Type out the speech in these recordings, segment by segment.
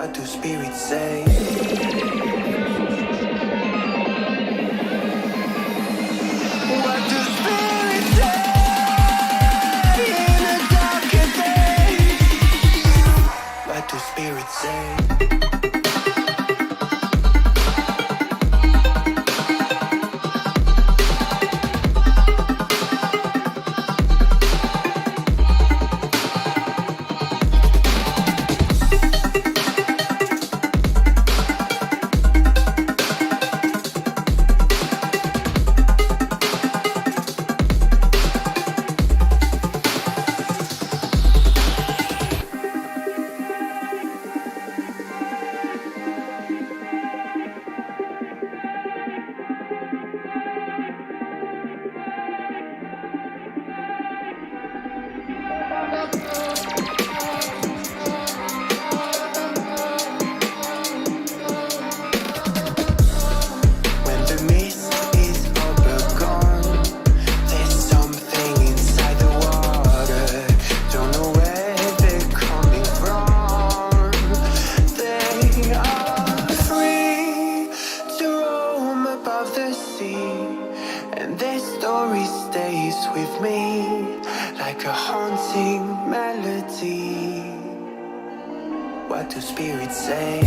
What do spirits say? What do spirits say in a darker day? What do spirits say? What do spirits say?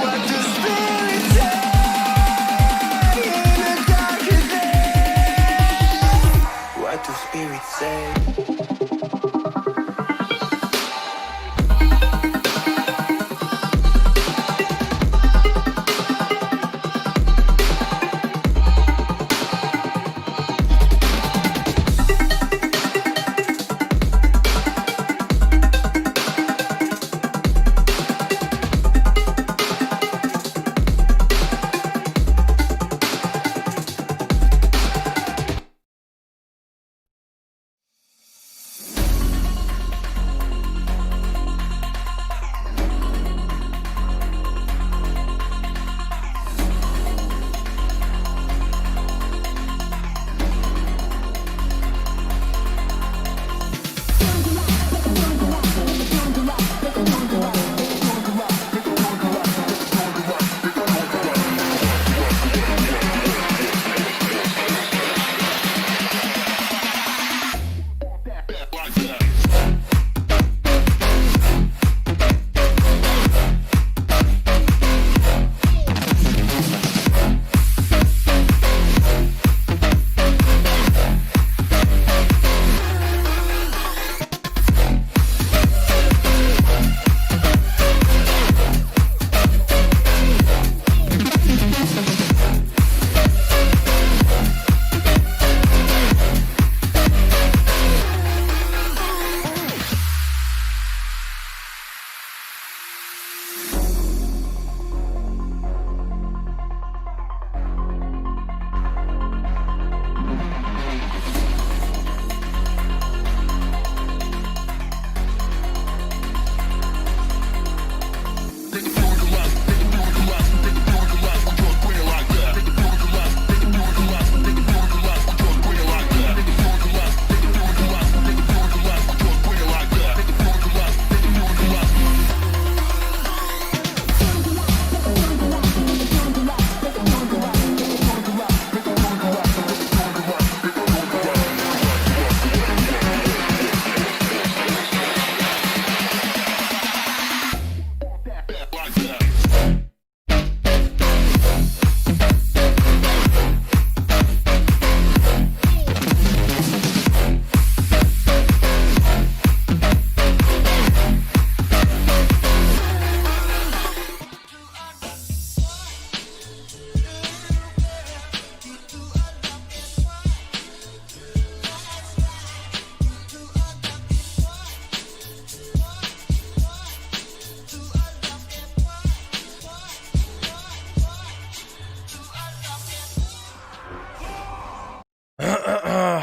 What do spirits say in a darker day? What do spirits say?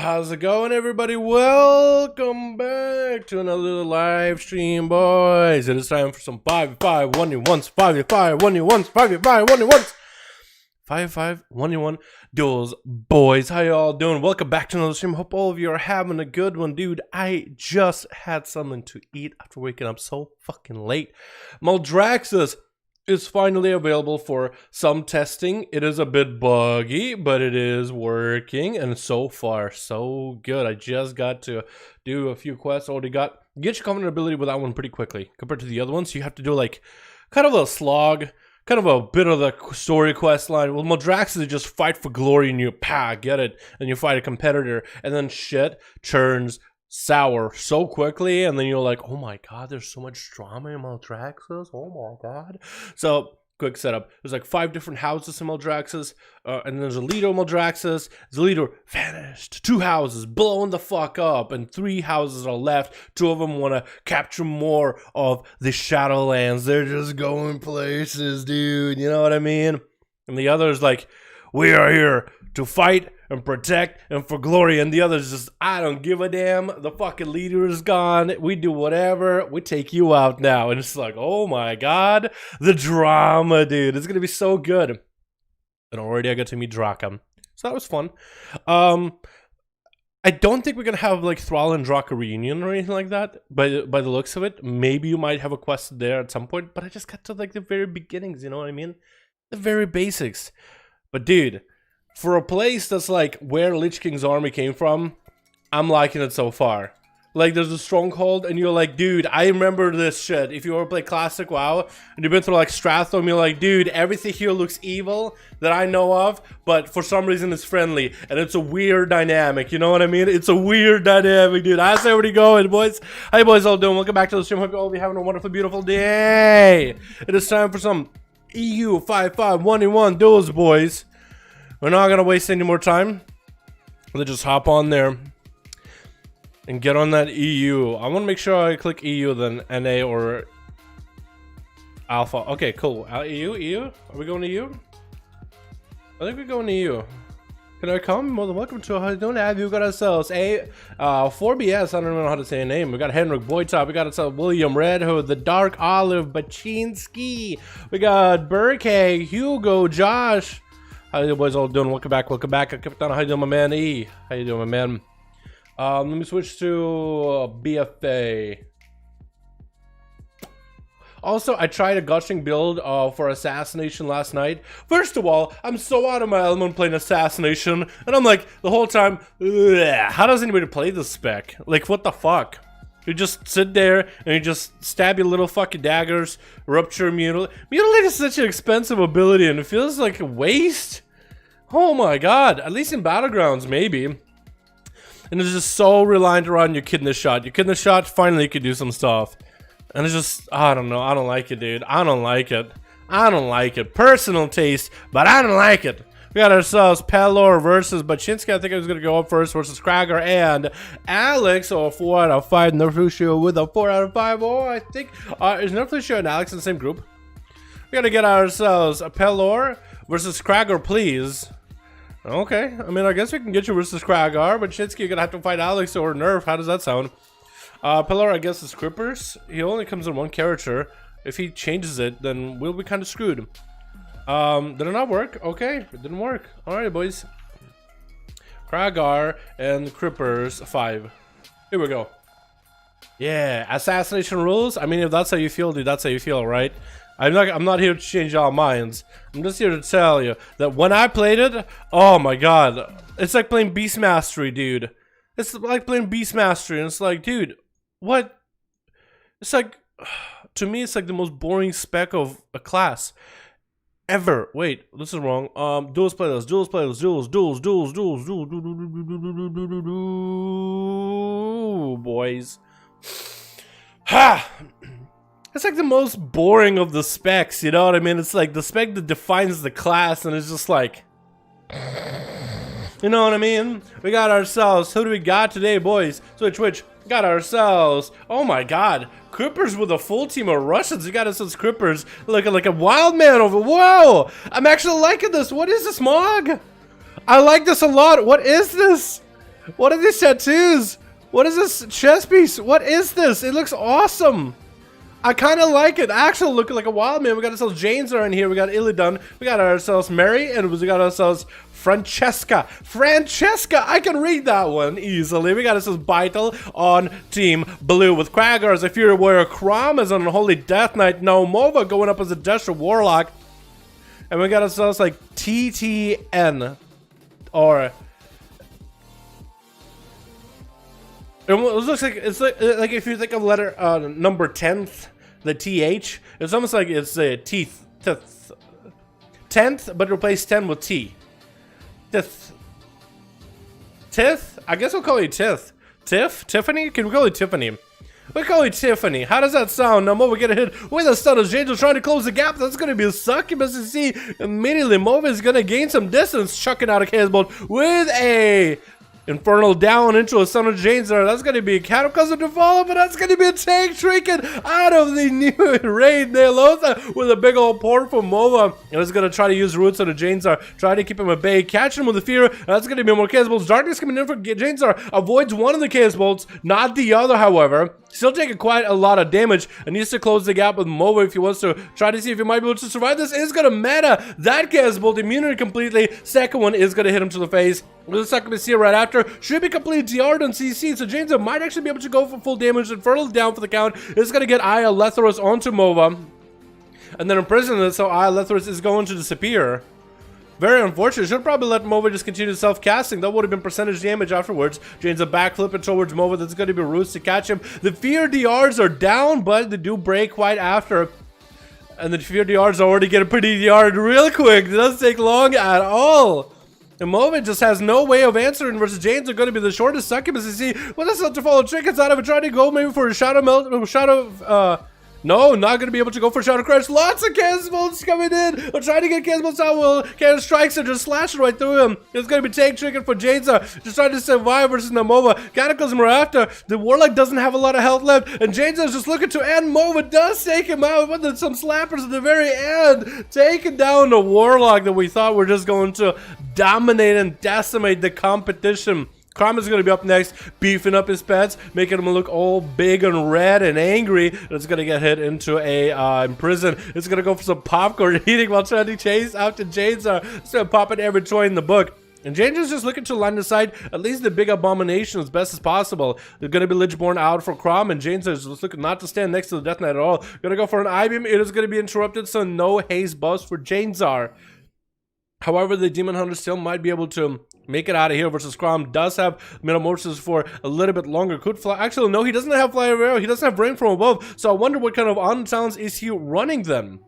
How's it going, everybody? Welcome back to another live stream, boys. It is time for some 5v5 1v1s, 5v5 1v1s, 5v5 1v1s, 5V5 1v1 Duels, boys. How y'all doing? Welcome back to another stream. Hope all of you are having a good one, dude. I just had something to eat after waking up so fucking late. Maldraxxus is finally available for some testing. It is a bit buggy, but it is working, and so far so good. I just got to do a few quests. Already got get your covenant ability with that one pretty quickly compared to the other ones. You have to do like kind of a slog, kind of a bit of the story quest line. Well, Maldraxxus is just fight for glory and you get it, and you fight a competitor, and then shit turns sour so quickly, and then you're like, oh my god, there's so much drama in Maldraxxus. Oh my god. So quick setup. There's like 5 different houses in Maldraxxus, and there's a leader of Maldraxxus. The leader vanished. 2 houses blown the fuck up, and 3 houses are left. 2 of them want to capture more of the Shadowlands. They're just going places, dude. You know what I mean? And the other's like, we are here to fight and protect and for glory, and the others just, I don't give a damn. The fucking leader is gone. We do whatever. We take you out now. And it's like, oh my god, the drama, dude. It's gonna be so good. And already I got to meet Draka, so that was fun. I don't think we're gonna have like Thrall and Draka reunion or anything like that. By the looks of it, maybe you might have a quest there at some point. But I just got to like the very beginnings. You know what I mean? The very basics. But dude, for a place that's like where Lich King's army came from, I'm liking it so far. Like, there's a stronghold, and you're like, dude, I remember this shit. If you ever play classic WoW, and you've been through like Stratham, you're like, dude, everything here looks evil that I know of, but for some reason it's friendly, and it's a weird dynamic. You know what I mean? It's a weird dynamic, dude. How's everybody going, boys? How you boys all doing? Welcome back to the stream. Hope you all be having a wonderful, beautiful day. It is time for some EU 5V5 1v1 Duels, boys. We're not gonna waste any more time. Let's just hop on there and get on that EU. I want to make sure I click EU then NA or Alpha. Okay, cool. EU? Are we going to EU? I think we're going to EU. Can I come? More than welcome to. How you doing? Have you got ourselves a 4BS? I don't even know how to say a name. We got Henrik Boytop. We got ourselves William Red Hood, the Dark Olive Baczynski. We got Burke, Hugo, Josh. How you boys all doing? Welcome back, welcome back. I kept on. How you doing, my man? E. How you doing, my man? Let me switch to BFA. Also, I tried a gushing build for Assassination last night. First of all, I'm so out of my element playing Assassination, and I'm like, the whole time, ugh, how does anybody play this spec? Like, what the fuck? You just sit there and you just stab your little fucking daggers, rupture, mutilate. Mutilate is such an expensive ability, and it feels like a waste. Oh my god, at least in Battlegrounds, maybe. And it's just so reliant around your kidney shot. Your kidney shot, finally you could do some stuff. And it's just, I don't know, I don't like it, dude. I don't like it. I don't like it. Personal taste, but I don't like it. We got ourselves Pelor versus Baczynski. I think I was going to go up first versus Krager and Alex. So a 4 out of 5. Nerflucio with a 4 out of 5. Oh, I think, is Nerflucio and Alex in the same group? We got to get ourselves a Pelor versus Krager, please. Okay, I mean, I guess we can get you versus Krager. Baczynski, you're going to have to fight Alex or Nerf. How does that sound? Pelor, I guess, is Crippers. He only comes in 1 character. If he changes it, then we'll be kind of screwed. Did it not work? Okay, it didn't work. Alright, boys. Kragar and Crippers 5. Here we go. Yeah, assassination rules. I mean, if that's how you feel, dude, that's how you feel, right? I'm not here to change all minds. I'm just here to tell you that when I played it, oh my god, it's like playing Beast Mastery, dude. It's like playing Beast Mastery, and it's like, dude, what? It's like, to me, it's like the most boring spec of a class ever. Wait, this is wrong. Duels playlist, duels, boys. Ha! It's like the most boring of the specs, you know what I mean? It's like the spec that defines the class, and it's just like, you know what I mean? We got ourselves, who do we got today, boys? Switch. Got ourselves, oh my god, Crippers with a full team of Russians. You got ourselves Crippers looking like a wild man over. Whoa! I'm actually liking this. What is this, Mog? I like this a lot. What is this? What are these tattoos? What is this chest piece? What is this? It looks awesome. I kind of like it. Actually, looking like a wild man. We got ourselves James are in here. We got Illidan. We got ourselves Mary, and we got ourselves Francesca. Francesca, I can read that one easily. We got ourselves Vital on Team Blue with Kragar as a Fury Warrior. Crom as an Unholy Death Knight. Nomova going up as a Desert Warlock. And we got ourselves like TTN. Or... It looks like it's like if you think of letter number 10th, the TH, it's almost like it's a teeth, 10th, but replace 10 with T. Tith. I guess we'll call you Tith. Tiffany? Can we call you Tiffany? We call you Tiffany. How does that sound? No more we get a hit with a stun as Angel trying to close the gap. That's going to be a succubus. You see, immediately Mova is going to gain some distance, chucking out a Chaos with a Infernal down into a Son of James there. That's going to be a Cataclysm to follow, but that's going to be a tank trinket out of the new raid. Nelosa with a big old port from Mova. And it's going to try to use Roots on the Janesar, try to keep him at bay, catch him with the fear. That's going to be more Chaos Bolts. Darkness coming in for Janesar, avoids one of the Chaos Bolts, not the other, however. Still taking quite a lot of damage and needs to close the gap with Mova if he wants to try to see if he might be able to survive. This is going to meta that Chaos Bolt immunity completely. Second one is going to hit him to the face. The second see right after should be completely DR'd on CC, so James might actually be able to go for full damage. Infernal down for the count. It's going to get Aya Lethros onto Mova and then imprison it, so Aya Lethros is going to disappear. Very unfortunate. Should probably let Mova just continue self-casting. That would have been percentage damage afterwards. James a backflipping towards Mova. That's going to be Roots to catch him. The Fear DRs are down, but they do break quite after. And the Fear DRs already get a pretty DR'd real quick. It doesn't take long at all. And Mova just has no way of answering versus James are going to be the shortest succubus. You see, what is that to follow trinkets out of it? Trying to go maybe for a Shadow Melt, no, not going to be able to go for Shadow Crash. Lots of Chaos Bolts coming in. We're trying to get Chaos Bolts out. Well, Chaos Strikes are just slashing right through him. It's going to be tank trinket for Jane's just trying to survive versus Mova. Cataclysm right after. The Warlock doesn't have a lot of health left. And Jane's just looking to end. Mova does take him out with some slappers at the very end. Taking down the Warlock that we thought were just going to dominate and decimate the competition. Karma is going to be up next, beefing up his pets, making him look all big and red and angry. It's going to get hit into a prison. It's going to go for some popcorn eating while trying to chase after James. So popping every toy in the book. And James is just looking to line aside at least the big abomination as best as possible. They're going to be Lichborn out for Crom, and James is just looking not to stand next to the Death Knight at all. Going to go for an I-beam. It is going to be interrupted, so no haste bust for Janesar. However, the Demon Hunter still might be able to make it out of here versus Crom. Does have Metamorphosis for a little bit longer. Could fly. Actually, no, he doesn't have Fly Arrow. He doesn't have Rain from above. So I wonder what kind of on-sounds is he running then?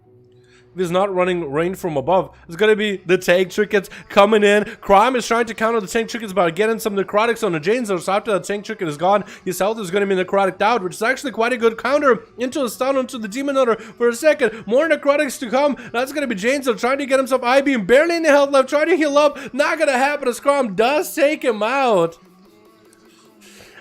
If he's not running Rain from above, it's going to be the tank trinkets coming in. Crime is trying to counter the tank trinkets by getting some necrotics on the Janes. So after that tank trinket is gone, his health is going to be necrotic out, which is actually quite a good counter into a stun onto the Demon Hunter for a second. More necrotics to come. That's going to be Janes trying to get himself I-beam. Barely any health left. Trying to heal up. Not going to happen as Crime does take him out.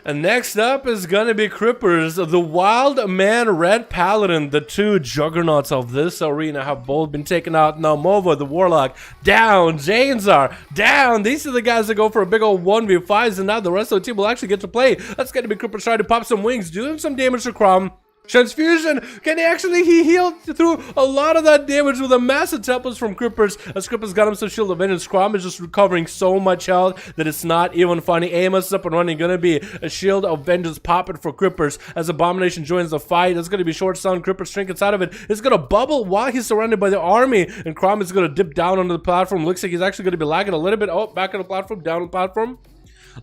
And next up is gonna be Crippers, the Wild Man Red Paladin. The two juggernauts of this arena have both been taken out. Now Mova, the Warlock, down. Janesar, down. These are the guys that go for a big old 1v5s, and now the rest of the team will actually get to play. That's gonna be Crippers trying to pop some wings, doing some damage to Crom. Transfusion, can he actually, he healed through a lot of that damage with a massive tempest from Crippers. As Crippers got him some Shield of Vengeance, Crom is just recovering so much health that it's not even funny. AMS is up and running, gonna be a Shield of Vengeance popping for Crippers as Abomination joins the fight. It's gonna be short stun, Crippers trinkets out of it. It's gonna bubble while he's surrounded by the army, and Crom is gonna dip down onto the platform. Looks like he's actually gonna be lagging a little bit. Oh, back on the platform, down on the platform.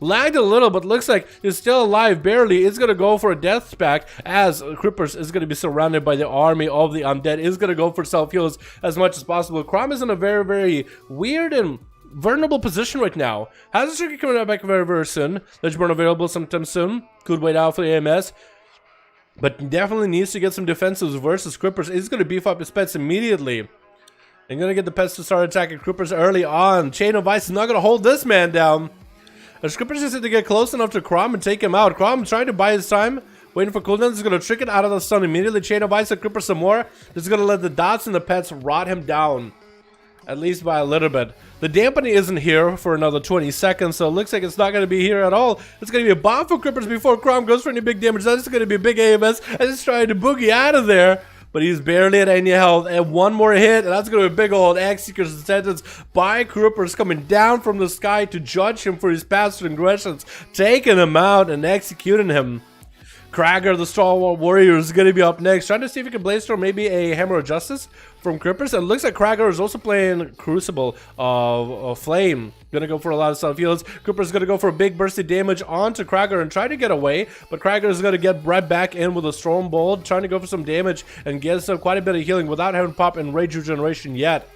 Lagged a little, but looks like he's still alive, barely. Is going to go for a death spec as Crippers is going to be surrounded by the army of the undead. Is going to go for self-heals as much as possible. Crom is in a very, very weird and vulnerable position right now. Has a tricky coming back very, very soon. Lichborn available sometime soon. Could wait out for the AMS. But definitely needs to get some defensives versus Crippers. Is going to beef up his pets immediately. And going to get the pets to start attacking Crippers early on. Chain of Ice is not going to hold this man down. The Crippers just need to get close enough to Crom and take him out. Crom trying to buy his time, waiting for cooldowns. He's going to trick it out of the stun immediately. Chain of Ice and Crippers some more. Just going to let the dots and the pets rot him down. At least by a little bit. The dampening isn't here for another 20 seconds, so it looks like it's not going to be here at all. It's going to be a bomb for Crippers before Crom goes for any big damage. That's going to be a big AMS, and he's trying to boogie out of there. But he's barely at any health, and one more hit, and that's going to be a big old X-Seeker's sentence by Crippers coming down from the sky to judge him for his past aggressions, taking him out and executing him. Krager, the stalwart warrior, is going to be up next, trying to see if he can blaze through maybe a Hammer of Justice from Crippers. And it looks like Krager is also playing Crucible of Flame. Going to go for a lot of self-heals. Crippers is going to go for a big bursty damage onto Krager and try to get away. But Krager is going to get right back in with a Storm Bolt, trying to go for some damage and get some quite a bit of healing without having pop and Rage Regeneration yet.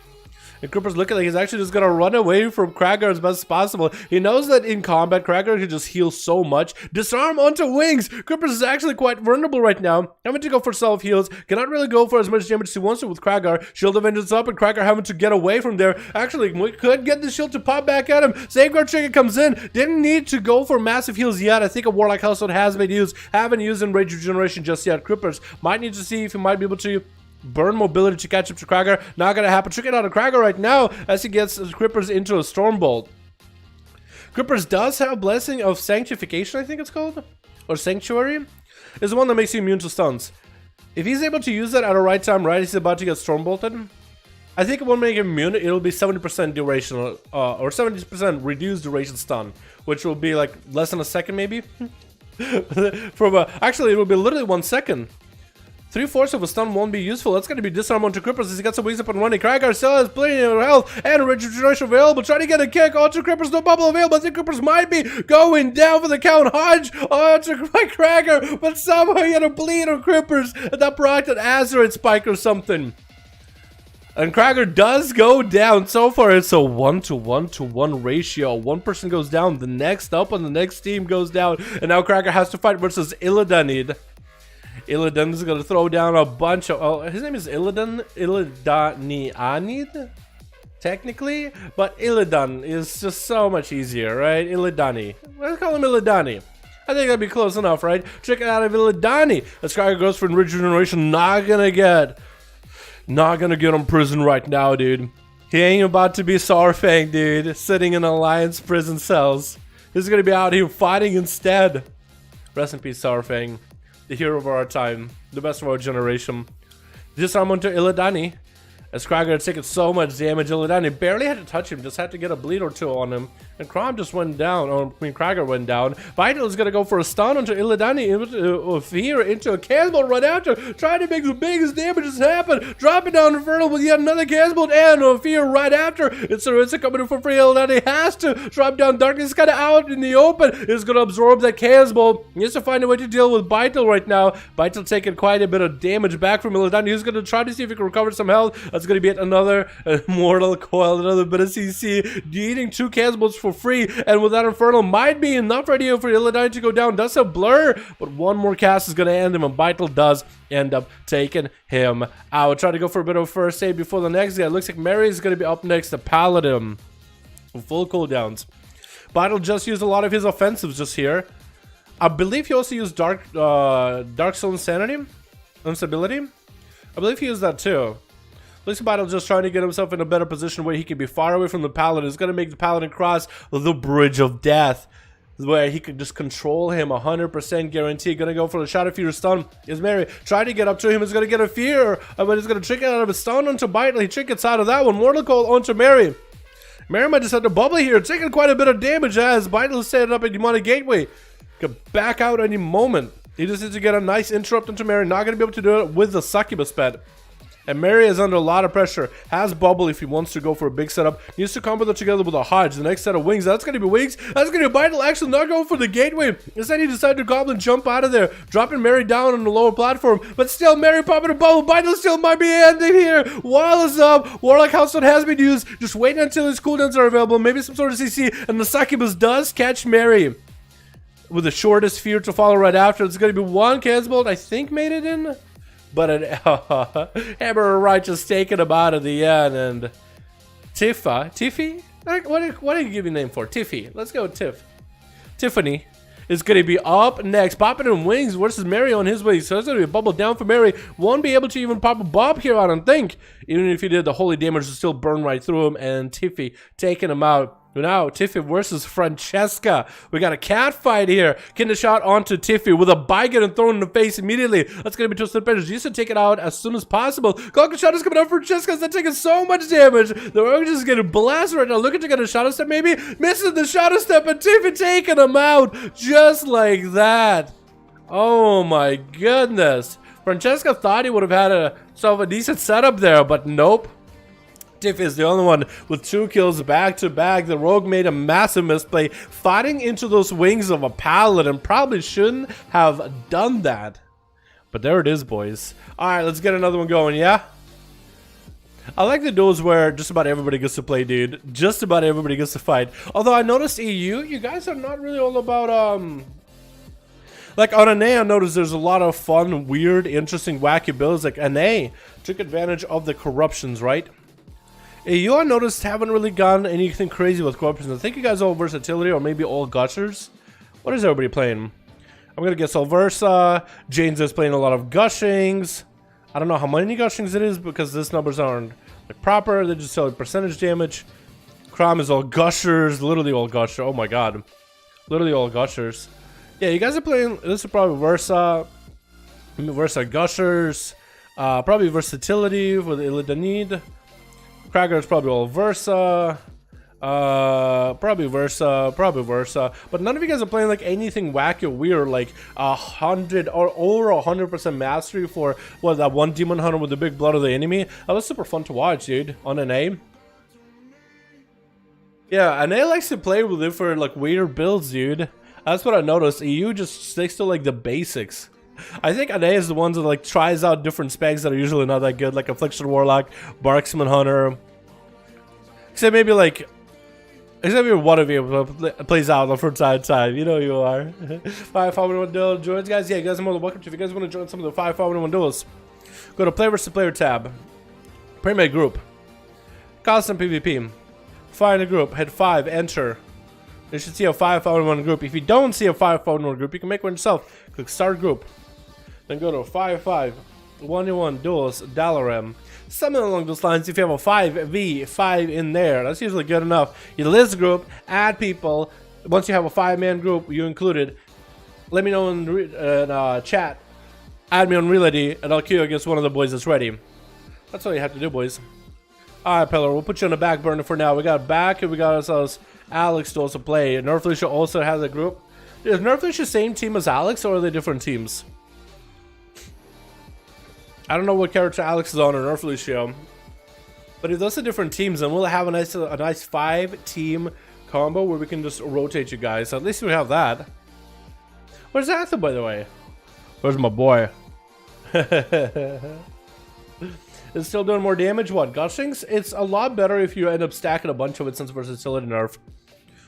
And Crippers looking like he's actually just going to run away from Krager as best as possible. He knows that in combat, Krager can just heal so much. Disarm onto wings. Crippers is actually quite vulnerable right now. Having to go for self-heals. Cannot really go for as much damage as he wants to with Krager. Shield of Vengeance up, and Krager having to get away from there. Actually, we could get the shield to pop back at him. Safeguard Trigger comes in. Didn't need to go for massive heals yet. I think a Warlock Household has been used. Haven't used in Rage Regeneration just yet. Crippers might need to see if he might be able to burn mobility to catch up to Krager. Not gonna happen. Trick it out of Krager right now as he gets Crippers into a Storm Bolt. Crippers does have Blessing of Sanctification, I think it's called, or Sanctuary. Is the one that makes you immune to stuns. If he's able to use that at the right time, right, he's about to get Storm Bolted. I think it won't make him immune. It'll be 70% duration, or 70% reduced duration stun, which will be like less than a second maybe. Actually, it will be literally 1 second. 3/4 of a stun won't be useful. That's going to be disarm onto Crippers as he gets some wings up and running. Krager still has plenty of health and regeneration available. Trying to get a kick onto Crippers. No bubble available. I think Crippers might be going down for the count. Hodge onto Krager, but somehow he had a bleed on Crippers. And that procced an Azeroth spike or something. And Krager does go down. So far, it's a 1-to-1-to-1 ratio. One person goes down, the next up, and the next team goes down. And now Krager has to fight versus Illidanid. Illidan is going to throw down a bunch of... Oh, his name is Illidan. Illidanianid, technically. But Illidan is just so much easier, right? Illidani. Let's call him Illidani. I think that'd be close enough, right? Check it out of Illidani. As Krager goes for regeneration. Not gonna get him prison right now, dude. He ain't about to be Saurfang, dude. Sitting in Alliance prison cells. He's gonna be out here fighting instead. Rest in peace, Saurfang. The hero of our time, the best of our generation. Disarm onto Illidanni. As Krager had taken so much damage, Illidanni barely had to touch him, just had to get a bleed or two on him. And Crom just went down, or I mean Krager went down. Vital is going to go for a stun onto Illidanni, into a cannonball right after, trying to make the biggest damages happen. Dropping down Infernal with yet another cannonball and a fear right after. It's coming in for free. Illidanni has to drop down. Darkness is kind of out in the open. He's going to absorb that cannonball. He has to find a way to deal with Vital right now. Vital taking quite a bit of damage back from Illidanni. He's going to try to see if he can recover some health. That's going to be yet another Mortal Coil, another bit of CC. Eating 2 cannonballs for free, and with that Infernal might be enough right here for Illidanni to go down. Does have Blur, but one more cast is going to end him, and Vital does end up taking him out. Try to go for a bit of a first save before the next guy. Looks like Mary is going to be up next to Paladin. Full cooldowns. Vital just used a lot of his offensives just here. I believe he also used Dark Soul Insanity? Instability? I believe he used that too. Looks like Vital just trying to get himself in a better position where he can be far away from the Paladin. It's going to make the Paladin cross the Bridge of Death, where he can just control him 100% guarantee. Going to go for the Shadow Fear stun. Is Mary trying to get up to him? Is going to get a fear, but he's going to trick it out of a stun onto Vital. He trickets out of that one. Mortal Coil onto Mary. Mary might just have to bubble here, taking quite a bit of damage as Vital is setting up a Demonic Gateway. Can back out any moment. He just needs to get a nice interrupt into Mary. Not going to be able to do it with the Succubus pet. And Mary is under a lot of pressure. Has bubble if he wants to go for a big setup. Needs to combo that together with a Hodge. The next set of wings. That's going to be wings. That's going to be Vital. Actually not going for the gateway. Instead he decided to Goblin jump out of there. Dropping Mary down on the lower platform. But still Mary popping a bubble. Vital still might be ending here. Wall is up. Warlock Household has been used. Just waiting until his cooldowns are available. Maybe some sort of CC. And the Succubus does catch Mary. With the shortest fear to follow right after. It's going to be one Cancel I think made it in. But an Hammer of Righteous taking him out of the end, and Tiffy? What do you give me a name for? Tiffy. Let's go with Tiffany. is going to be up next. Popping in wings versus Mary on his way. So it's going to be a bubble down for Mary. Won't be able to even pop a bob here, I don't think. Even if he did, the holy damage will still burn right through him. And Tiffy taking him out. Now, Tiffy versus Francesca. We got a cat fight here. Getting a shot onto Tiffy with a bike and thrown in the face immediately. That's going to be twisted pitch. She should take it out as soon as possible. Goggle shot is coming out for Francesca. They're taking so much damage. The Rogue just getting blasted right now. Looking to get a shadow step maybe. Misses the shadow step, and Tiffy taking him out just like that. Oh my goodness. Francesca thought he would have had a decent setup there, but nope. Tiff is the only one with 2 kills back to back. The Rogue made a massive misplay fighting into those wings of a paladin and probably shouldn't have done that. But there it is, boys. Alright, let's get another one going, yeah? I like the duels where just about everybody gets to play, dude. Just about everybody gets to fight. Although I noticed EU, you guys are not really all about, like on NA, I noticed there's a lot of fun, weird, interesting, wacky builds. Like NA took advantage of the corruptions, right? You I noticed haven't really gone anything crazy with corruptions. I think you guys all versatility or maybe all gushers. What is everybody playing? I'm gonna guess all Versa. Jane's is playing a lot of gushings. I don't know how many gushings it is because these numbers aren't like proper. They just tell you percentage damage. Crom is all gushers, literally all gusher. Oh my god, literally all gushers. Yeah, you guys are playing. This is probably Versa. Versa gushers. Probably versatility for the Illidanid. Cracker is probably all Versa, probably Versa, but none of you guys are playing like anything wacky or weird, like 100 or over 100% mastery for what, that one demon hunter with the big blood of the enemy. That was super fun to watch, dude, on NA. Yeah, NA likes to play with it for like weird builds, dude. That's what I noticed. EU just sticks to like the basics. I think NA is the ones that like tries out different specs that are usually not that good, like Affliction Warlock, Marksman Hunter. Except maybe like, except maybe one of you plays out on the front side. You know you are. 5V5 1v1 Duels joins, guys. Yeah, you guys are more than welcome to. If you guys want to join some of the 5V5 1v1 Duels, go to Player vs Player tab, Pre-made group, Custom PvP, find a group, hit 5, enter. You should see a 5V5 1v1 group. If you don't see a 5V5 1v1 group, you can make one yourself. Click Start Group. Then go to 5V5 1v1 Duels Dalaran. Something along those lines. If you have a 5v5 in there, that's usually good enough. You list the group, add people. Once you have a 5-man group, you included. Let me know in chat. Add me on Reality, and I'll queue you against one of the boys that's ready. That's all you have to do, boys. Alright, Pillar, we'll put you on the back burner for now. We got back, and we got ourselves Alex to also play. Nerflisha also has a group. Is Nerflisha the same team as Alex, or are they different teams? I don't know what character Alex is on in Nerflisha, but if those are different teams, then we'll have a nice 5-team combo where we can just rotate you guys. So at least we have that. Where's Atha, by the way? Where's my boy? It's still doing more damage. What, gushings? It's a lot better if you end up stacking a bunch of it since versatility nerf.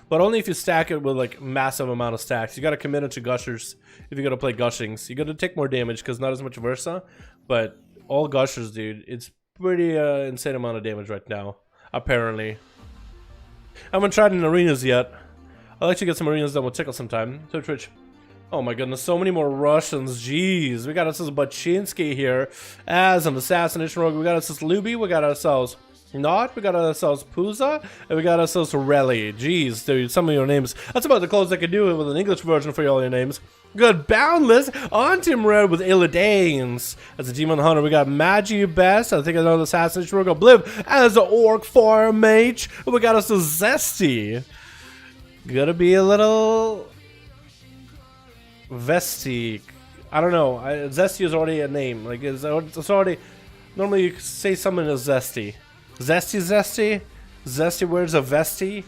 But only if you stack it with like massive amount of stacks. You gotta commit it to gushers if you're gonna play gushings. You gotta take more damage because not as much Versa. But all gushers, dude, it's pretty insane amount of damage right now, apparently. I haven't tried in arenas yet. I'll let you get some arenas done with Tickle sometime. So Twitch. Oh my goodness, so many more Russians. Jeez, we got ourselves Baczynski here as an assassination rogue. We got ourselves Luby, we got ourselves Not, we got ourselves Puza, and we got ourselves Relly. Jeez, dude, some of your names. That's about the closest I could do with an English version for all your names. Good, Boundless on Team Red with Illidanes as a Demon Hunter. We got Magi Best, I think another assassination rogue. Bliv as an Orc Farm Mage. And we got us a Zesty. Gonna be a little Vesty. I don't know. Zesty is already a name. Like it's already. Normally you say someone is Zesty. Zesty. Zesty wears a vesty.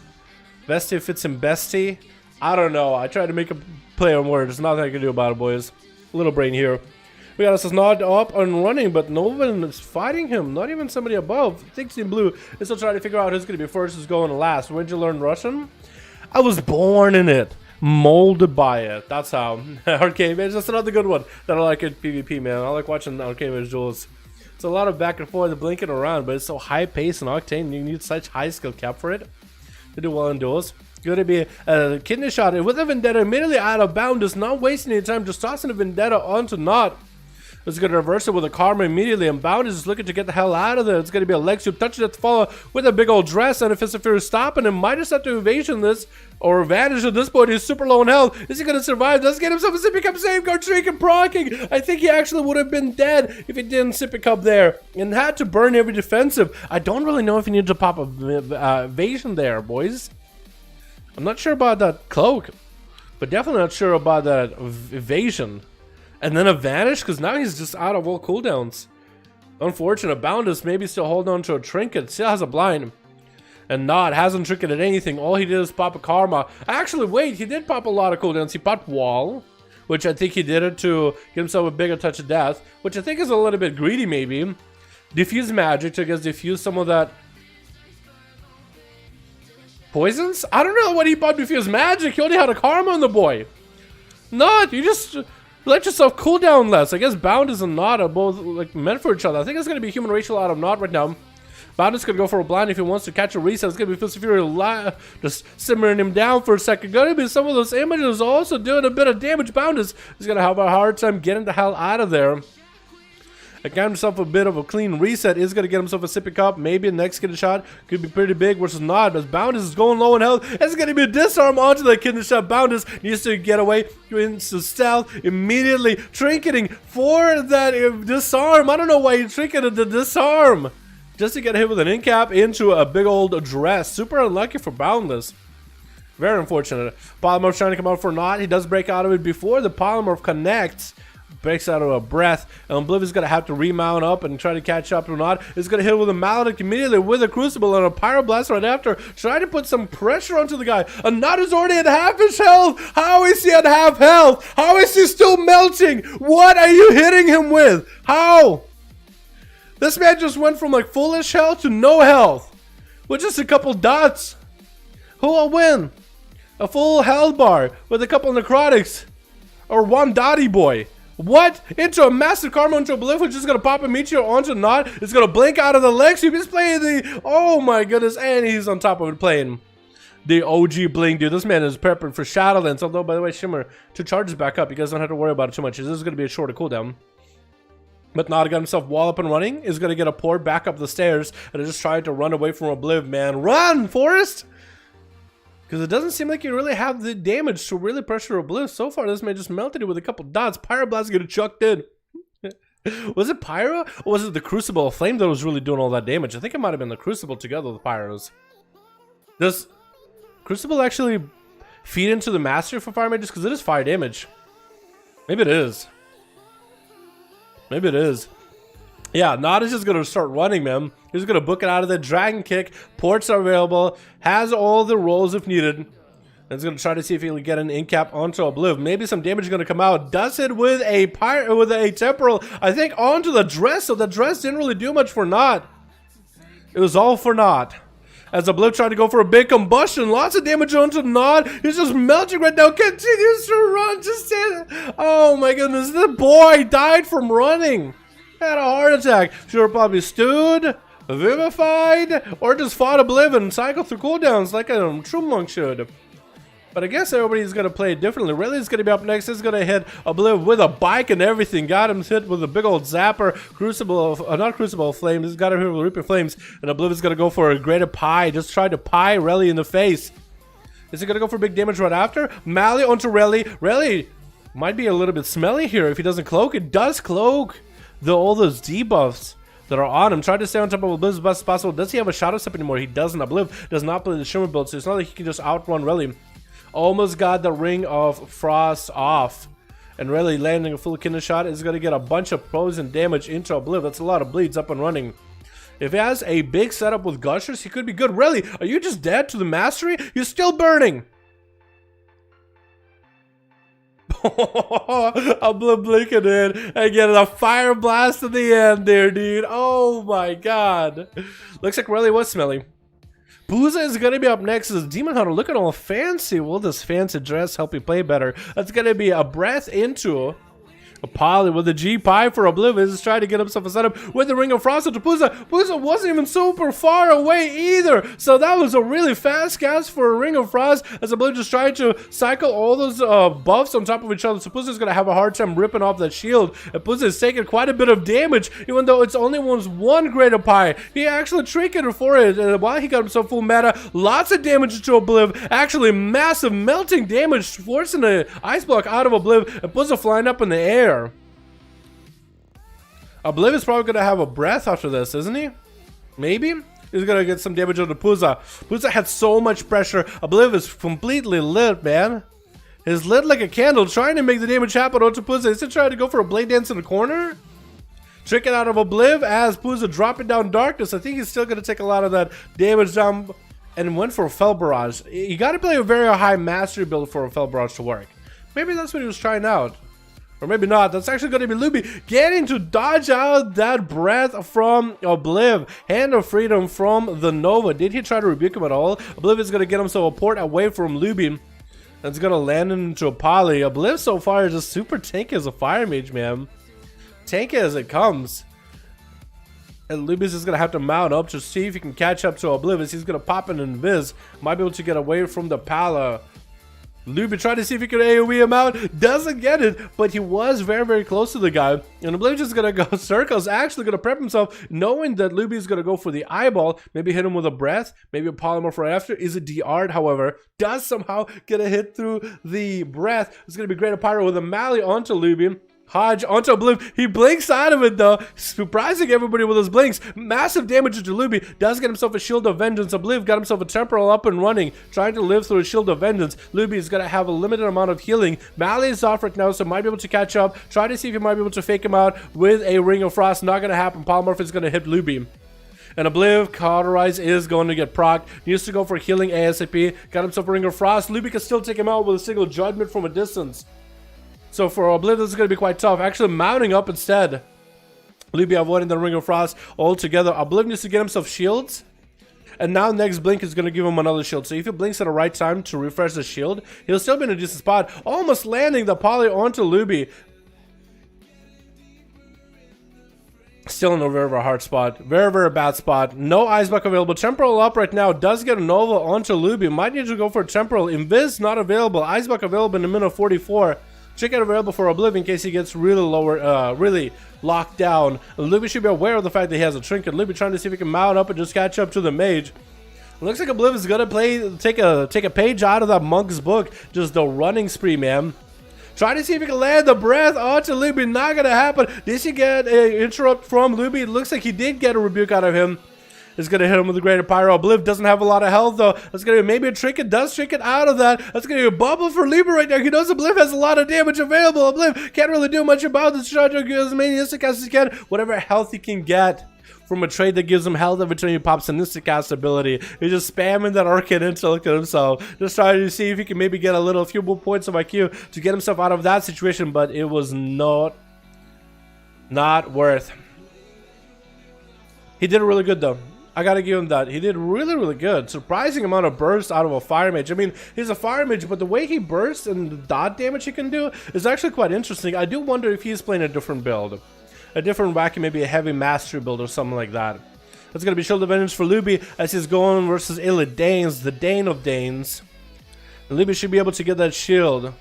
Vesty fits in bestie. I don't know. I tried to make a play on words. There's nothing I can do about it, boys. Little brain here. We got us not up and running, but no one is fighting him. Not even somebody above. Thinks in blue is still trying to figure out who's going to be first, who's going last. Where'd you learn Russian? I was born in it. Molded by it. That's how. Arcade Mage, that's another good one that I like in PvP, man. I like watching Arcade Mage duels. It's a lot of back and forth, blinking around, but it's so high pace and octane. You need such high skill cap for it to do well in duels. going to be a kidney shot with a Vendetta immediately out of bounds, not wasting any time, just tossing a Vendetta onto Not. It's going to reverse it with a Karma immediately, and Bound is just looking to get the hell out of there. It's going to be a leg sweep, touches it to follow with a big old dress, and if it's a fear stopping him, might just have to evasion this, or advantage at this point. He's super low in health. Is he going to survive? Does get himself a Sippy Cup safeguard streak and proccing. I think he actually would have been dead if he didn't Sippy Cup there, and had to burn every defensive. I don't really know if he needs to pop a evasion there, boys. I'm not sure about that cloak, but definitely not sure about that evasion. And then a vanish, because now he's just out of all cooldowns. Unfortunate. Boundless maybe still holding on to a trinket. Still has a blind. And Nod hasn't trinketed anything. All he did is pop a Karma. Actually, wait, he did pop a lot of cooldowns. He popped Wall, which I think he did it to give himself a bigger touch of death, which I think is a little bit greedy maybe. Diffuse magic to just diffuse some of that poisons? I don't know what he popped diffuse magic. He only had a Karma on the boy. Nod, you just let yourself cool down less. I guess Bound and Nod are both like meant for each other. I think it's going to be human racial out of Nod right now. Bound is going to go for a blind if he wants to catch a reset. It's going to be Fist of Fury just simmering him down for a second. Going to be some of those images also doing a bit of damage. Bound is going to have a hard time getting the hell out of there. Got himself a bit of a clean reset. Is going to get himself a Sippy Cup. Maybe the next kidney shot could be pretty big versus Nod. As Boundus is going low in health, it's going to be a disarm onto the kidney shot. Boundus needs to get away into stealth immediately. Trinketing for that disarm. I don't know why he trinketed the disarm. Just to get hit with an in-cap into a big old dress. Super unlucky for Boundless. Very unfortunate. Polymorph trying to come out for Nod. He does break out of it before the Polymorph connects. Breaks out of a breath, and Oblivion's gonna have to remount up and try to catch up to Nod. Is gonna hit with a Maledict immediately with a Crucible and a Pyroblast right after. Try to put some pressure onto the guy. And Nod is already at half his health. How is he at half health? How is he still melting? What are you hitting him with? How? This man just went from like fullish health to no health with just a couple dots. Who will win? A full health bar with a couple necrotics, or one dotty boy? What? Into a massive Karma into Oblivion, which is going to pop a Meteor onto Nod. It's going to blink out of the legs. He's playing the... Oh my goodness. And he's on top of it playing the OG blink, dude. This man is prepping for Shadowlands. Although, by the way, Shimmer 2 charges back up. You guys don't have to worry about it too much. This is going to be a shorter cooldown. But Nod got himself wall up and running. Is going to get a port back up the stairs. And just trying to run away from Obliv, man. Run, Forrest! Because it doesn't seem like you really have the damage to really pressure Obliv. So far, this man just melted it with a couple dots. Pyroblast getting chucked in. Was it Pyro? Or was it the Crucible of Flame that was really doing all that damage? I think it might have been the Crucible together with Pyros. Does Crucible actually feed into the Mastery for Fire Mages? Because it is fire damage. Maybe it is. Maybe it is. Yeah, Nod is just going to start running, man. He's going to book it out of the Dragon Kick. Ports are available. Has all the rolls if needed. And he's going to try to see if he can get an in-cap onto Obliv. Maybe some damage is going to come out. Does it with a Temporal, I think, onto the dress. So the dress didn't really do much for Nod. It was all for Nod. As Obliv tried to go for a big combustion. Lots of damage onto Nod. He's just melting right now. Continues to run. Just oh my goodness. The boy died from running. Had a heart attack. Should have probably stood, vivified, or just fought Oblivion and cycled through cooldowns like a true monk should. But I guess everybody's going to play it differently. Riley's going to be up next. He's going to hit Oblivion with a bike and everything. Got him hit with a big old zapper. Crucible of, not Crucible of Flames. He's got him hit with Reaping Flames. And Oblivion's going to go for a greater pie. Just tried to pie Riley in the face. Is he going to go for big damage right after? Mally onto Riley. Riley might be a little bit smelly here if he doesn't cloak. It does cloak all those debuffs that are on him. Try to stay on top of Obliv as best as possible. Does he have a Shadow Step anymore? He doesn't. Obliv does not play the Shimmer build, so it's not like he can just outrun Relly. Almost got the Ring of Frost off. And Relly landing a full kidney shot is going to get a bunch of poison damage into Obliv. That's a lot of bleeds up and running. If he has a big setup with Gushers, he could be good. Relly, are you just dead to the Mastery? You're still burning. Obliv blinking in and getting a fire blast at the end there, dude. Oh my god. Looks like Relly was smelly. Booza is going to be up next as Demon Hunter looking all fancy. Will this fancy dress help you play better? That's going to be a breath into Poly with the G-Pi for Oblivious is trying to get himself a setup with the Ring of Frost to Puza. Puza wasn't even super far away either, so that was a really fast cast for a Ring of Frost as Oblivious just trying to cycle all those buffs on top of each other. So Puza's gonna have a hard time ripping off that shield, and Puza is taking quite a bit of damage, even though it's only one Greater Pi. He actually trinketed for it, and while he got himself full meta, lots of damage to Obliv, actually massive melting damage, forcing the ice block out of Obliv, and Puza flying up in the air. Obliv is probably going to have a breath after this, isn't he? Maybe? He's going to get some damage on the Puza. Puza had so much pressure. Obliv is completely lit, man. He's lit like a candle, trying to make the damage happen onto Puza. Is he trying to go for a blade dance in the corner? Tricking out of Obliv as Puza dropping down darkness. I think he's still going to take a lot of that damage down and went for a Fel Barrage. You got to play a very high mastery build for a Fel Barrage to work. Maybe that's what he was trying out. Or maybe not. That's actually going to be Luby getting to dodge out that breath from Obliv. Hand of Freedom from the Nova. Did he try to rebuke him at all? Obliv is going to get himself a port away from Luby. That's going to land into a Poly. Obliv so far is just super tanky as a Fire Mage, man. Tanky as it comes. And Luby's is going to have to mount up to see if he can catch up to Oblivious. He's going to pop an Invis. Might be able to get away from the Pala. Luby tried to see if he could AoE him out, doesn't get it, but he was very, very close to the guy. And Oblivious is going to go circles, actually going to prep himself, knowing that Luby is going to go for the eyeball, maybe hit him with a breath, maybe a polymorph right after. Is it DR'd, however, does somehow get a hit through the breath. It's going to be Greater Pyro with a Mally onto Luby. Hodge onto Obliv. He blinks out of it though, surprising everybody with his blinks. Massive damage to Luby. Does get himself a Shield of Vengeance. Obliv got himself a Temporal up and running, trying to live through a Shield of Vengeance. Luby is going to have a limited amount of healing. Mally is off right now, so might be able to catch up. Try to see if he might be able to fake him out with a Ring of Frost. Not going to happen. Polymorph is going to hit Luby. And Obliv, Cauterize is going to get procced. Needs to go for healing ASAP. Got himself a Ring of Frost. Luby can still take him out with a single Judgment from a distance. So for Obliv, this is going to be quite tough. Actually mounting up instead. Luby avoiding the Ring of Frost altogether. Obliv needs to get himself shields. And now next blink is going to give him another shield. So if he blinks at the right time to refresh the shield, he'll still be in a decent spot. Almost landing the Poly onto Luby. Still in a very, very hard spot. Very, very bad spot. No Ice Block available. Temporal up right now. Does get a Nova onto Luby. Might need to go for a Temporal. Invis not available. Ice Block available in a minute of 44. Check out available for Obliv in case he gets really lower, really locked down. Luby should be aware of the fact that he has a trinket. Luby trying to see if he can mount up and just catch up to the mage. It looks like Obliv is gonna take a page out of that monk's book. Just the running spree, man. Try to see if he can land the breath onto Luby. Not gonna happen. Did he get an interrupt from Luby? It looks like he did get a rebuke out of him. Is going to hit him with a Greater Pyro. Obliv doesn't have a lot of health though. That's going to be maybe a trinket. Does trinket out of that. That's going to be a bubble for Luby right now. He knows Obliv has a lot of damage available. Obliv can't really do much about this. Trying to get as many instant casts as he can. Whatever health he can get from a trade that gives him health every time he pops an instant cast ability. He's just spamming that Arcane Intellect at himself. Just trying to see if he can maybe get a few more points of IQ to get himself out of that situation. But it was not worth. He did really good though. I gotta give him that. He did really, really good. Surprising amount of burst out of a Fire Mage. I mean, he's a Fire Mage, but the way he bursts and the dot damage he can do is actually quite interesting. I do wonder if he's playing a different build. A different wacky, maybe a heavy mastery build or something like that. That's gonna be Shield of Vengeance for Luby as he's going versus Illidanes, the Dane of Danes. And Luby should be able to get that shield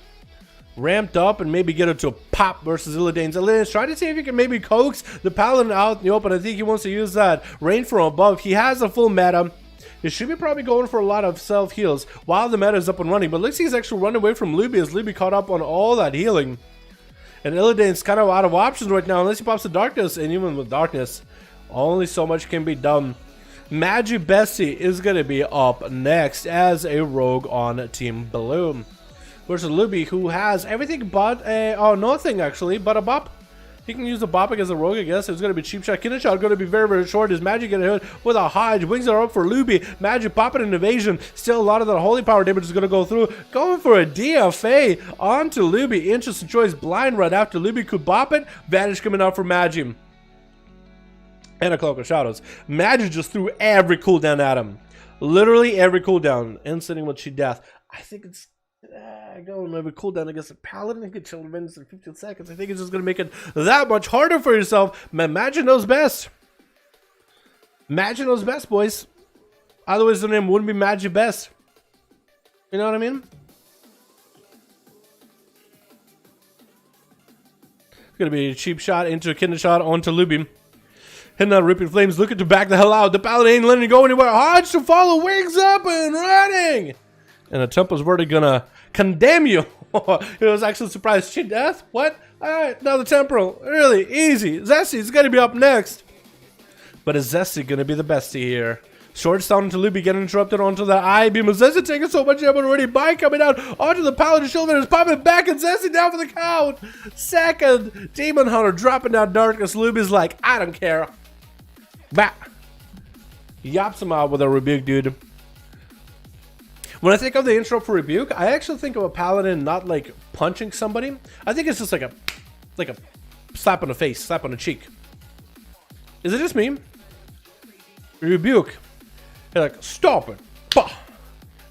ramped up and maybe get it to a pop versus Illidanes. Illidanes trying to see if he can maybe coax the Paladin out in the open. I think he wants to use that rain from above. He has a full meta. He should be probably going for a lot of self heals while the meta is up and running. But looks like he's actually running away from Luby as Luby caught up on all that healing. And Illidane's kind of out of options right now unless he pops the darkness. And even with darkness, only so much can be done. Magi Bessie is going to be up next as a rogue on Team Blue. Versus Luby, who has everything but a, nothing actually, but a bop. He can use the bop against a rogue, I guess. It's going to be cheap shot. Kidney shot going to be very, very short. Is Magic going to hit with a Hodge? Wings are up for Luby. Magic popping an evasion. Still a lot of that holy power damage is going to go through. Going for a DFA onto Luby. Interesting choice. Blind right after Luby could bop it. Vanish coming out for Magic. And a Cloak of Shadows. Magic just threw every cooldown at him. Literally every cooldown. And sitting with She Death. I think it's Go maybe cooldown against a paladin and get chill minutes in 15 seconds. I think it's just gonna make it that much harder for yourself. Imagine those best. Imagine those best, boys. Otherwise the name wouldn't be Magic Best. You know what I mean? It's gonna be a cheap shot into a kidney shot onto Luby. Hitting out ripping flames, looking to back the hell out. The paladin ain't letting it go anywhere. Hodge to follow, wings up and running. And the Temple's already gonna condemn you. It was actually surprised. Cheat death? What? Alright, now the Temporal. Really easy. Zessy's gonna be up next. But is Zesty gonna be the bestie here? Shorts down into Luby, getting interrupted onto the eye beam. Zesty taking so much damage already. Bite coming out onto the Paladin shield and is popping back, and Zesty down for the count. Second, Demon Hunter dropping down darkness. Luby's like, I don't care. Bah. Yaps him out with a rebuke, dude. When I think of the intro for rebuke, I actually think of a paladin not like punching somebody. I think it's just like a slap on the face, slap on the cheek. Is it just me? Rebuke. You're like, stop it. Bah.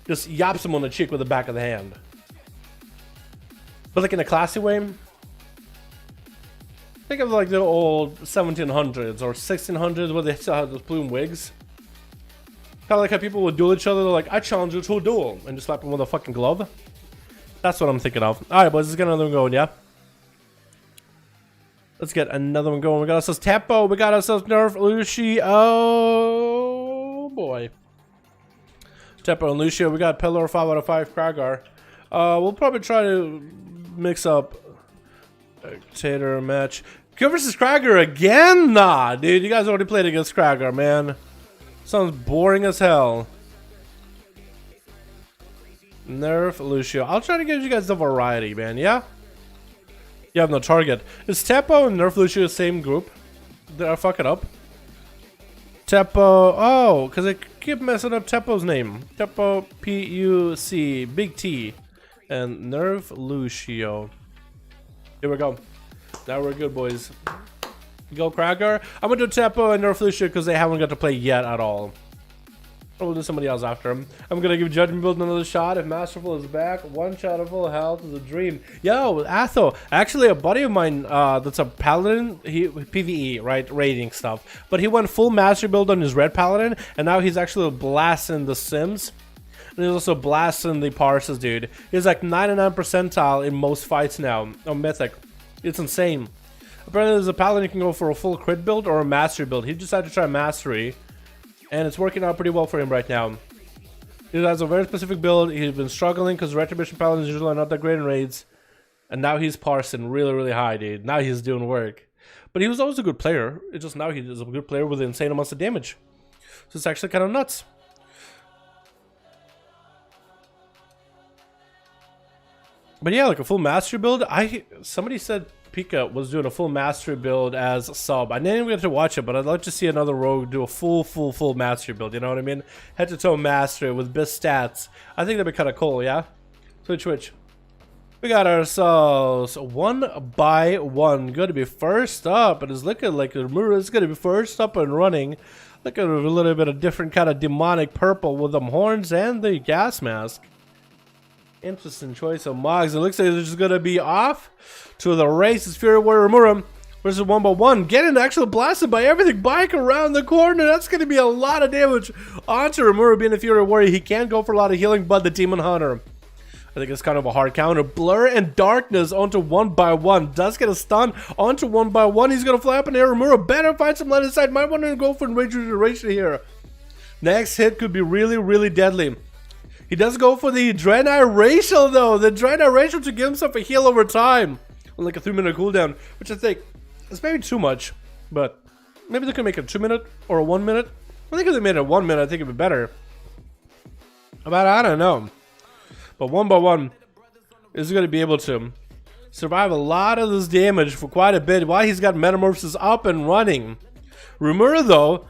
Just yaps him on the cheek with the back of the hand. But like in a classy way. Think of like the old 1700s or 1600s where they still had those plume wigs. Kind of like how people would duel each other. They're like, I challenge you to a duel. And just slap them with a fucking glove. That's what I'm thinking of. Alright, boys, let's get another one going, yeah? Let's get another one going. We got ourselves Tempo. We got ourselves Nerf Lucio. Oh, boy. Tempo and Lucio. We got Pillar 5 out of 5 Kragar. We'll probably try to mix up Tater match. Go versus Kragar again? Nah, dude. You guys already played against Kragar, man. Sounds boring as hell. Nerf Lucio. I'll try to give you guys the variety, man. Yeah? You have no target. Is Tempo and Nerf Lucio the same group? Did I fuck it up? Tempo. Oh, because I keep messing up Tempo's name. Tempo P-U-C. Big T. And Nerf Lucio. Here we go. Now we're good, boys. Go Kragar. I'm gonna do Tempo and Nerf Lucio because they haven't got to play yet at all. Or we'll do somebody else after him. I'm gonna give Judgment Build another shot. If Masterful is back, one shot of full health is a dream. Yo, Atho. Actually, a buddy of mine that's a Paladin, he PvE, right? Rating stuff. But he went full Master Build on his Red Paladin, and now he's actually blasting the Sims. And he's also blasting the Parses, dude. He's like 99 percentile in most fights now on Mythic. It's insane. Apparently there's a Paladin you can go for a full crit build or a Mastery build. He decided to try Mastery, and it's working out pretty well for him right now. He has a very specific build. He's been struggling because Retribution Paladins usually are not that great in raids. And now he's parsing really, really high, dude. Now he's doing work. But he was always a good player. It's just now he's a good player with insane amounts of damage. So it's actually kind of nuts. But yeah, like a full Mastery build. Somebody said Pika was doing a full Mastery build as sub. I didn't even get to watch it, but I'd like to see another rogue do a full Mastery build. You know what I mean? Head to toe Mastery with best stats. I think that'd be kind of cool, yeah? Switch. We got ourselves 1v1. Going to be first up. And it's looking like Rumura's going to be first up and running. Look at a little bit of different kind of demonic purple with them horns and the gas mask. Interesting choice of Mogs. It looks like they're just going to be off to the race. It's Fury Warrior Rumura versus 1v1. Getting actually blasted by everything. Bike around the corner. That's going to be a lot of damage onto Rumura being a Fury Warrior. He can go for a lot of healing, but the Demon Hunter, I think it's kind of a hard counter. Blur and Darkness onto 1v1. Does get a stun onto 1v1. He's going to fly up in the air. Rumura better find some line of sight. Might want to go for Rage Regeneration here. Next hit could be really, really deadly. He does go for the Draenei Racial though. The Draenei Racial to give himself a heal over time. On like a 3-minute cooldown. Which I think is maybe too much. But maybe they could make it 2-minute or a 1-minute. I think if they made it a 1 minute, I think it'd be better. But I don't know. But 1v1 is going to be able to survive a lot of this damage for quite a bit while he's got Metamorphosis up and running. Rumura though,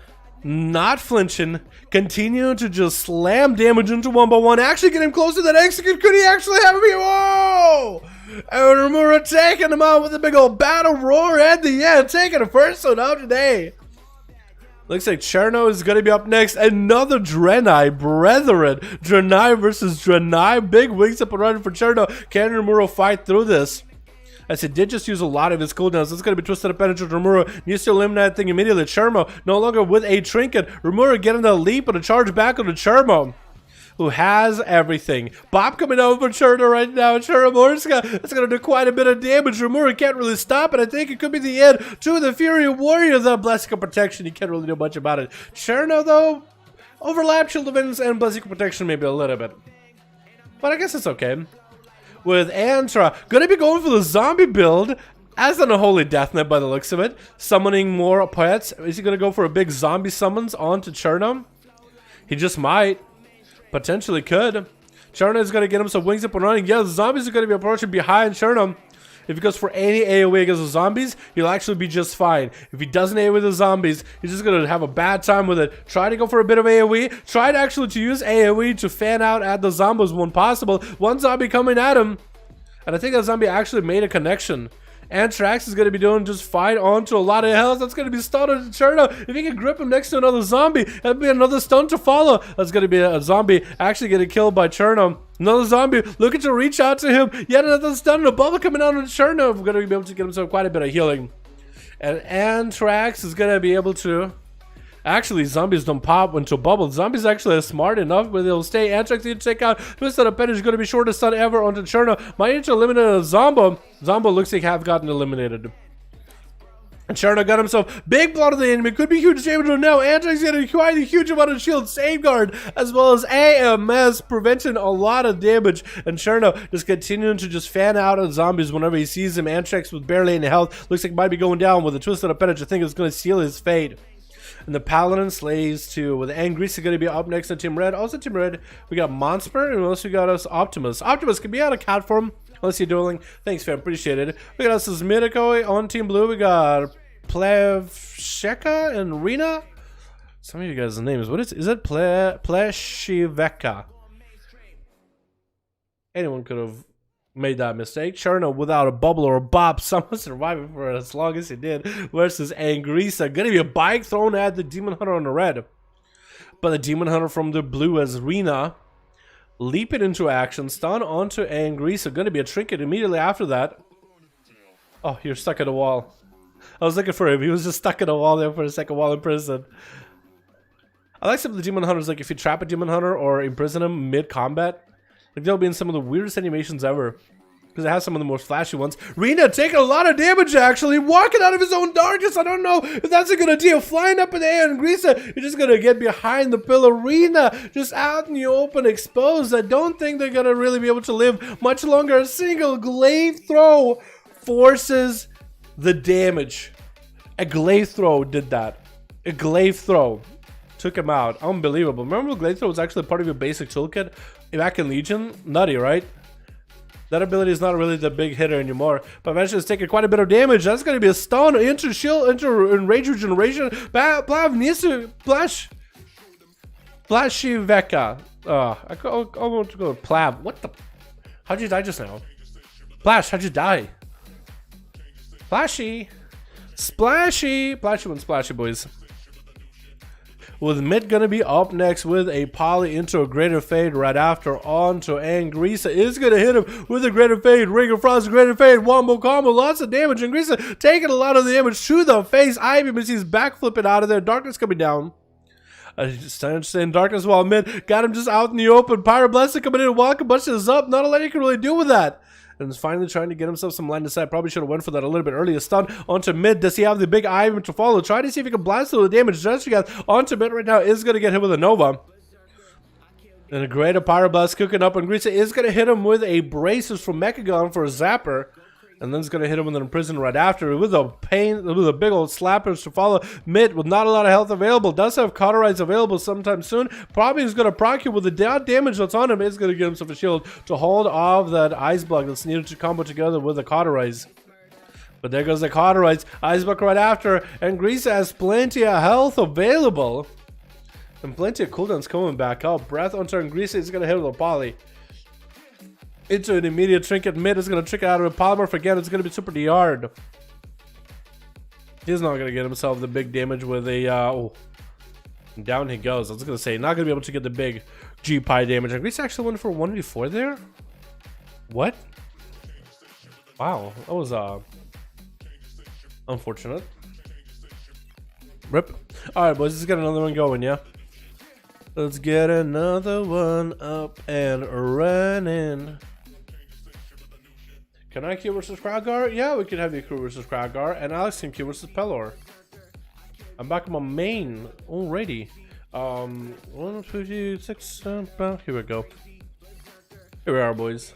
not flinching, continuing to just slam damage into 1v1, actually getting close to that execute. Could he actually have him here? Whoa! And Rumura taking him out with a big old battle roar at the end, taking the first one out today. Looks like Cherno is going to be up next. Another Draenei, brethren. Draenei versus Draenei. Big wings up and running for Cherno. Can Rimuro fight through this? As he did just use a lot of his cooldowns. It's going to be twisted up energy. Rimuro needs to eliminate that thing immediately. Cherno no longer with a trinket. Rimuro getting the leap and a charge back on the Cherno, who has everything. Bob coming over Cherno right now. Chernomorska, it's going to do quite a bit of damage. Rimuro can't really stop it. I think it could be the end to the Fury Warrior. The Blessing of Protection, he can't really do much about it. Cherno, though, overlap Shield of Winds and Blessing of Protection maybe a little bit. But I guess it's okay. With Antra, going to be going for the zombie build. As an Unholy Deathnet by the looks of it. Summoning more pets. Is he going to go for a big zombie summons onto Cherno? He just might. Potentially could. Cherno is going to get him some wings up and running. Yeah, the zombies are going to be approaching behind Cherno. If he goes for any AoE against the zombies, he'll actually be just fine. If he doesn't AoE the zombies, he's just going to have a bad time with it. Try to go for a bit of AoE. Try to actually to use AoE to fan out at the zombies when possible. One zombie coming at him. And I think that zombie actually made a connection. Antrax is going to be doing just fine onto a lot of health. That's going to be stunned on Cherno. If he can grip him next to another zombie, that'd be another stun to follow. That's going to be a zombie actually getting killed by Cherno. Another zombie looking to reach out to him. Yet another stun and a bubble coming out on Cherno. We're going to be able to get himself quite a bit of healing. And Antrax is going to be able to... Actually, zombies don't pop into bubble. Zombies actually are smart enough, but they'll stay. Antrax need to take out. Twisted Appendage is going to be shortest stun ever onto Cherno. Might need to eliminate a Zombo. Zombo looks like have gotten eliminated. And Cherno got himself big blood of the enemy. Could be huge damage right now. Antrax getting quite a huge amount of shield safeguard, as well as AMS preventing a lot of damage. And Cherno just continuing to just fan out at zombies whenever he sees them. Antrax with barely any health. Looks like he might be going down with a Twisted Appendage. I think it's going to seal his fate. And the Paladin slays too. With Angrisa going to be up next to Team Red. Also Team Red, we got Monster, and also we got us Optimus. Optimus can be out of cat form unless you're dueling. Thanks, fam. Appreciate it. We got us as Midako on Team Blue. We got Plevsheka and Rena. Some of you guys' names. What is it? Pleshiveka. Anyone could have made that mistake. Cherno without a bubble or a bop, someone surviving for as long as he did, versus Angrisa. Gonna be a bike thrown at the Demon Hunter on the red, but the Demon Hunter from the blue as Rena leaping into action, stun onto Angrisa. Gonna be a trinket immediately after that. Oh, you're stuck at a wall. I was looking for him. He was just stuck at a wall there for a second while in prison. I like some of the Demon Hunters, like if you trap a Demon Hunter or imprison him mid-combat, like they'll be in some of the weirdest animations ever. Because it has some of the most flashy ones. Rena taking a lot of damage actually. Walking out of his own darkness. I don't know if that's a good idea. Flying up in the air and Angrisa, you're just going to get behind the pillar. Rena just out in the open, exposed. I don't think they're going to really be able to live much longer. A single glaive throw forces the damage. A glaive throw did that. A glaive throw took him out. Unbelievable. Remember, glaive throw was actually part of your basic toolkit back in Legion? Nutty, right? That ability is not really the big hitter anymore, but eventually it's taking quite a bit of damage. That's going to be a stun into shield, into enrage regeneration. Plav needs to Plashiveka. I want to go with Plav. What the? How'd you die just now? Plash, how'd you die? Splashy. Splashy. Splashy one, splashy boys. With mid gonna be up next with a poly into a greater fade right after onto Angrisa is gonna hit him with a greater fade. Ring of Frost, greater fade, wombo combo, lots of damage. Angrisa taking a lot of the damage to the face. Ivy he's back flipping out of there. Darkness coming down. Just in darkness while mid got him just out in the open. Pyro Blessing coming in and walking bunches up. Not a lot you can really do with that. And is finally trying to get himself some line of sight. Probably should have went for that a little bit earlier. Stun onto mid. Does he have the big item to follow? Try to see if he can blast through the damage. Just guys onto mid right now is going to get hit with a Nova. And a greater Pyroblast cooking up. And Angrisa is going to hit him with a Braces from Mechagon for a Zapper. And then it's going to hit him with an Imprison right after. With a big old slappers to follow. Mid with not a lot of health available. Does have Cauterize available sometime soon. Probably is going to proc you with the damage that's on him. Is going to get himself a shield to hold off that Ice Block that's needed to combo together with the Cauterize. But there goes the Cauterize. Ice Block right after. And Angrisa has plenty of health available. And plenty of cooldowns coming back up. Breath onto Angrisa is going to hit with a poly. Into an immediate trinket. Mid is going to trick out of a polymorph again. It's going to be super DR'd. He's not going to get himself the big damage with a Down he goes. I was gonna say, not gonna be able to get the big G-Pi damage. And Greece actually went for 1v4 there? What? Wow, that was unfortunate. Rip. Alright, boys, let's get another one going, yeah? Let's get another one up and running. Can I queue versus Kragar? Yeah, we can have you queue versus Kragar, and Alex can queue versus Pelor. I'm back on my main already. 156. Here we go. Here we are, boys.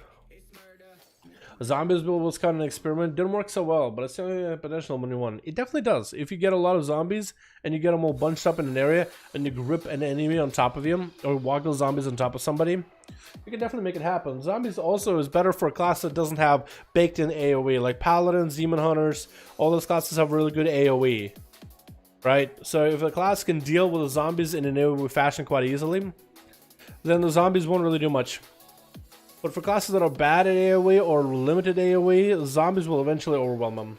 Zombies build was kind of an experiment. Didn't work so well, but it's still potential when you won. It definitely does. If you get a lot of zombies and you get them all bunched up in an area and you grip an enemy on top of you or woggle zombies on top of somebody, you can definitely make it happen. Zombies also is better for a class that doesn't have baked-in AoE, like Paladins, Demon Hunters. All those classes have really good AoE, right? So if a class can deal with the zombies in an AoE fashion quite easily, then the zombies won't really do much. But for classes that are bad at AoE or limited AoE, zombies will eventually overwhelm them.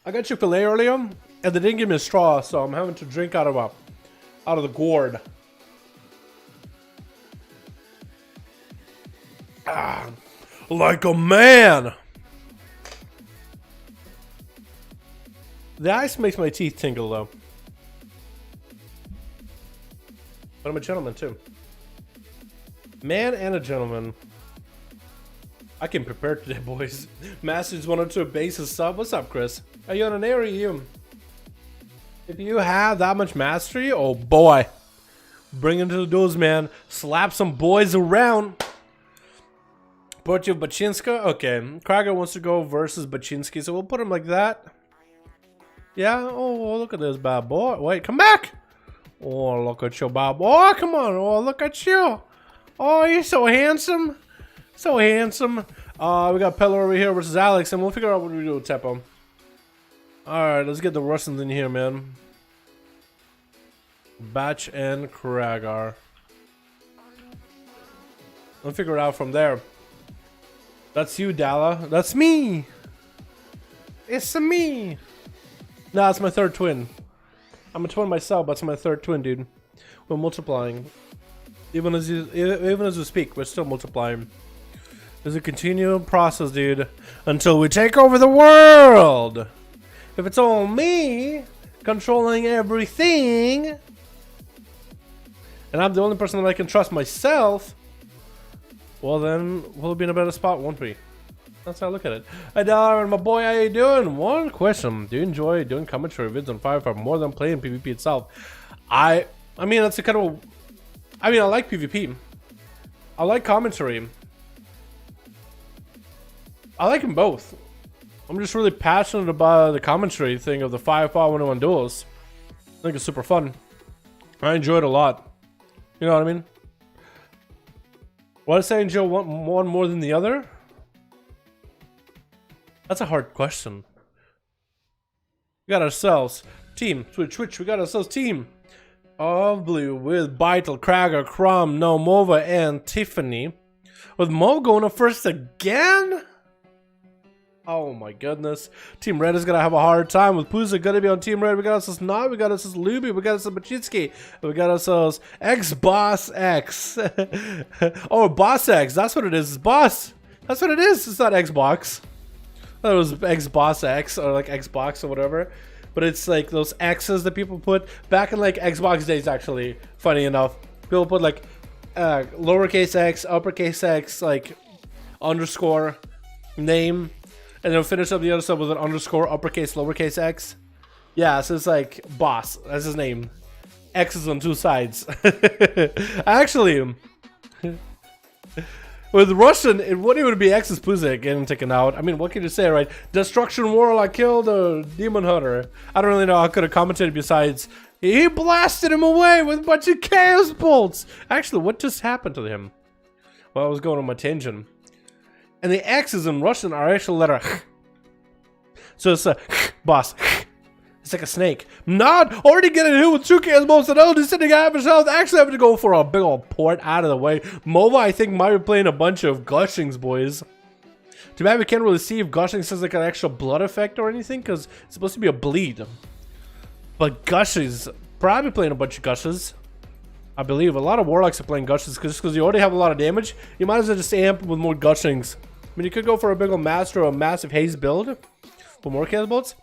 I got Chick-fil-A earlier, and they didn't give me a straw, so I'm having to drink out of the gourd. Ah, like a man. The ice makes my teeth tingle, though. But I'm a gentleman, too. Man and a gentleman. I came prepared today, boys. Masters 102 bases sub. What's up, Chris? Are you on an air or you? If you have that much mastery, oh boy. Bring it to the duels, man. Slap some boys around. Portio Bachinska? Okay. Krager wants to go versus Bachinski, so we'll put him like that. Yeah? Oh, look at this bad boy. Wait, come back! Oh, look at you, Bob. Oh, come on. Oh, look at you. Oh, you're so handsome. So handsome. We got Pello over here versus Alex, and we'll figure out what we do with Teppo. Alright, let's get the Russians in here, man. Batch and Kragar. We'll figure it out from there. That's you, Dala. That's me. It's me. Nah, it's my third twin. I'm a twin myself, but it's my third twin, dude. We're multiplying. Even as we speak, we're still multiplying. There's a continual process, dude, until we take over the world. If it's all me controlling everything, and I'm the only person that I can trust myself, well then we'll be in a better spot, won't we? That's how I look at it. Hey Dalaran, my boy, how you doing? One question: do you enjoy doing commentary vids on 5v5 more than playing PvP itself? I mean, that's a kind of. I mean, I like PvP. I like commentary. I like them both. I'm just really passionate about the commentary thing of the 5v5 1v1 duels. I think it's super fun. I enjoy it a lot. You know what I mean? Why does I enjoy one more than the other? That's a hard question. We got ourselves team Twitch. We got ourselves team of blue with Vital, Krager, Crumb, Nomova, and Tiffany. With Mo going up first again? Oh my goodness. Team Red is gonna have a hard time with Puza gonna be on Team Red. We got ourselves Nod, we got ourselves Luby, we got ourselves Bachitsky, we got ourselves X-Boss X. Oh, Boss X, that's what it is. It's Boss. That's what it is. It's not Xbox. I thought it was X-Boss X or like Xbox or whatever. But it's like those X's that people put back in like Xbox days, actually. Funny enough. People put like lowercase x, uppercase x, like underscore name. And then finish up the other stuff with an underscore, uppercase, lowercase x. Yeah, so it's like boss. That's his name. X is on two sides. Actually, with Russian, it wouldn't even be X's Puzek getting taken out. I mean, what can you say, right? Destruction Warlock killed a Demon Hunter. I don't really know how I could have commented besides he blasted him away with a bunch of Chaos Bolts. Actually, what just happened to him? Well, I was going on my tangent. And the X's in Russian are actually letter H. So it's a boss. It's like a snake. Not already getting hit with 2 Chaos Bolts and LD sitting out of himself. Actually having to go for a big old port out of the way. Mova, I think, might be playing a bunch of Gushings, boys. Too bad we can't really see if gushing says like an actual blood effect or anything, because it's supposed to be a bleed. But gushes, probably playing a bunch of gushes. I believe a lot of warlocks are playing gushes because you already have a lot of damage. You might as well just amp with more gushings. I mean, you could go for a big old master or a massive haze build for more chaos bolts.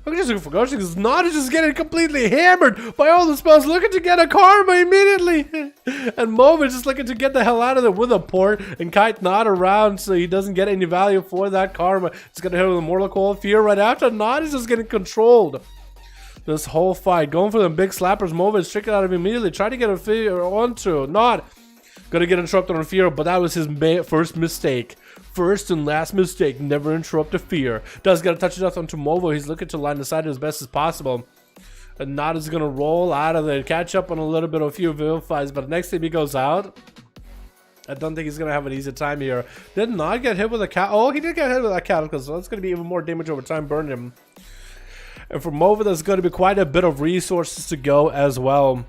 Look at just for gushings. Not just getting completely hammered by all the spells, looking to get a karma immediately. And Mova just looking to get the hell out of there with a port, and Kite not around so he doesn't get any value for that karma. He's gonna hit with a Mortal Coil Fear right after. Not is just getting controlled. This whole fight, going for them big slappers. Mova is tricking out of him immediately, trying to get a Fear onto. Not gonna get interrupted on Fear, but that was his first mistake. First and last mistake, never interrupt a Fear. Does get a touch of death onto Movo. He's looking to line the side as best as possible. And Nod is gonna roll out of there, catch up on a little bit of a few vilifies, but next time he goes out, I don't think he's gonna have an easy time here. Did not get hit with a cat. Oh, he did get hit with that cat, so that's gonna be even more damage over time, burn him. And for Mova, there's gonna be quite a bit of resources to go as well.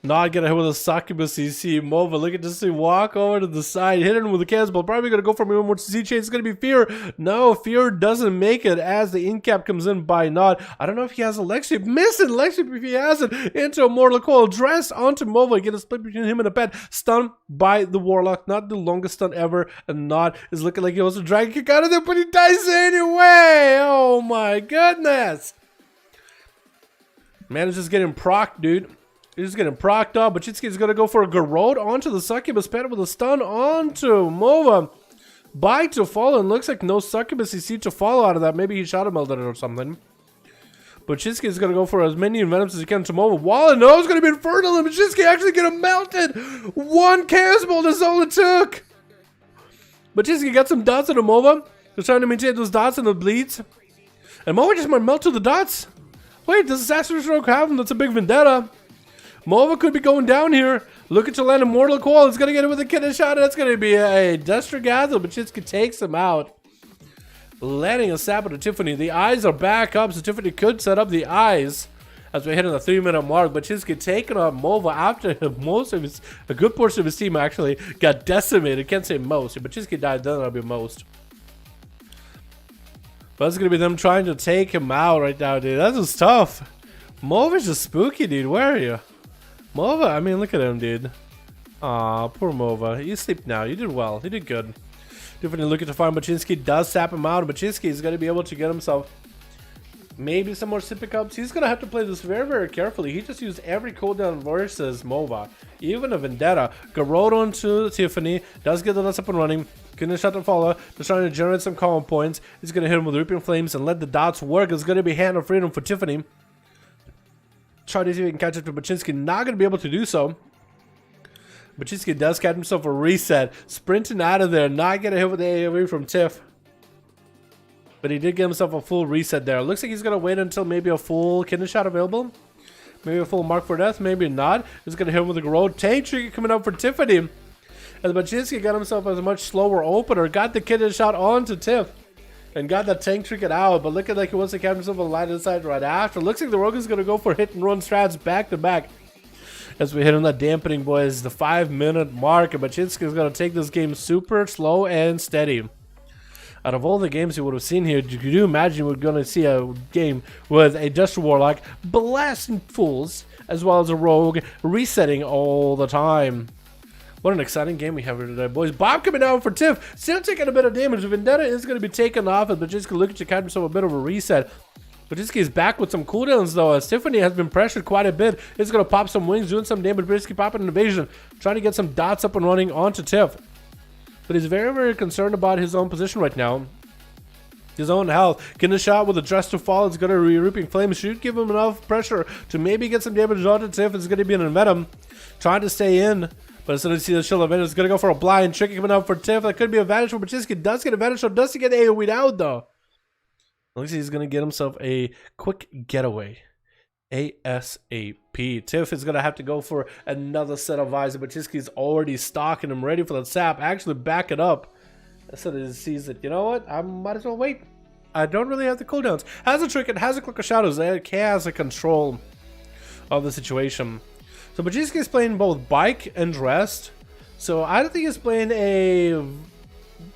Not gonna hit with a succubus CC. Mova looking to see walk over to the side, hit him with a cannonball. Probably gonna go for me one more CC chain. It's gonna be Fear. No, Fear doesn't make it as the incap comes in by Nod. I don't know if he has a leg sweep. Missing leg sweep if he has it into a Mortal Coil. Dress onto Mova. Get a split between him and a pet. Stunned by the Warlock. Not the longest stun ever. And Nod is looking like he wants to drag a kick out of there, but he dies anyway. Oh my goodness. Man is just getting procced, dude. He's just getting procced up. Bachitsky's gonna go for a Garrote onto the Succubus pet with a stun onto Mova. Bite to follow, and looks like no Succubus CC to follow out of that. Maybe he shot him melted it or something. Bachitsky's gonna go for as many envenoms as he can to Mova. Walla no, it's gonna be Infernal, and Bachitsky actually get him melted. One Chaos Bolt is all it took. Bachitsky got some dots into Mova. He's trying to maintain those dots and the bleeds. And Mova just might melt to the dots. Wait, does Assassin's Stroke have him? That's a big vendetta. Mova could be going down here. Looking to land a Mortal Coil. It's going to get it with a kidney shot. That's going to be a Destragathel. Bachitsky takes him out. Landing a sap to Tiffany. The eyes are back up, so Tiffany could set up the eyes as we hit on the 3-minute mark. Bachitsky taking on Mova after most of his, a good portion of his team actually got decimated. Can't say most. If Bachitsky died, then that'll be most. But it's going to be them trying to take him out right now, dude. That's just tough. Mova's just spooky, dude. Where are you? Mova, I mean, look at him, dude. Aw, poor Mova. You sleep now. You did well. You did good. Definitely looking to find Bachitsky. Does sap him out. Bachitsky is going to be able to get himself maybe some more sippy cups. He's going to have to play this very, very carefully. He just used every cooldown versus Mova. Even a Vendetta. Garrote onto Tiffany. Does get the nuts up and running. Couldn't shot to follow. Just trying to generate some common points. He's going to hit him with Reaping Flames and let the dots work. It's going to be Hand of Freedom for Tiffany. Try to see if he can catch up to Bachitsky. Not going to be able to do so. Bachitsky does catch himself a reset. Sprinting out of there. Not going to hit with the AoE from Tiff. But he did get himself a full reset there. Looks like he's going to wait until maybe a full kidney shot available. Maybe a full mark for death. Maybe not. He's going to hit him with a Garrote. Tank trigger coming up for Tiffany. As Bachitsky got himself a much slower opener. Got the kidney shot onto Tiff. And got that tank trinket out, but looking like he wants to catch himself a line inside right after. Looks like the Rogue is going to go for hit and run strats back to back. As we hit on that dampening, boys, the 5-minute mark. And Bachitsky is going to take this game super slow and steady. Out of all the games you would have seen here, could you imagine we're going to see a game with a Dust Warlock blasting fools, as well as a Rogue resetting all the time? What an exciting game we have here today, boys. Bob coming down for Tiff. Still taking a bit of damage. Vendetta is going to be taken off, and Bachitsky looking to catch himself a bit of a reset. Bachitsky is back with some cooldowns, though, as Tiffany has been pressured quite a bit. He's going to pop some wings, doing some damage. Bachitsky popping an evasion, trying to get some dots up and running onto Tiff. But he's very, very concerned about his own position right now. His own health. Getting a shot with a Dress to Fall. It's going to be Reaping Flames. Should give him enough pressure to maybe get some damage onto Tiff. It's going to be an Envenom. Trying to stay in. But as soon as you see the Shield of Vengeance, it's going to go for a blind trick coming up for Tiff. That could be a advantage for Bachitsky. Does get advantage, so does he get AoE'd out, though? Looks like he's going to get himself a quick getaway. ASAP. Tiff is going to have to go for another set of eyes. Bachitsky's already stocking him, ready for that sap. Actually, back it up. So that he sees that, you know what? I might as well wait. I don't really have the cooldowns. Has a trick, it has a Cloak of Shadows. It has a control of the situation. So Bachitsky is playing both Bike and Dressed. So I don't think he's playing a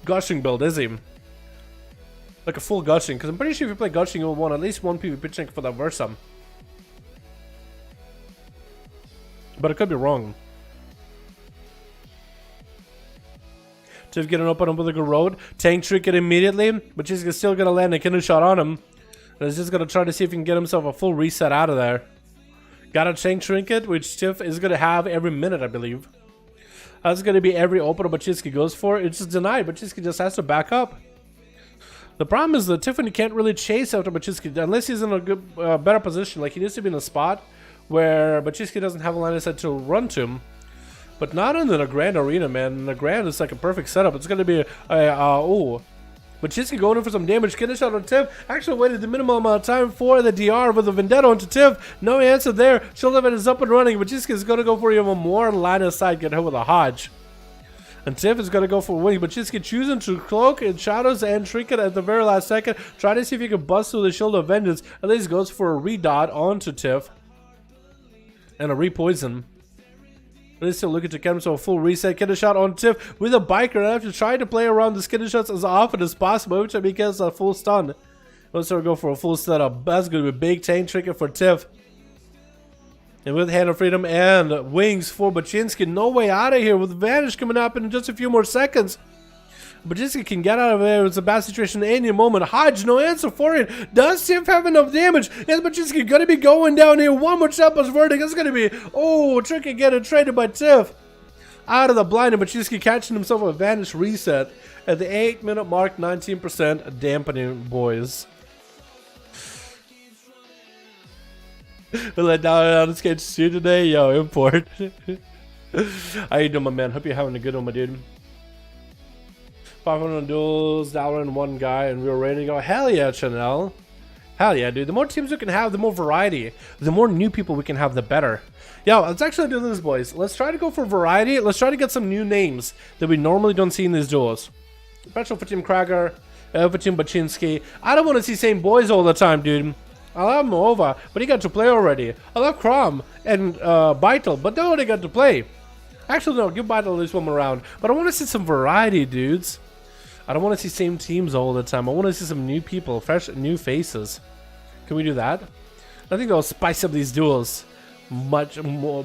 gushing build, is he? Like a full gushing, because I'm pretty sure if you play gushing, you'll want at least one PvP chink for that Versa. But it could be wrong. Tiff getting up on him with a good road. Tank trick it immediately, but she's still gonna land a killer shot on him. And he's just gonna try to see if he can get himself a full reset out of there. Got a tank trinket, which Tiff is gonna have every minute, I believe. That's gonna be every opener Baczynski goes for. It's just denied. Baczynski just has to back up. The problem is that Tiffany can't really chase after Baczynski unless he's in a good, better position. Like he needs to be in a spot where Baczynski doesn't have a line of sight to run to him. But not in the Grand Arena, man. In the Grand, it's like a perfect setup. It's gonna be oh. Baczynski going in for some damage. Kidder shot on Tiff. Actually waited the minimal amount of time for the DR with a Vendetta onto Tiff. No answer there. Shield event is up and running. Baczynski is gonna go for even more line of sight. Get hit with a Hodge. And Tiff is gonna go for winning. Baczynski choosing to cloak in shadows and trinket at the very last second. Try to see if he can bust through the Shield of Vengeance. At least goes for a redot onto Tiff. And a repoison. But he's still looking to get himself a full reset. Get a shot on Tiff with a biker. And after trying to play around the skinner shots as often as possible, every time he gets a full stun. Let's go for a full setup. That's going to be a big tank trinket for Tiff. And with Hand of Freedom and Wings for Baczynski, no way out of here with Vanish coming up in just a few more seconds. Baczynski can get out of there. It's a bad situation at any moment. Hodge, no answer for it. Does Tiff have enough damage? Is Baczynski going to be going down here? One more Tempest Verdict. It's going to be, oh, tricky getting traded by Tiff. Out of the blind, and Baczynski catching himself a Vanish reset at the 8-minute mark. 19% dampening, boys. We let down on sketch 2 today. Yo, import. How you doing, my man? Hope you're having a good one, my dude. 500 duels, Dalaran, one guy, and we were ready to go. Hell yeah, Chanel. Hell yeah, dude. The more teams we can have, the more variety. The more new people we can have, the better. Yo, let's actually do this, boys. Let's try to go for variety. Let's try to get some new names that we normally don't see in these duels. Special for Team Krager, for Team Baczynski. I don't want to see same boys all the time, dude. I love Moova, but he got to play already. I love Crom and Vital, but they already got to play. Actually, no, give Vital at least one more round. But I want to see some variety, dudes. I don't want to see same teams all the time. I want to see some new people, fresh new faces. Can we do that? I think that'll spice up these duels much more.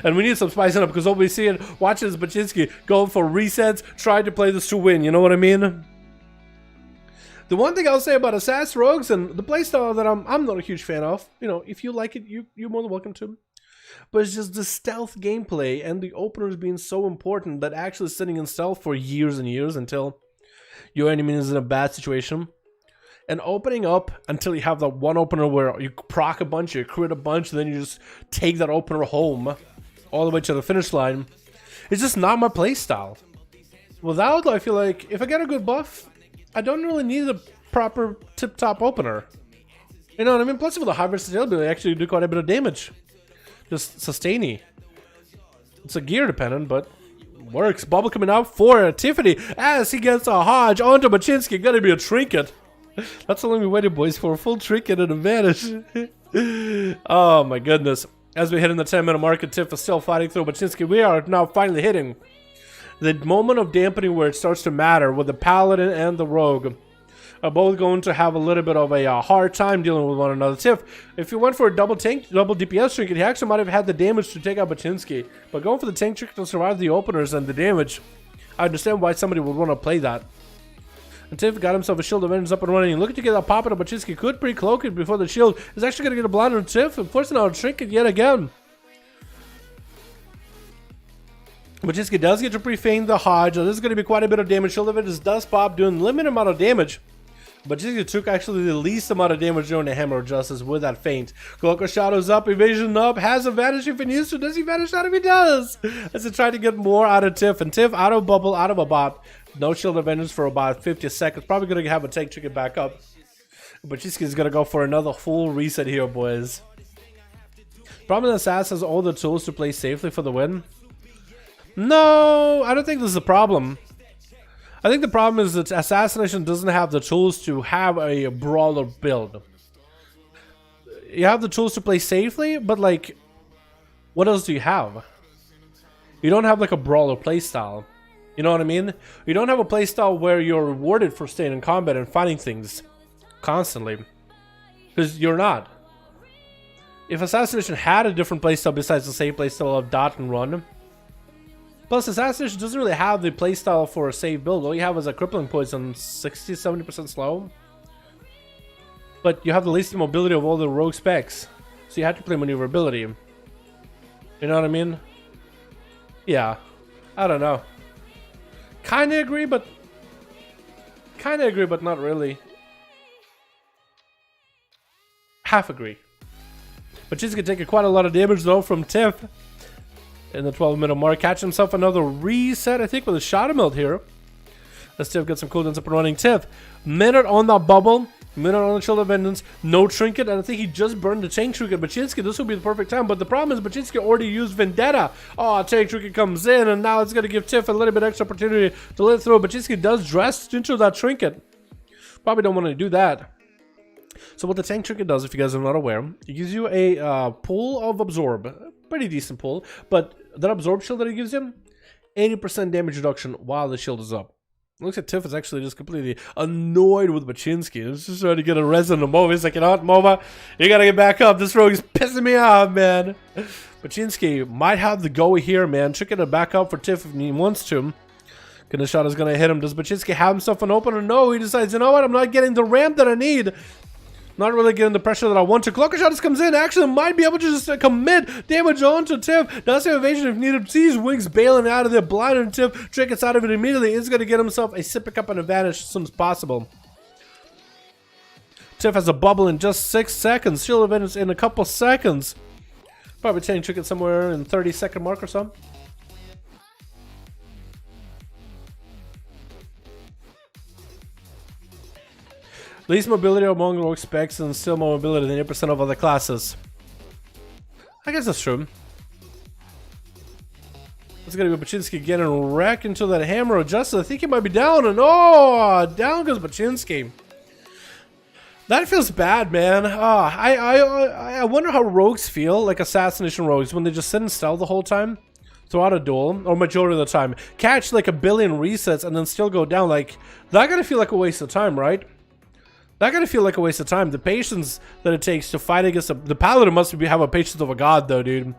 And we need some spicing up because what we're seeing, watching is Baczynski going for resets, trying to play this to win. You know what I mean? The one thing I'll say about Assassin Rogues and the playstyle that I'm not a huge fan of, you know, if you like it, you're more than welcome to. But it's just the stealth gameplay and the openers being so important that actually sitting in stealth for years and years until your enemy is in a bad situation. And opening up until you have that one opener where you proc a bunch, you crit a bunch, and then you just take that opener home all the way to the finish line. It's just not my playstyle. Without, I feel like if I get a good buff, I don't really need a proper tip-top opener. You know what I mean? Plus with the high versatility, they actually do quite a bit of damage. Just sustaining. It's a gear dependent, but works. Bubble coming out for Tiffany as he gets a Hodge onto Baczynski. Gonna be a trinket. That's the only we waited, boys, for a full trinket and a vanish. Oh my goodness. As we hit in the 10-minute mark, and Tiff is still fighting through Baczynski. We are now finally hitting the moment of dampening where it starts to matter with the Paladin and the Rogue. Are both going to have a little bit of a hard time dealing with one another. Tiff, if you went for a double tank, double DPS trinket, he actually might have had the damage to take out Baczynski. But going for the tank trinket to survive the openers and the damage, I understand why somebody would want to play that. And Tiff got himself a Shield of Vengeance up and running. Looking to get that pop out of Baczynski. Could pre-cloak it before the shield is actually going to get a blind on Tiff and forcing out a trinket yet again. Baczynski does get to pre-feign the Hodge. This is going to be quite a bit of damage. Shield of Vengeance does pop, doing limited amount of damage. Baczynski took actually the least amount of damage during the Hammer of Justice with that feint. Cloaker shadows up, evasion up, has a vanish if he needs to. Does he vanish out if he does? As he tried to get more out of Tiff. And Tiff out of bubble, out of a bot. No Shield of Vengeance for about 50 seconds. Probably going to have a tank chicken back up. Baczynski is going to go for another full reset here, boys. Problem is Assassin has all the tools to play safely for the win. No, I don't think this is a problem. I think the problem is that Assassination doesn't have the tools to have a brawler build. You have the tools to play safely, but like, what else do you have? You don't have like a brawler playstyle. You know what I mean? You don't have a playstyle where you're rewarded for staying in combat and fighting things constantly. Because you're not. If Assassination had a different playstyle besides the same playstyle of dot and run. Plus, Assassination doesn't really have the playstyle for a save build. All you have is a crippling poison, 60-70% slow. But you have the least mobility of all the rogue specs. So you have to play maneuverability. You know what I mean? Yeah. I don't know. Kinda agree, but not really. Half agree. But she's gonna take quite a lot of damage though from Tiff in the 12-minute mark. Catch himself another reset, I think, with a shot melt here. Let's Tiff get some cooldowns up and running. Tiff, minute on that bubble, minute on the Shield of Vengeance, no trinket, and I think he just burned the Tank Trinket. Baczynski, this will be the perfect time, but the problem is Baczynski already used Vendetta. Oh, Tank Trinket comes in, and now it's gonna give Tiff a little bit extra opportunity to live through. Baczynski does dress into that trinket. Probably don't want to do that. So what the Tank Trinket does, if you guys are not aware, it gives you a pool of Absorb. Pretty decent pool. But that Absorb shield that it gives you, 80% damage reduction while the shield is up. Looks like Tiff is actually just completely annoyed with Baczynski. He's just trying to get a res on the MOBA. He's like, you know what, MOBA? You gotta get back up. This rogue is pissing me off, man. Baczynski might have the go here, man. Trinket it back up for Tiff if he wants to. Gonna shot is gonna hit him. Does Baczynski have himself an opener? No, he decides, you know what? I'm not getting the ramp that I need. Not really getting the pressure that I want to. Cloaker comes in. Actually, might be able to just commit damage onto Tiff. Does have evasion if needed. Sees Wings bailing out of there. Blinding Tiff. Trinkets out of it immediately. Is going to get himself a pick up an advantage as soon as possible. Tiff has a bubble in just 6 seconds. Shield of Vengeance in a couple seconds. Probably changing Trinket somewhere in 30-second mark or so. Least mobility among rogue specs and still more mobility than 8% of other classes. I guess that's true. It's gonna be Baczynski getting wrecked into that hammer of justice. I think he might be down, and oh, down goes Baczynski. That feels bad, man. I wonder how rogues feel, like assassination rogues, when they just sit and stealth the whole time throughout a duel, or majority of the time. Catch like a billion resets and then still go down. Like, that gotta feel like a waste of time, right? That gotta feel like a waste of time. The patience that it takes to fight against the paladin must have a patience of a god, though, dude.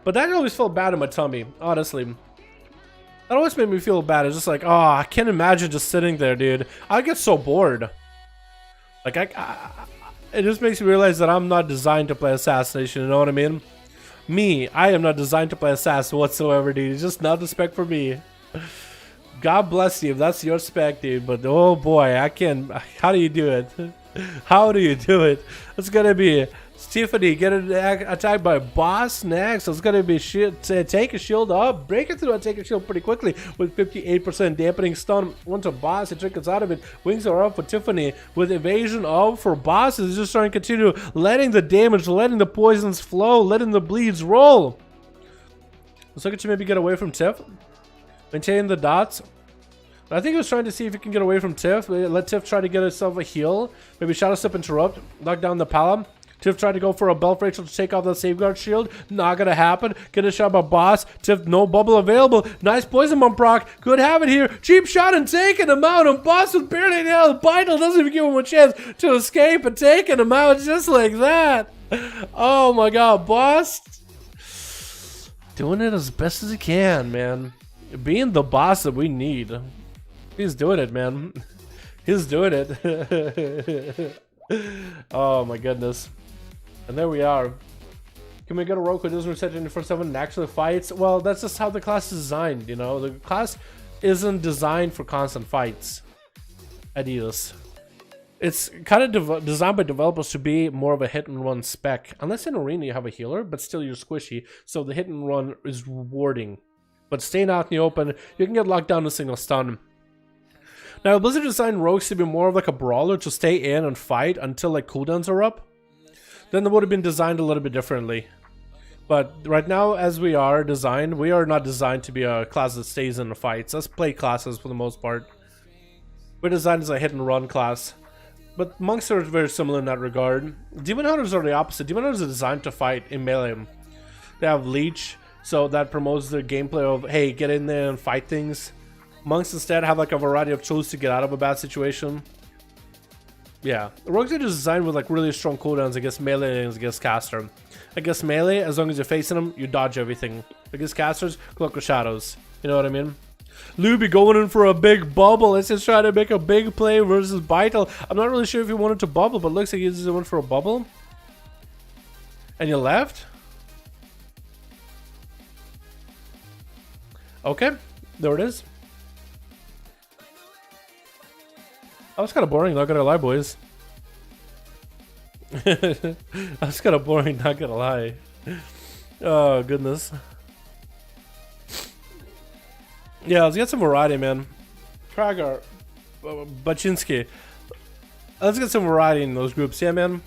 But that always felt bad in my tummy, honestly. That always made me feel bad. It's just like, oh, I can't imagine just sitting there, dude. I get so bored. Like, it just makes me realize that I'm not designed to play assassination. You know what I mean? I am not designed to play assassin whatsoever, dude. It's just not the spec for me. God bless you if that's your spec, dude, but oh boy, I can't. How do you do it? How do you do it? It's gonna be Tiffany getting attacked by boss next. It's gonna be take a shield up, break it through and take a shield pretty quickly with 58% dampening stun onto boss. It trickles out of it. Wings are up for Tiffany with evasion up for boss. Is just trying to continue letting the damage, letting the poisons flow, letting the bleeds roll. Let's look at you maybe get away from Tiff. Maintain the dots. I think he was trying to see if he can get away from Tiff. Let Tiff try to get herself a heal. Maybe Shadow Step interrupt. Knock down the Palom. Tiff tried to go for a Belf Rachel to take off the Safeguard Shield. Not gonna happen. Get a shot by boss. Tiff, no bubble available. Nice poison bomb proc. Could have it here. Cheap shot and taking him out. And boss with barely nailed. Vital doesn't even give him a chance to escape and taking him out just like that. Oh my god, boss. Doing it as best as he can, man. Being the boss that we need. He's doing it, man. He's doing it. Oh my goodness. And there we are. Can we get a rogue who doesn't reset 24/7 and actually fights? Well, that's just how the class is designed, you know? The class isn't designed for constant fights. Adios. It's kind of designed by developers to be more of a hit and run spec. Unless in arena you have a healer, but still you're squishy. So the hit and run is rewarding. But staying out in the open, you can get locked down to single stun. Now, Blizzard designed rogues to be more of like a brawler to stay in and fight until like cooldowns are up. Then they would have been designed a little bit differently. But right now, as we are designed, we are not designed to be a class that stays in the fights. Let's play classes for the most part. We're designed as a hit and run class. But monks are very similar in that regard. Demon Hunters are the opposite. Demon Hunters are designed to fight in melee. They have Leech, so that promotes the gameplay of, hey, get in there and fight things. Monks instead have like a variety of tools to get out of a bad situation. Yeah, rogues are just designed with like really strong cooldowns against melee and against caster. Against melee, as long as you're facing them, you dodge everything. Against casters, cloak of shadows. You know what I mean? Luby going in for a big bubble. Let's just try to make a big play versus Vital. I'm not really sure if he wanted to bubble, but looks like he just went for a bubble. And you left? Okay, there it is. That was kind of boring, not gonna lie, boys. That was kind of boring, not gonna lie. Oh, goodness. Yeah, let's get some variety, man. Kragar, Baczynski. Let's get some variety in those groups, yeah, man.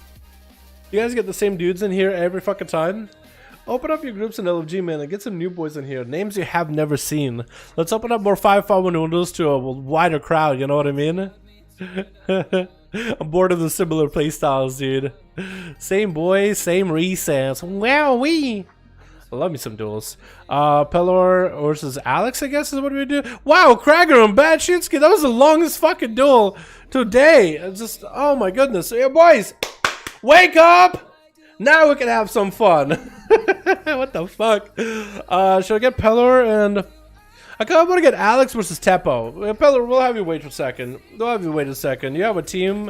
You guys get the same dudes in here every fucking time. Open up your groups in LFG, man, and get some new boys in here. Names you have never seen. Let's open up more 5v5 windows to a wider crowd, you know what I mean? I'm bored of the similar playstyles, dude. Same boys, same recess. Wow-wee! I love me some duels. Pelor versus Alex, I guess is what we do. Wow, Krager and Baczynski, that was the longest fucking duel today. It's just, oh my goodness. Yeah, boys, wake up! Now we can have some fun. What the fuck? Should I get Pelor and... I kind of want to get Alex versus Teppo. Pelor, we'll have you wait for a second. We'll have you wait a second. You have a team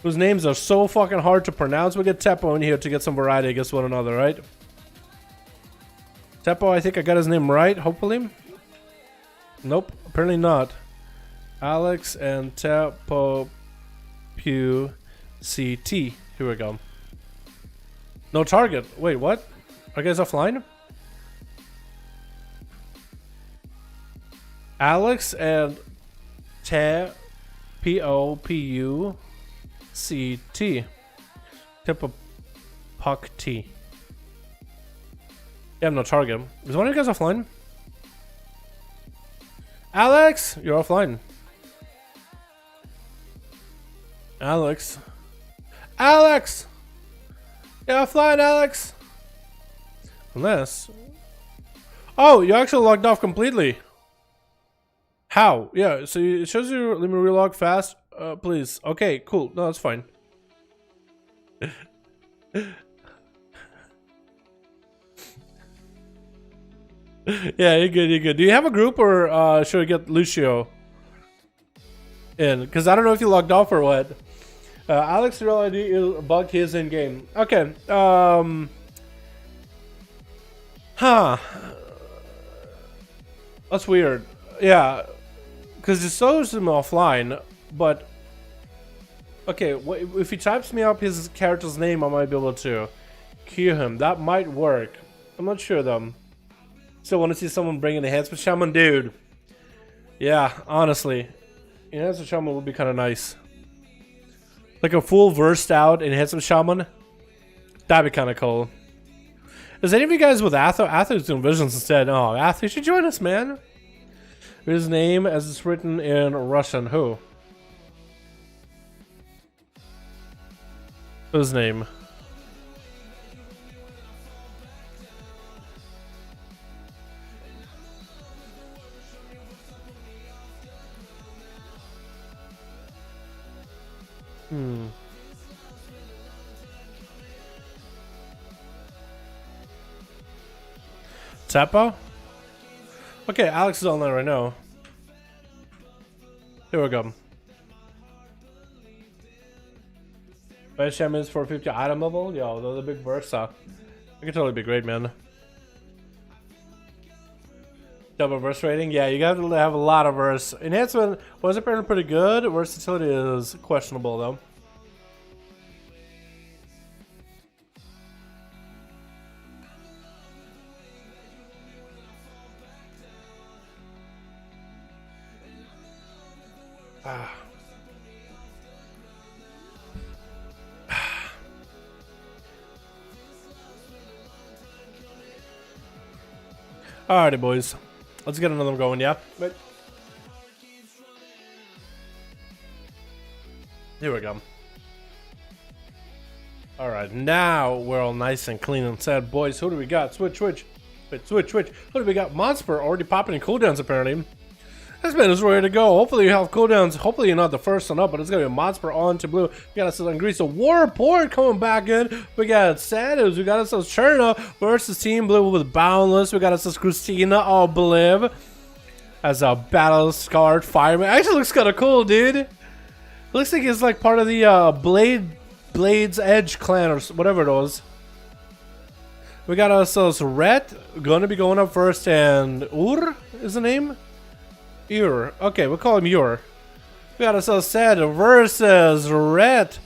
whose names are so fucking hard to pronounce. We'll get Teppo in here to get some variety against one another, right? Teppo, I think I got his name right, hopefully. Nope, apparently not. Alex and Teppo Pew CT. Here we go. No target. Wait, what? Are you guys offline? Alex and P-O-P-U-C-T. Teppo Puck T. Yeah, I'm no target. Is one of you guys offline? Alex, you're offline. Alex. Alex! You're offline, Alex! Unless... Oh, you actually logged off completely. How? Yeah, so it shows you... Let me relog fast. Please. Okay, cool. No, that's fine. Yeah, you're good, you're good. Do you have a group or should I get Lucio in? Because I don't know if you logged off or what. Alex real ID is bug his in game. Okay. Huh. That's weird. Yeah. Because it shows him offline, but okay, if he types me up his character's name, I might be able to cue him. That might work. I'm not sure though. Still want to see someone bringing the Enhancement Shaman, dude. Yeah, honestly, Enhancement Shaman would be kind of nice. Like a full versed out Enhancement Shaman. That'd be kind of cool. Is any of you guys with Atho? Atho's doing visions instead. Oh, Atho, you should join us, man. His name as it's written in Russian. Who? Whose name? Teppo? Okay, Alex is online right now. Here we go. Best Sham is 450 item level? Yo, those are big Versa. It could totally be great, man. Double verse rating? Yeah, you gotta have a lot of verse. Enhancement was apparently pretty good. Versatility is questionable though. Alrighty, boys. Let's get another one going, yeah? But here we go. Alright, now we're all nice and clean and set. Boys, who do we got? Switch. Wait, switch. Who do we got? Monster already popping in cooldowns, apparently. This man is ready to go. Hopefully you have cooldowns. Hopefully you're not the first one up, but it's gonna be a Motherboar on to blue. We got ourselves Greece. So Warcraft coming back in. We got Satos. We got ourselves Cherno versus Team Blue with Boundless. We got ourselves Christina Obliv as a battle scarred fireman. Actually looks kind of cool, dude. Looks like he's like part of the Blade's Edge clan or whatever it was. We got ourselves Ret gonna be going up first, and Ur is the name. Ur. Okay, we'll call him Ur. We got ourselves Sed versus Ret.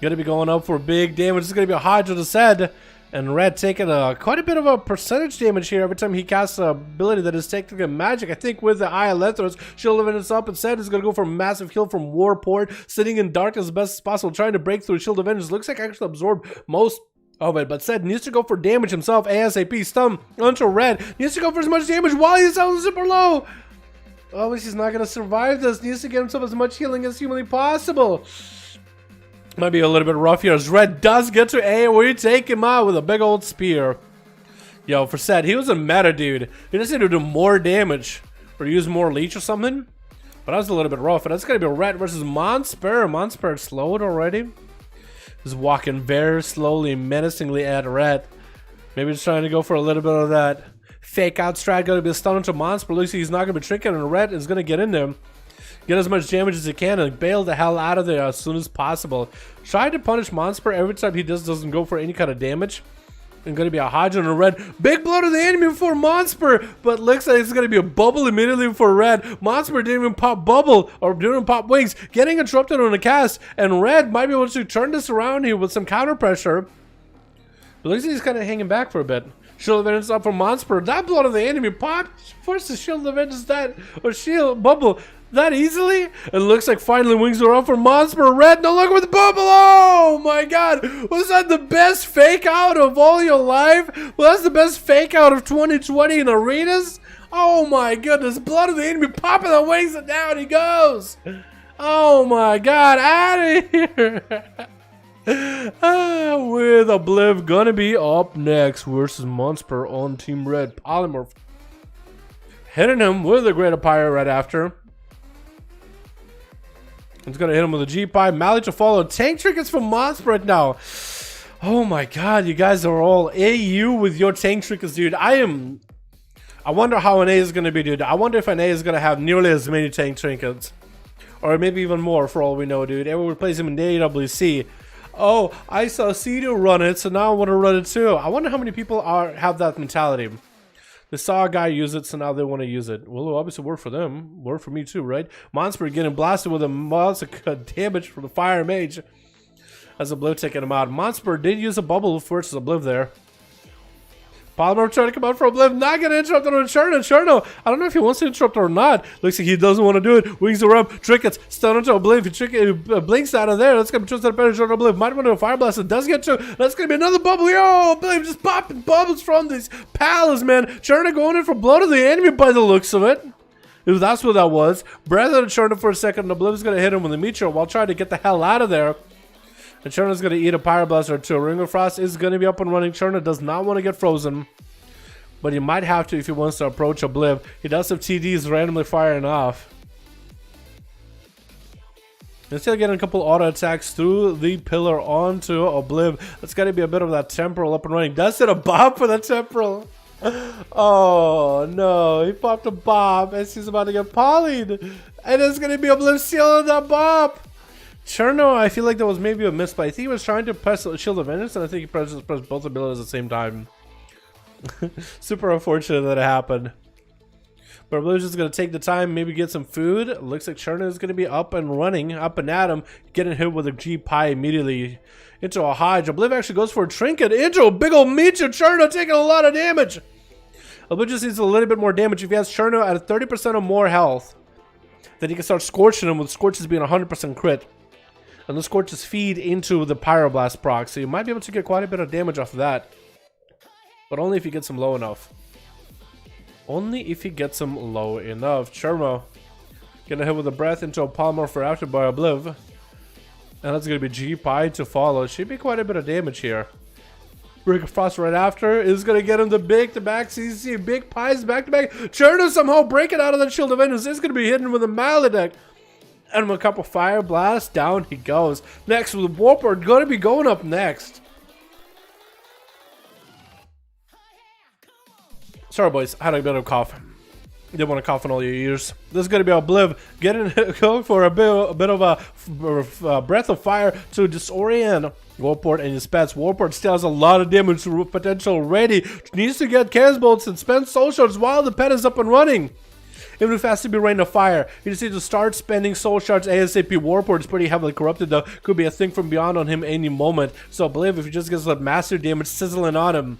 Gonna be going up for big damage. It's gonna be a Hydra to Sed. And Red taking quite a bit of a percentage damage here every time he casts an ability that is technically magic. I think with the Eye of Lethros, Shield of Vengeance up, and Sed is going to go for a massive heal from Warport, sitting in darkness as best as possible, trying to break through Shield of Vengeance. Looks like I actually absorbed most of it, but Sed needs to go for damage himself ASAP. Stun onto Red. Needs to go for as much damage while he's out super low. Obviously, he's not going to survive this. Needs to get himself as much healing as humanly possible. Might be a little bit rough here as Red does get to A. We take him out with a big old spear. Yo, for Sed, he was a meta dude. He just need to do more damage or use more leech or something. But that was a little bit rough. And that's going to be Red versus Monsper. Monsper slowed already. He's walking very slowly, menacingly at Red. Maybe just trying to go for a little bit of that fake out strat. Going to be a stun into Monsper. Looks like he's not going to be tricking, and Red is going to get in there. Get as much damage as he can and bail the hell out of there as soon as possible. Try to punish Monsper every time he doesn't go for any kind of damage. And going to be a Hydra and a Red. Big blow to the enemy for Monsper, but looks like it's going to be a bubble immediately for Red. Monsper didn't even pop bubble or didn't even pop wings, getting interrupted on a cast, and Red might be able to turn this around here with some counter pressure. But looks like he's kind of hanging back for a bit. Shield of Vengeance up from Monsper. That blow to the enemy popped. Forces Shield of Vengeance that or shield bubble that easily. It looks like finally wings are up for Monsper. Red no longer with the bubble. Oh my god, was that the best fake out of all your life? Well, that's the best fake out of 2020 in arenas. Oh my goodness, blood of the enemy popping the wings and down he goes. Oh my god, out of here. With Obliv gonna be up next versus Monsper on Team Red. Polymorph hitting him with a Greater Pyre right after. It's gonna hit him with a G-Pie. Mally to follow. Tank trinkets from Monsper right now. Oh my god, you guys are all AU with your tank trinkets, dude. I wonder how an A is gonna be, dude. I wonder if an A is gonna have nearly as many tank trinkets. Or maybe even more for all we know, dude. Everyone plays him in the AWC. Oh, I saw Cedo run it, so now I want to run it too. I wonder how many people have that mentality. They saw a guy use it, so now they want to use it. Well, obviously work for them. Work for me too, right? Monsper getting blasted with a monster damage from the Fire Mage. As Obliv taking him out. Monsper did use a bubble versus Obliv there. Polymer trying to come out for Obliv, not gonna interrupt on Cherno. Cherno, I don't know if he wants to interrupt or not. Looks like he doesn't want to do it. Wings are up, trinkets, stun into Obliv. He blinks out of there. That's gonna be just that better short Obliv. Might want to do a Fire Blast. It does get to. That's gonna be another bubble. Yo, Obliv just popping bubbles from these palace, man. Cherno going in for blood of the enemy by the looks of it. If that's what that was. Breath of Cherno for a second. Obliv's gonna hit him with a meteor while trying to get the hell out of there. And Cherno's going to eat a Pyroblast or two. Ring of Frost is going to be up and running. Cherno does not want to get frozen. But he might have to if he wants to approach Obliv. He does have TDs randomly firing off. He's still getting a couple auto attacks through the pillar onto Obliv. That's got to be a bit of that temporal up and running. Does hit a bomb for the temporal. Oh no, he popped a bomb as he's about to get polyed. And it's going to be Obliv sealing that bomb. Cherno, I feel like that was maybe a miss, but I think he was trying to press Shield of Vengeance, and I think he pressed both abilities at the same time. Super unfortunate that it happened. But Obliv's just going to take the time, maybe get some food. Looks like Cherno is going to be up and running, up and at him, getting hit with a G-Pie immediately into a Hodge. Obliv actually goes for a trinket into a big old meteor. Cherno taking a lot of damage. Obliv just needs a little bit more damage. If he has Cherno at 30% or more health, then he can start scorching him with Scorches being 100% crit. And the Scorches feed into the Pyroblast proc, so you might be able to get quite a bit of damage off of that. But only if you get them low enough. Only if he gets them low enough. Cherno gonna hit with a breath into a Polymorph for after by Obliv. And that's gonna be G-Pie to follow. Should be quite a bit of damage here. Ring of Frost right after is going to get him the back CC. Big pies back-to-back. Cherno somehow breaking out of that Shield of Vengeance. Is going to be hitting with a Maledict. And with a couple Fire Blasts, down he goes. Next with the Warport, going to be going up next. Sorry, boys. I had a bit of a cough. Didn't want to cough in all your ears. This is going to be Obliv going for a bit of a breath of fire to disorient Warport and his pets. Warport still has a lot of damage potential ready. Needs to get Chaos Bolts and spend Soul Shards while the pet is up and running. Even if it has to be Rain of Fire, you just need to start spending Soul Shards ASAP. Warport is pretty heavily corrupted though. Could be a thing from beyond on him any moment. So I believe if he just gets that master damage sizzling on him,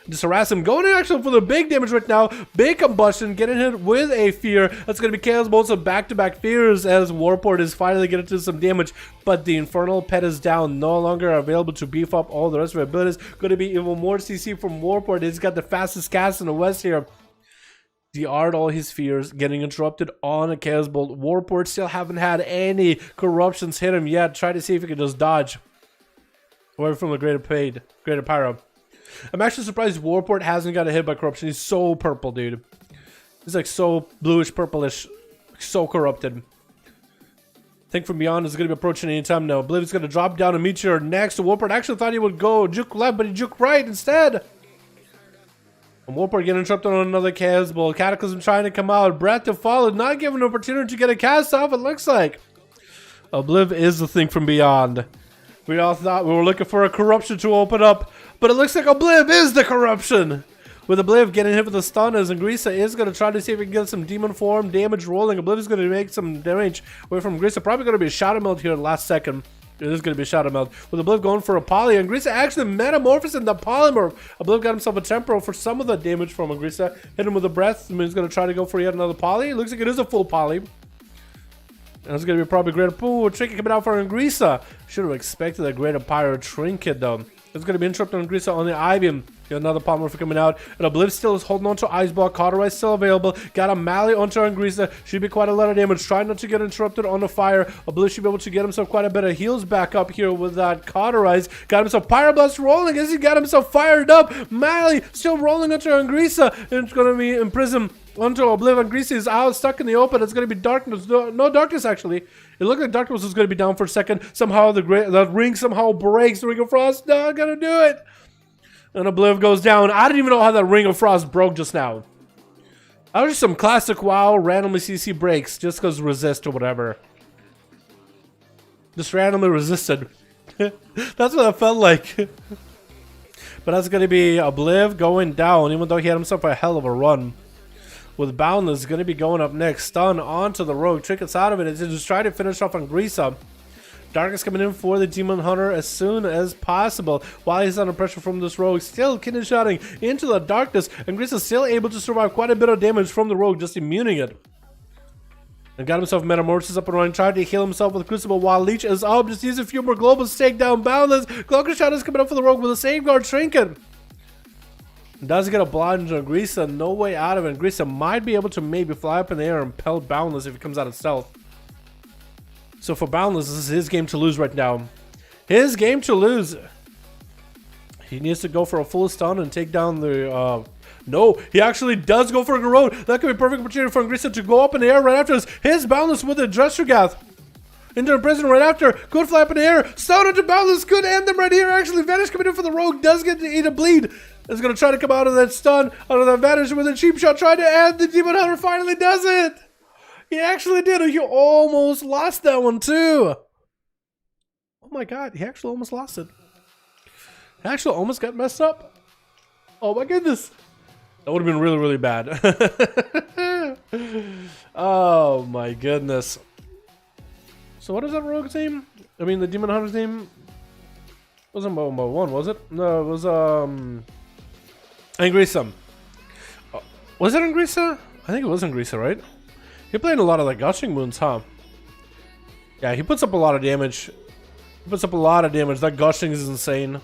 just harass him. Going in actually for the big damage right now. Big combustion. Getting hit with a fear. That's going to be Chaos Bolts of back-to-back fears as Warport is finally getting to some damage. But the Infernal Pet is down. No longer available to beef up all the rest of her abilities. Going to be even more CC from Warport. He's got the fastest cast in the West here. DR'd all his fears. Getting interrupted on a Chaos Bolt. Warport still haven't had any corruptions hit him yet. Try to see if he can just dodge away from the Greater Pyro. I'm actually surprised Warport hasn't got hit by corruption. He's so purple, dude. He's like so bluish, purplish, so corrupted. Think from beyond is going to be approaching anytime now. Obliv is going to drop down and meet you next. Warport actually thought he would go juke left, but he juke right instead. And Warport getting interrupted on another Chaos Bolt. Cataclysm trying to come out. Breath to follow, not given an opportunity to get a cast off, it looks like. Obliv is the thing from beyond. We all thought we were looking for a corruption to open up, but it looks like Obliv is the corruption. With Obliv getting hit with a stun, as Ingrisa is going to try to see if he can get some demon form damage rolling. Obliv is going to make some damage away from Ingrisa. Probably going to be a Shadow Meld here in the last second. It is going to be a Shadow Meld. With Obliv going for a Poly, Ingrisa actually metamorphosing into Polymorph. Obliv got himself a Temporal for some of the damage from Ingrisa. Hit him with a breath. I mean, he's going to try to go for yet another Poly. It looks like it is a full Poly. And it's going to be probably Greater Pool. Trinket coming out for Ingrisa. Should have expected a Greater Pyro Trinket though. It's going to be interrupted on Ingrisa on the Ibium. Got another Polymorph coming out. And Obliv still is holding on to Ice Ball. Cauterize still available. Got a Mally onto Ingrisa. Should be quite a lot of damage. Trying not to get interrupted on the fire. Obliv should be able to get himself quite a bit of heals back up here with that Cauterize. Got himself Pyroblast rolling as he got himself fired up. Mally still rolling onto Ingrisa. And it's going to be imprisoned onto Obliv. Ingrisa is out, stuck in the open. It's going to be darkness. No darkness, actually. It looked like darkness was going to be down for a second. Somehow the ring somehow breaks. The Ring of Frost not going to do it. And Obliv goes down. I didn't even know how that Ring of Frost broke just now. That was just some classic WoW randomly CC breaks just because resist or whatever. Just randomly resisted. That's what it felt like. But that's going to be Obliv going down, even though he had himself a hell of a run. With Boundless going to be going up next. Stun onto the Rogue. Trinkets out of it. It's just try to finish off on Ingrisa. Darkness coming in for the Demon Hunter as soon as possible. While he's under pressure from this Rogue, still kidney shotting into the darkness. Ingrisa is still able to survive quite a bit of damage from the Rogue, just immuning it. And got himself Metamorphosis up and running. Tried to heal himself with Crucible while Leech is up. Just use a few more globals to take down Boundless. Cloaker Shot is coming up for the Rogue with a Safeguard Trinket. Does get a blind into Ingrisa. No way out of it. Ingrisa might be able to maybe fly up in the air and pelt Boundless if he comes out of stealth. So for Boundless, this is his game to lose right now. His game to lose. He needs to go for a full stun and take down the... No, he actually does go for a Garrote. That could be a perfect opportunity for Ingrisa to go up in the air right after this. His Boundless with a Dressergath. Into a prison right after. Good fly up in the air. Stun into Boundless. Could end them right here. Actually, Vanish coming in for the Rogue. Does get to eat a bleed. Is going to try to come out of that stun. Out of that Vanish with a cheap shot. Trying to end. The Demon Hunter finally does it. He actually did it. He almost lost that one too. Oh my god. He actually almost lost it. He actually almost got messed up. Oh my goodness. That would have been really, really bad. Oh my goodness. So what is that Rogue's name? I mean the Demon Hunter's name? It wasn't Motherboar 1, was it? No, it was Ingrisa. Was it Ingrisa? I think it was Ingrisa, right? He played a lot of the gushing moons, huh? Yeah, he puts up a lot of damage. He puts up a lot of damage. That gushing is insane.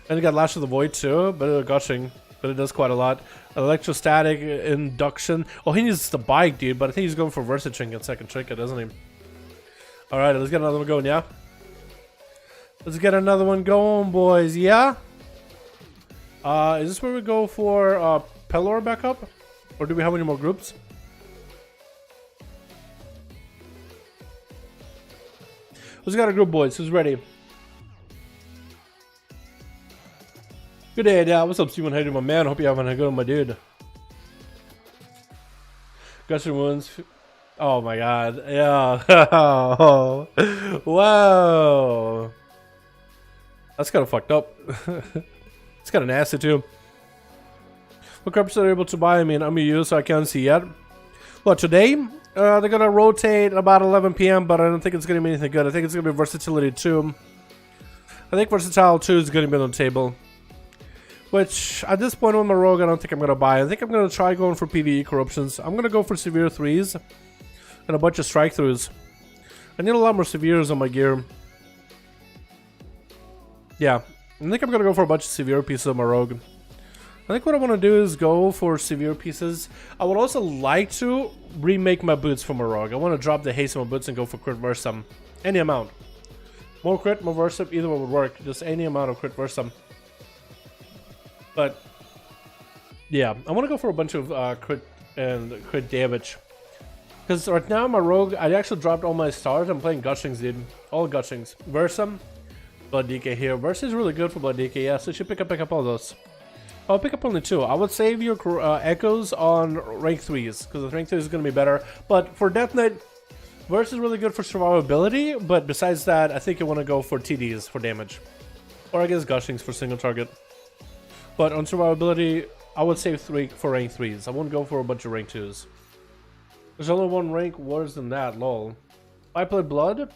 And he got Lash of the Void too, but gushing. But it does quite a lot. Electrostatic induction. Oh, he needs the bike, dude, but I think he's going for Versa Trinket, second Trinket, doesn't he? Alright, let's get another one going, yeah? Let's get another one going, boys, yeah? Is this where we go for Pelor backup? Or do we have any more groups? Who's got a group, boys? Who's ready? Good day, Dad. What's up, Steven? How you doing, my man? Hope you're having a good one, my dude. Gushing wounds. Oh my god. Yeah. Wow. That's kind of fucked up. It's kind of nasty, too. What carpets are able to buy? I mean, I'm EU, so I can't see yet. Well, today, they're going to rotate about 11 PM, but I don't think it's going to be anything good. I think it's going to be Versatility 2. I think Versatile 2 is going to be on the table. Which, at this point on my Rogue, I don't think I'm going to buy. I think I'm going to try going for PvE corruptions. I'm going to go for Severe 3s and a bunch of Strike Throughs. I need a lot more Severes on my gear. Yeah, I think I'm going to go for a bunch of Severe pieces on my Rogue. I think what I want to do is go for Severe pieces. I would also like to remake my boots for my Rogue. I want to drop the haste on my boots and go for crit versum. Any amount. More crit, more versum, either one would work. Just any amount of crit versum. But, yeah, I want to go for a bunch of crit and crit damage. Because right now my Rogue, I actually dropped all my stars. I'm playing Gushings, dude. All Gushings. Versum, Blood DK here. Versa is really good for Blood DK, yeah, so you should pick up all those. I'll pick up only 2. I would save your echoes on rank 3s, because rank 3 is going to be better. But for Death Knight, Verse is really good for survivability, but besides that, I think you want to go for TDs for damage. Or I guess Gushings for single target. But on survivability, I would save 3 for rank 3s. I wouldn't go for a bunch of rank 2s. There's only one rank worse than that, lol. I play Blood,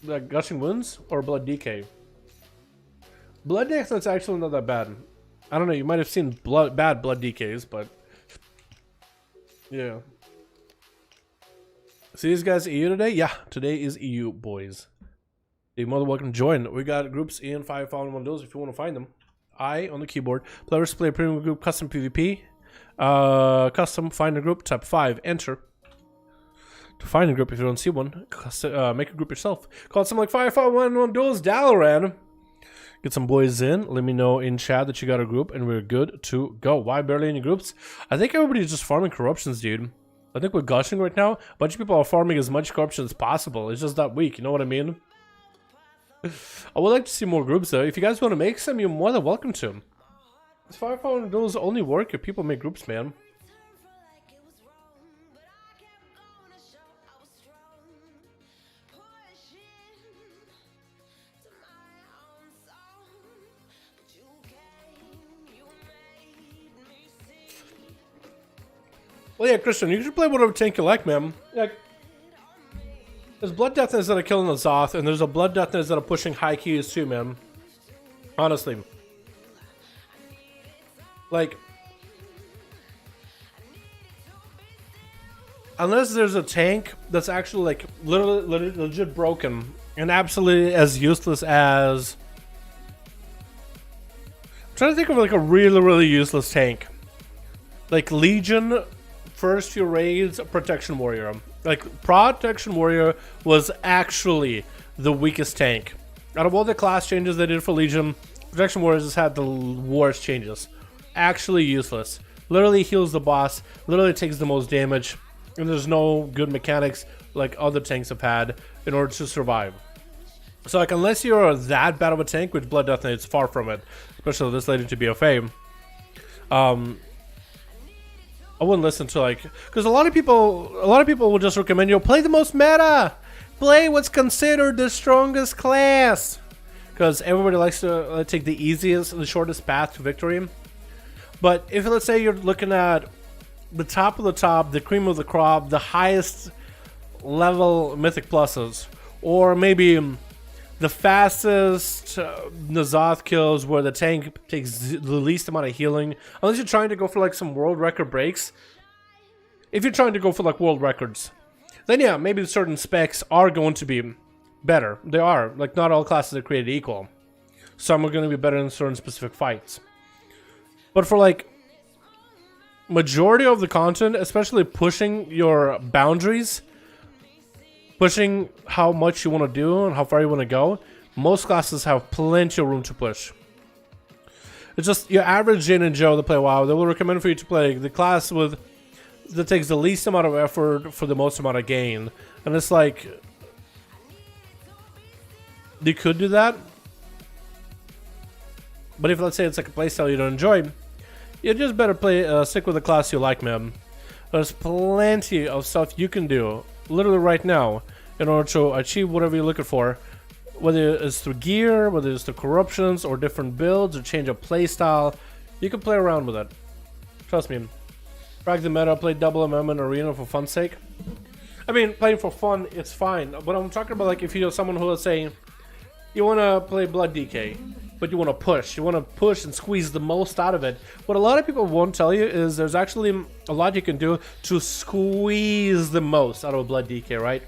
like Gushing Wounds, or Blood DK. Blood Dex, that's actually not that bad. I don't know, you might have seen bad blood DKs, but yeah. See these guys EU today? Yeah, today is EU, boys. You're more than welcome to join. We got groups in 5V5 1v1 DUELS if you want to find them. I on the keyboard. Players play premium group, custom PvP. Custom, find a group, type 5, enter. To find a group if you don't see one, make a group yourself. Call it something like 5V5 1v1 DUELS Dalaran. Get some boys in. Let me know in chat that you got a group and we're good to go. Why barely any groups? I think everybody's just farming corruptions, dude. I think we're gushing right now. A bunch of people are farming as much corruption as possible. It's just that weak, you know what I mean? I would like to see more groups though. If you guys want to make some, you're more than welcome to. This 5v5 DUELS only work if people make groups, man. Well, yeah, Christian, you should play whatever tank you like, man. Like, there's Blood Death Knights that are killing Azeroth, and there's a Blood Death Knights that are pushing high keys too, man. Honestly. Like, unless there's a tank that's actually, like, literally legit broken, and absolutely as useless as... I'm trying to think of, like, a really useless tank. Like, Legion... First few raids, Protection Warrior. Like, Protection Warrior was actually the weakest tank. Out of all the class changes they did for Legion, Protection Warriors has had the worst changes. Actually useless. Literally heals the boss, literally takes the most damage, and there's no good mechanics like other tanks have had in order to survive. So, like, unless you're that bad of a tank, which Blood Death Knight is far from it, especially this late into BFA, I wouldn't listen to, like, because a lot of people will just recommend you play the most meta, play what's considered the strongest class, because everybody likes to take the easiest and the shortest path to victory. But if, let's say, you're looking at the top of the top, the cream of the crop, the highest level mythic pluses, or maybe the fastest N'Zoth kills where the tank takes the least amount of healing. Unless you're trying to go for like some world record breaks. If you're trying to go for like world records, then yeah, maybe certain specs are going to be better. They are. Like, not all classes are created equal. Some are going to be better in certain specific fights. But for like majority of the content, especially pushing your boundaries, pushing how much you want to do and how far you want to go, most classes have plenty of room to push. It's just your average Jane and Joe that play WoW. They will recommend for you to play the class that takes the least amount of effort for the most amount of gain. And it's like, you could do that, but if, let's say, it's like a playstyle you don't enjoy, you just better stick with the class you like, man. There's plenty of stuff you can do, literally right now, in order to achieve whatever you're looking for. Whether it's through gear, whether it's through corruptions, or different builds, or change of playstyle, you can play around with it. Trust me. Practice the meta, play double MM in arena for fun's sake. I mean, playing for fun, it's fine. But I'm talking about, like, if you're someone who is saying, you want to play Blood DK, but you want to push. You want to push and squeeze the most out of it. What a lot of people won't tell you is there's actually a lot you can do to squeeze the most out of a Blood DK, right?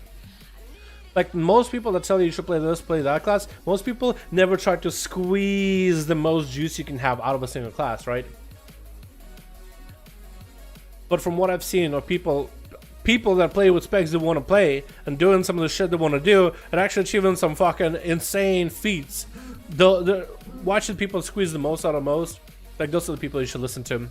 Like, most people that tell you should play this, play that class, most people never try to squeeze the most juice you can have out of a single class, right? But from what I've seen of people that play with specs they want to play and doing some of the shit they want to do and actually achieving some fucking insane feats, watching people squeeze the most out of most, like, those are the people you should listen to.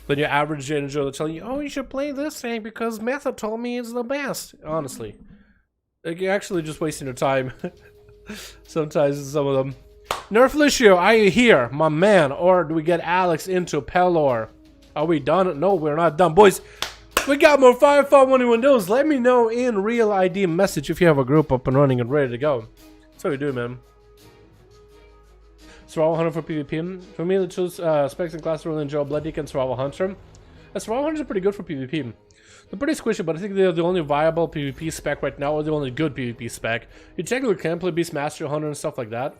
Then your average Jane and Joe that tell you, oh, you should play this thing because Method told me it's the best. Honestly. Like, you're actually just wasting your time. Sometimes some of them. Nerf Lucio, are you here, my man? Or do we get Alex into Pelor? Are we done? No, we're not done. Boys, we got more 5V5 1v1 DUELS. Let me know in real ID message if you have a group up and running and ready to go. That's what we do, man. Survival Hunter for PvP. For me, the two specs and classes really enjoy Blood DK and Survival Hunter. Survival Hunters are pretty good for PvP. They're pretty squishy, but I think they're the only viable PvP spec right now, or the only good PvP spec. You technically can play Beastmaster Hunter and stuff like that.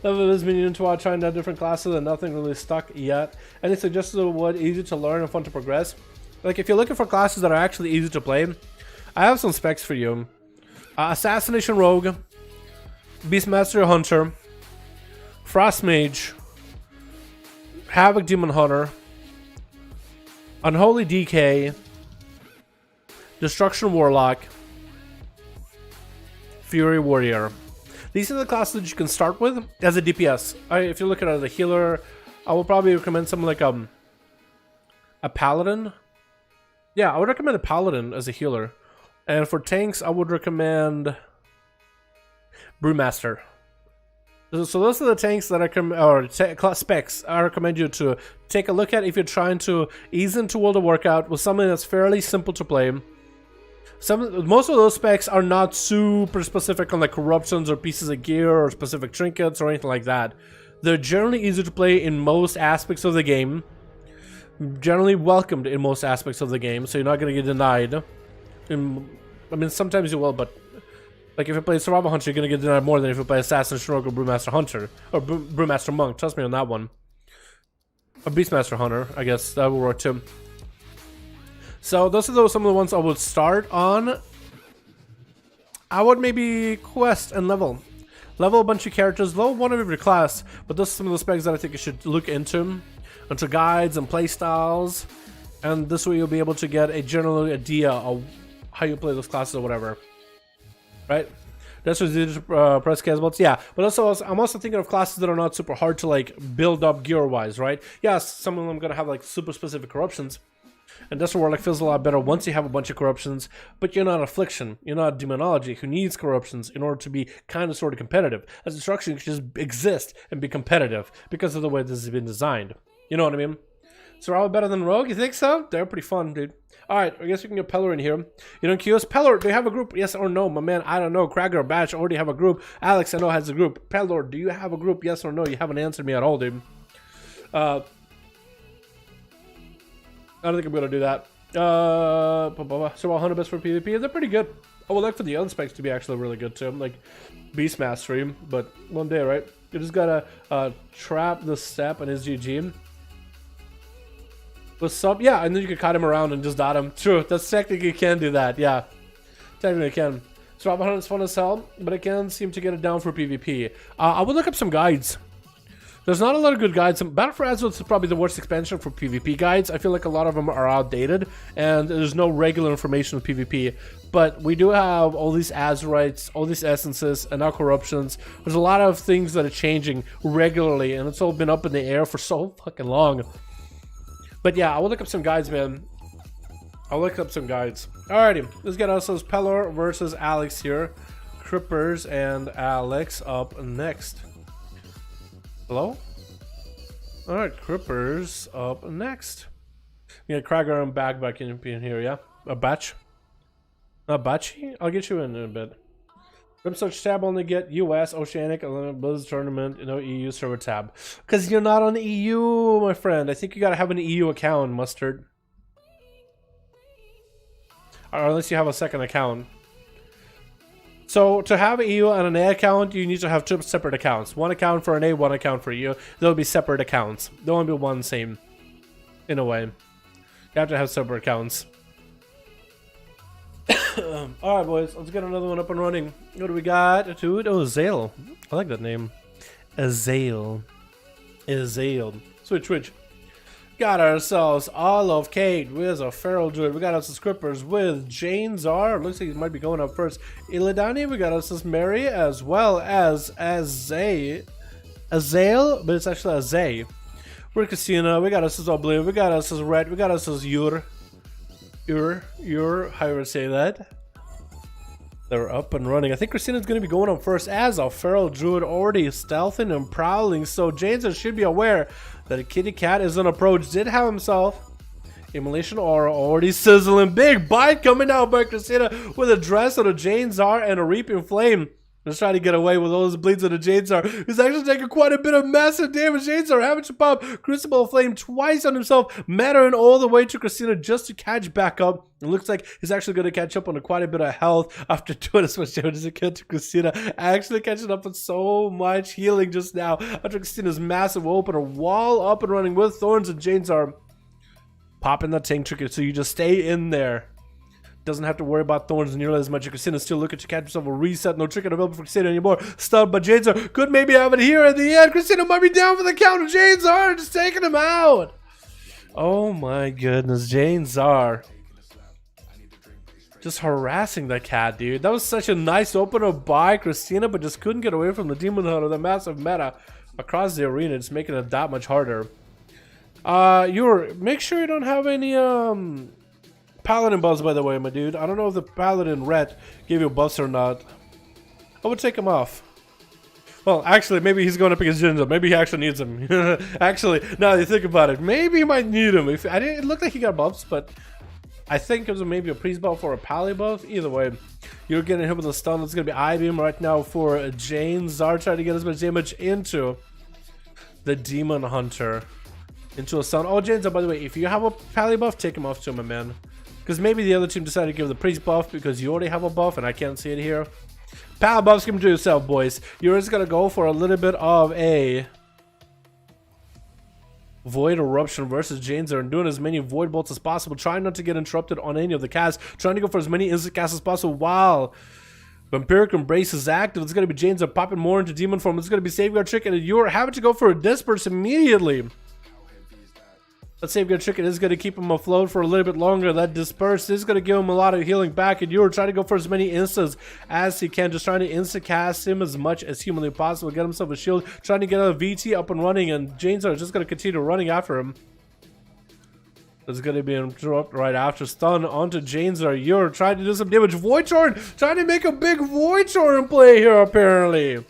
Level has been into while trying out different classes and nothing really stuck yet. Any suggestions of what easy to learn and fun to progress? Like, if you're looking for classes that are actually easy to play, I have some specs for you. Assassination Rogue, Beastmaster Hunter, Frost Mage, Havoc Demon Hunter, Unholy DK, Destruction Warlock, Fury Warrior. These are the classes that you can start with as a DPS. If you're looking at a healer, I will probably recommend something like a Paladin. Yeah, I would recommend a Paladin as a healer. And for tanks, I would recommend Brewmaster. So those are the tanks that class specs I recommend you to take a look at if you're trying to ease into World of Warcraft with something that's fairly simple to play. Most of those specs are not super specific on like corruptions or pieces of gear or specific trinkets or anything like that. They're generally easy to play in most aspects of the game. Generally welcomed in most aspects of the game, so you're not going to get denied. I mean, sometimes you will, but like if you play Survival Hunter, you're going to get denied more than if you play Assassin's Rogue or Brewmaster Hunter. Or Brewmaster Monk, trust me on that one. Or Beastmaster Hunter, I guess, that will work too. So those are some of the ones I would start on. I would maybe quest and level. Level a bunch of characters, level one of every class, but those are some of the specs that I think you should look into guides and play styles, and this way you'll be able to get a general idea of how you play those classes or whatever. Right? That's what you press casuals. Yeah, but also I'm also thinking of classes that are not super hard to like build up gear wise, right? Yes, some of them are gonna have like super specific corruptions. And Desert Warlock feels a lot better once you have a bunch of corruptions, but you're not Affliction, you're not Demonology, who needs corruptions in order to be kind of sort of competitive. As Destruction, you can just exist and be competitive because of the way this has been designed. You know what I mean? So are we better than Rogue? You think so? They're pretty fun, dude. Alright, I guess we can get Pelor in here. You don't queue us? Pelor, do you have a group? Yes or no? My man, I don't know. Krager or Batch already have a group. Alex, I know, has a group. Pelor, do you have a group? Yes or no? You haven't answered me at all, dude. I don't think I'm going to do that. So 100 best for PvP. They're pretty good. I would like for the other specs to be actually really good too. Like Beast Mastery, but one day, right? You just gotta trap the step and his GG. With sub, yeah, and then you can cut him around and just dot him. True, that's technically you can do that, yeah. Technically you can. So 100 is fun as hell, but I can't seem to get it down for PvP. I would look up some guides. There's not a lot of good guides. Battle for Azeroth is probably the worst expansion for PvP guides. I feel like a lot of them are outdated, and there's no regular information on PvP. But we do have all these Azerites, all these essences, and now corruptions. There's a lot of things that are changing regularly, and it's all been up in the air for so fucking long. But yeah, I will look up some guides, man. I'll look up some guides. Alrighty, let's get ourselves Pelor versus Alex here. Crippers and Alex up next. Hello? Alright, Crippers up next. Yeah, Krager and back in here, yeah? A batch? Not Bachi? I'll get you in a bit. Rimsearch tab only get US, Oceanic, and Blizzard Tournament, no EU server tab. Because you're not on the EU, my friend. I think you gotta have an EU account, Mustard. Or unless you have a second account. So to have an EU and an A account, you need to have two separate accounts. One account for an A, one account for EU. They'll be separate accounts. They won't be one same. In a way. You have to have separate accounts. Alright boys, let's get another one up and running. What do we got? Dude, oh, Zale. I like that name. Azale. Azale. Switch. Got ourselves Olive Kate with a Feral Druid. We got ourselves Crippers with Jane Czar. Looks like he might be going up first. Illidanni, we got ourselves Mary as well as Azale, but it's actually Azay. We're Casino, we got ourselves Oblivion, we got ourselves Red, we got ourselves Ur, how you say that? They're up and running. I think Christina's going to be going on first as a Feral Druid, already stealthing and prowling. So Jane's should be aware that a kitty cat is on approach. Did have himself Immolation Aura already sizzling. Big bite coming out by Christina with a dress on a Jane Czar and a Reaping Flame. Just trying to get away with all those bleeds on the Jane Czar. He's actually taking quite a bit of massive damage. Jane Czar having to pop Crucible Flame twice on himself, mattering all the way to Christina just to catch back up. It looks like he's actually going to catch up on quite a bit of health after doing as much damage as he can to Christina. Actually catching up with so much healing just now after Christina's massive opener. Wall up and running with Thorns, and Jane Czar popping that tank trigger, so you just stay in there. Doesn't have to worry about Thorns nearly as much. Christina still looking to catch himself a reset. No trigger available for Christina anymore. Stunned by Jane Czar. Could maybe have it here at the end. Christina might be down for the count of Jane Czar, just taking him out. Oh my goodness, Jane Czar. Just harassing that cat, dude. That was such a nice opener by Christina, but just couldn't get away from the Demon Hunter. The massive meta across the arena, just making it that much harder. Make sure you don't have any Paladin buffs, by the way, my dude. I don't know if the Paladin Ret gave you buffs or not. I would take him off. Well, actually, maybe he's going up against Ginger. Maybe he actually needs him. Actually, now that you think about it, maybe he might need him. It looked like he got buffs, but I think it was maybe a priest buff or a pally buff. Either way, you're getting hit with a stun. It's going to be I-beam right now for Jane Czar, trying to get as much damage into the Demon Hunter. Into a stun. Oh, Jane Czar, by the way, if you have a pally buff, take him off too, my man. Because maybe the other team decided to give the priest buff because you already have a buff and I can't see it here. Pal buffs, give them to yourself, boys. You're just going to go for a little bit of a Void Eruption versus Jane Czar and doing as many Void Bolts as possible. Trying not to get interrupted on any of the casts. Trying to go for as many instant casts as possible while Vampiric Embrace is active. It's going to be Jane Czar popping more into Demon form. It's going to be Safeguard Trick, and you're having to go for a Disperse immediately. That Safeguard Trick is going to keep him afloat for a little bit longer. That Disperse is going to give him a lot of healing back, and you're trying to go for as many instants as he can. Just trying to insta-cast him as much as humanly possible. Get himself a shield. Trying to get a VT up and running, and Jane Czar is just going to continue running after him. There's going to be an interrupt right after. Stun onto Jane Czar. You're trying to do some damage. Void Torn! Trying to make a big Void Torn play here, apparently.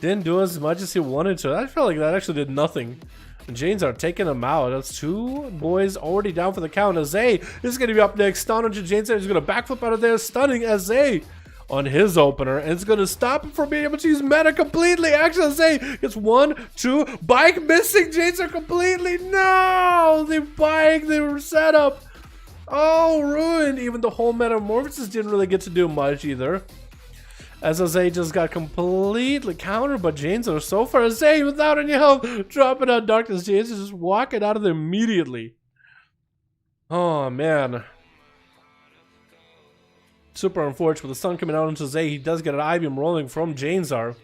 Didn't do as much as he wanted to. I felt like that actually did nothing. And Jane Czar taking him out. That's two boys already down for the count. Azay is going to be up next. Stun onto Jane Czar. He's going to backflip out of there. Stunning Azay on his opener. And it's going to stop him from being able to use meta completely. Actually, Azay gets 1, 2. Bike missing Jane Czar completely. No! The bike, the setup. Oh, ruined. Even the whole Metamorphosis didn't really get to do much either. As Azay just got completely countered by Jane Czar. So far, Azay without any help, dropping out Darkness. Jane Czar just walking out of there immediately. Oh, man. Super unfortunate with the sun coming out into Azay. He does get an I-beam rolling from Jane Czar.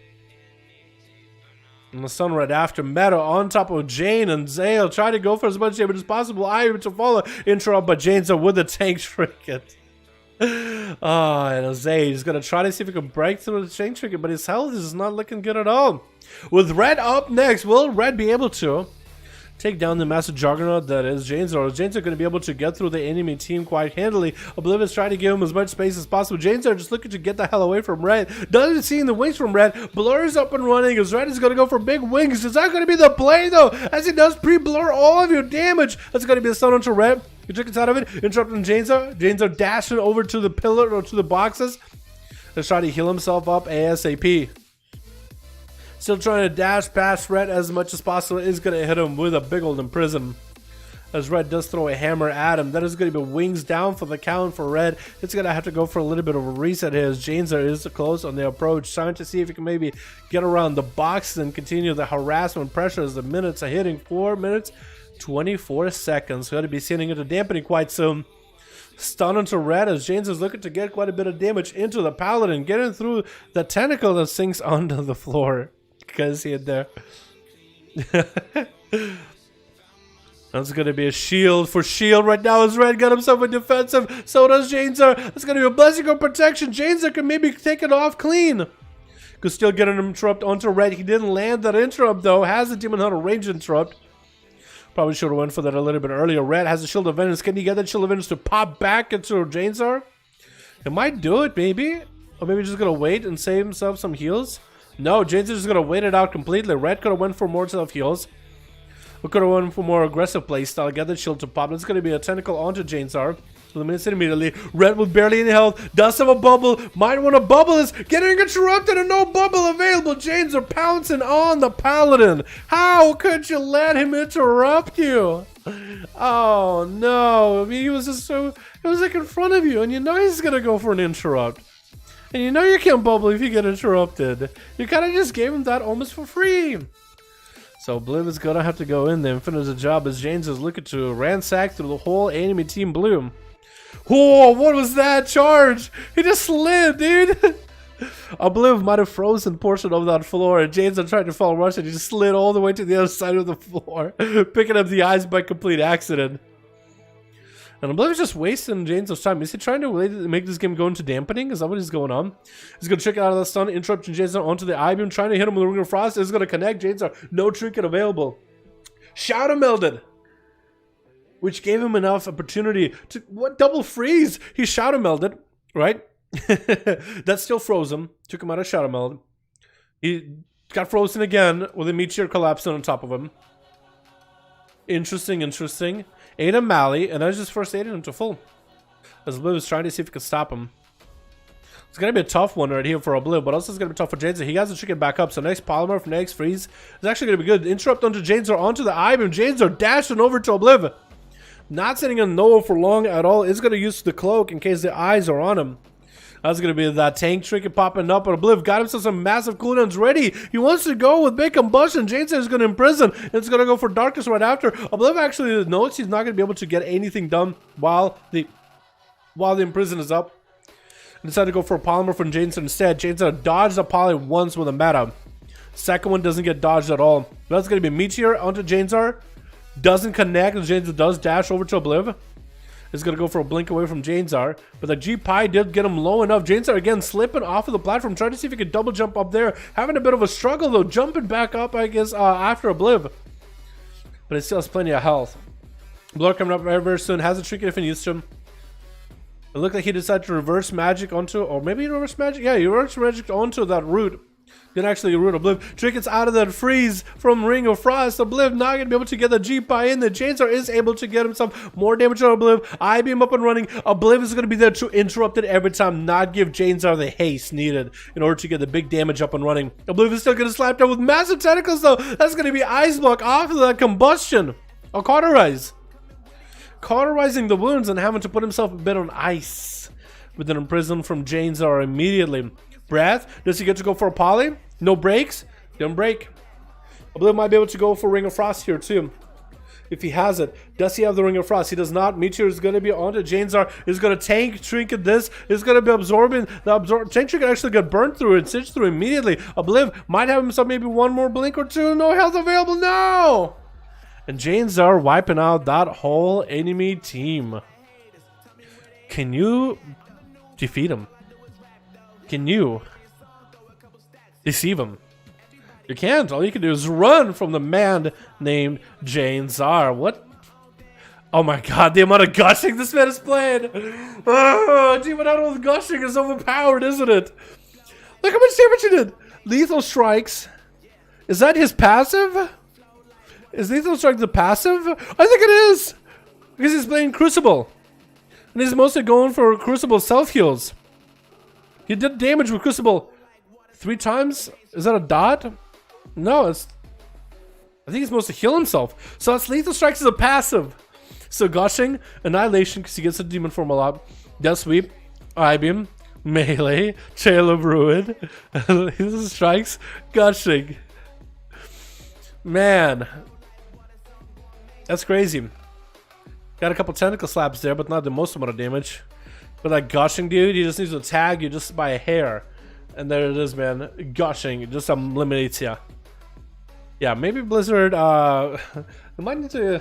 And the sun right after Meta on top of Jane and Zale trying to go for as much damage as possible. I to follow interrupt, but Jane's with the tank trinket. Oh, and Zay is gonna try to see if he can break through the tank trinket, but his health is not looking good at all. With Red up next, will Red be able to take down the massive juggernaut that is Jane's? Or is Jane's going to be able to get through the enemy team quite handily? Oblivion's trying to give him as much space as possible. Jane's are just looking to get the hell away from Red. Doesn't see the wings from Red. Blur is up and running as Red is going to go for big wings. Is that going to be the play though? As he does pre-blur all of your damage. That's going to be a stun onto Red. He took it out of it. Interrupting Jane's. Jane's are dashing over to the pillar or to the boxes. Let's try to heal himself up ASAP. Still trying to dash past Red as much as possible. Is going to hit him with a big old imprison. As Red does throw a hammer at him. That is going to be wings down for the count for Red. It's going to have to go for a little bit of a reset here. As Jane's is close on the approach. Trying to see if he can maybe get around the box and continue the harassment pressure as the minutes are hitting. 4 minutes, 24 seconds. Going to be sending into dampening quite soon. Stun into Red as James is looking to get quite a bit of damage into the Paladin. Getting through the tentacle that sinks onto the floor. Because he had there. That's going to be a shield for shield right now as Red got himself a defensive. So does Janzer. That's going to be a blessing of protection. Janzer can maybe take it off clean. Could still get an interrupt onto Red. He didn't land that interrupt though. Has the Demon Hunter range interrupt. Probably should have went for that a little bit earlier. Red has a Shield of Vengeance. Can he get that Shield of Vengeance to pop back into Janzer? It might do it maybe. Or maybe just going to wait and save himself some heals. No, Janzer is going to wait it out completely. Red could have went for more self heals. We could have went for more aggressive playstyle. Get the shield to pop. It's going to be a tentacle onto Janesar. Eliminates it immediately. Red with barely any health. Does have a bubble. Might want to bubble is getting interrupted and no bubble available. Janesar pouncing on the Paladin. How could you let him interrupt you? Oh no. I mean, he was just so... It was like in front of you and you know he's going to go for an interrupt. And you know you can't bubble if you get interrupted. You kind of just gave him that almost for free. So Blue is going to have to go in there and finish the job as James is looking to ransack through the whole enemy team Blue. Whoa, what was that charge? He just slid, dude. Obliv might have frozen portion of that floor and James tried to follow rush and he just slid all the way to the other side of the floor, picking up the eyes by complete accident. And Obliv is just wasting James' time. Is he trying to make this game go into dampening? Is that what is going on? He's going to check it out of the stun, interrupting James onto the I-beam, trying to hit him with the Ring of Frost. Is going to connect. James no trinket available. Shadow melded, which gave him enough opportunity to double freeze. He shadow melded, right? That still froze him. Took him out of shadow meld. He got frozen again with a meteor collapsing on top of him. Interesting, interesting. Ate a Mally, and I just first aided him to full. As Obliv is trying to see if he can stop him. It's going to be a tough one right here for Obliv, but also it's going to be tough for Jane's. He has to chicken back up, so next Polymer from next Freeze is actually going to be good. Interrupt onto Jane's or onto the I-beam. Jane's are dashing over to Obliv. Not sitting in Noah for long at all. It's going to use the cloak in case the eyes are on him. That's going to be that tank trinket popping up, and Obliv got himself some massive cooldowns ready. He wants to go with big combustion. James is going to imprison. It's going to go for darkness right after. Obliv actually knows he's not going to be able to get anything done while the imprison is up. Decided to go for a Polymer from James instead. James dodged the poly once with a meta. Second one doesn't get dodged at all. That's going to be Meteor onto Janesar. Doesn't connect, and James does dash over to Obliv. Is going to go for a blink away from Janesar, but the G-Pi did get him low enough. Janesar again slipping off of the platform, trying to see if he could double jump up there. Having a bit of a struggle though, jumping back up, I guess, after Obliv. But it still has plenty of health. Blur coming up very, very soon. Has a trinket if he needs to. It looked like he decided to reverse magic onto, or maybe reverse magic? Yeah, he reverse magic onto that root. Didn't actually root Obliv. Trinkets out of that freeze from Ring of Frost. Obliv not going to be able to get the G-Pi in. The Janesar is able to get himself more damage on Obliv. I-beam up and running. Obliv is going to be there to interrupt it every time. Not give Janesar the haste needed in order to get the big damage up and running. Obliv is still going to slap down with massive tentacles though. That's going to be Ice Block off of that combustion. Or Cauterize. Cauterizing the wounds and having to put himself a bit on ice. With an imprison from Janesar immediately. Breath, does he get to go for a poly? No breaks? Didn't break. Obliv might be able to go for Ring of Frost here too. If he has it, does he have the Ring of Frost? He does not. Meteor is going to be onto Janezar. Is going to tank Trinket this. Is going to be absorbing. Tank Trinket actually got burned through and stitched through immediately. Obliv might have himself maybe one more blink or two. No health available now. And Janezar wiping out that whole enemy team. Can you defeat him? Can you deceive him? You can't. All you can do is run from the man named Janezar. What? Oh my god, the amount of gushing this man is playing. Oh, Demon Hunter with gushing is overpowered, isn't it? Look how much damage he did. Lethal Strikes. Is that his passive? Is Lethal Strike the passive? I think it is. Because he's playing Crucible. And he's mostly going for Crucible self-heals. He did damage with Crucible 3 times. Is that a dot? No, it's... I think he's supposed to heal himself. So that's Lethal Strikes as a passive. So Gushing, Annihilation, because he gets the Demon form a lot. Death Sweep, I-Beam, Melee, Trail of Ruin, Lethal Strikes, Gushing. Man. That's crazy. Got a couple tentacle slaps there, but not the most amount of damage. But that Gushing dude, he just needs to tag you just by a hair. And there it is, man. Gushing just eliminates ya. Yeah, maybe Blizzard, they might need to...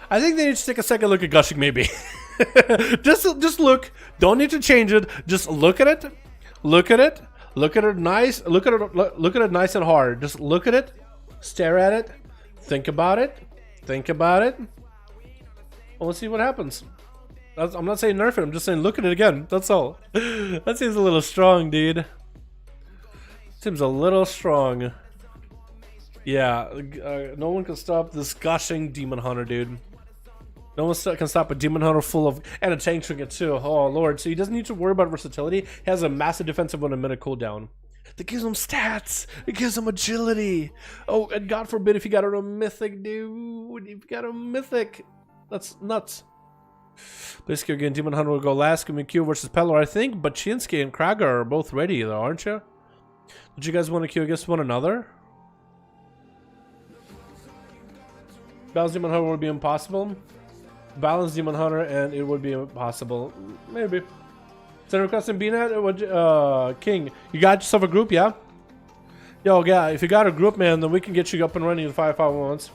I think they need to take a second look at Gushing, maybe. just look. Don't need to change it. Just look at it. Look at it. Look at it nice. Look at it nice and hard. Just look at it. Stare at it. Think about it. Think about it. Well, let's see what happens. I'm not saying nerf it. I'm just saying look at it again. That's all. That seems a little strong, dude. Seems a little strong. Yeah, no one can stop this Gushing Demon Hunter, dude. No one can stop a Demon Hunter full of... And a Tank Trinket, too. Oh, Lord. So he doesn't need to worry about versatility. He has a massive defensive on a minute cooldown. That gives him stats. It gives him agility. Oh, and God forbid if you got a Mythic, dude. If you got a Mythic. That's nuts. Basically, again, Demon Hunter will go last. Give me Q versus Pelor. I think Baczynski and Krager are both ready, though, aren't you? Did you guys want to queue against one another? Balance Demon Hunter would be impossible. Balance Demon Hunter and it would be impossible. Maybe. Send request in BNet. King, you got yourself a group, yeah? Yo, yeah, if you got a group, man, then we can get you up and running in 5v5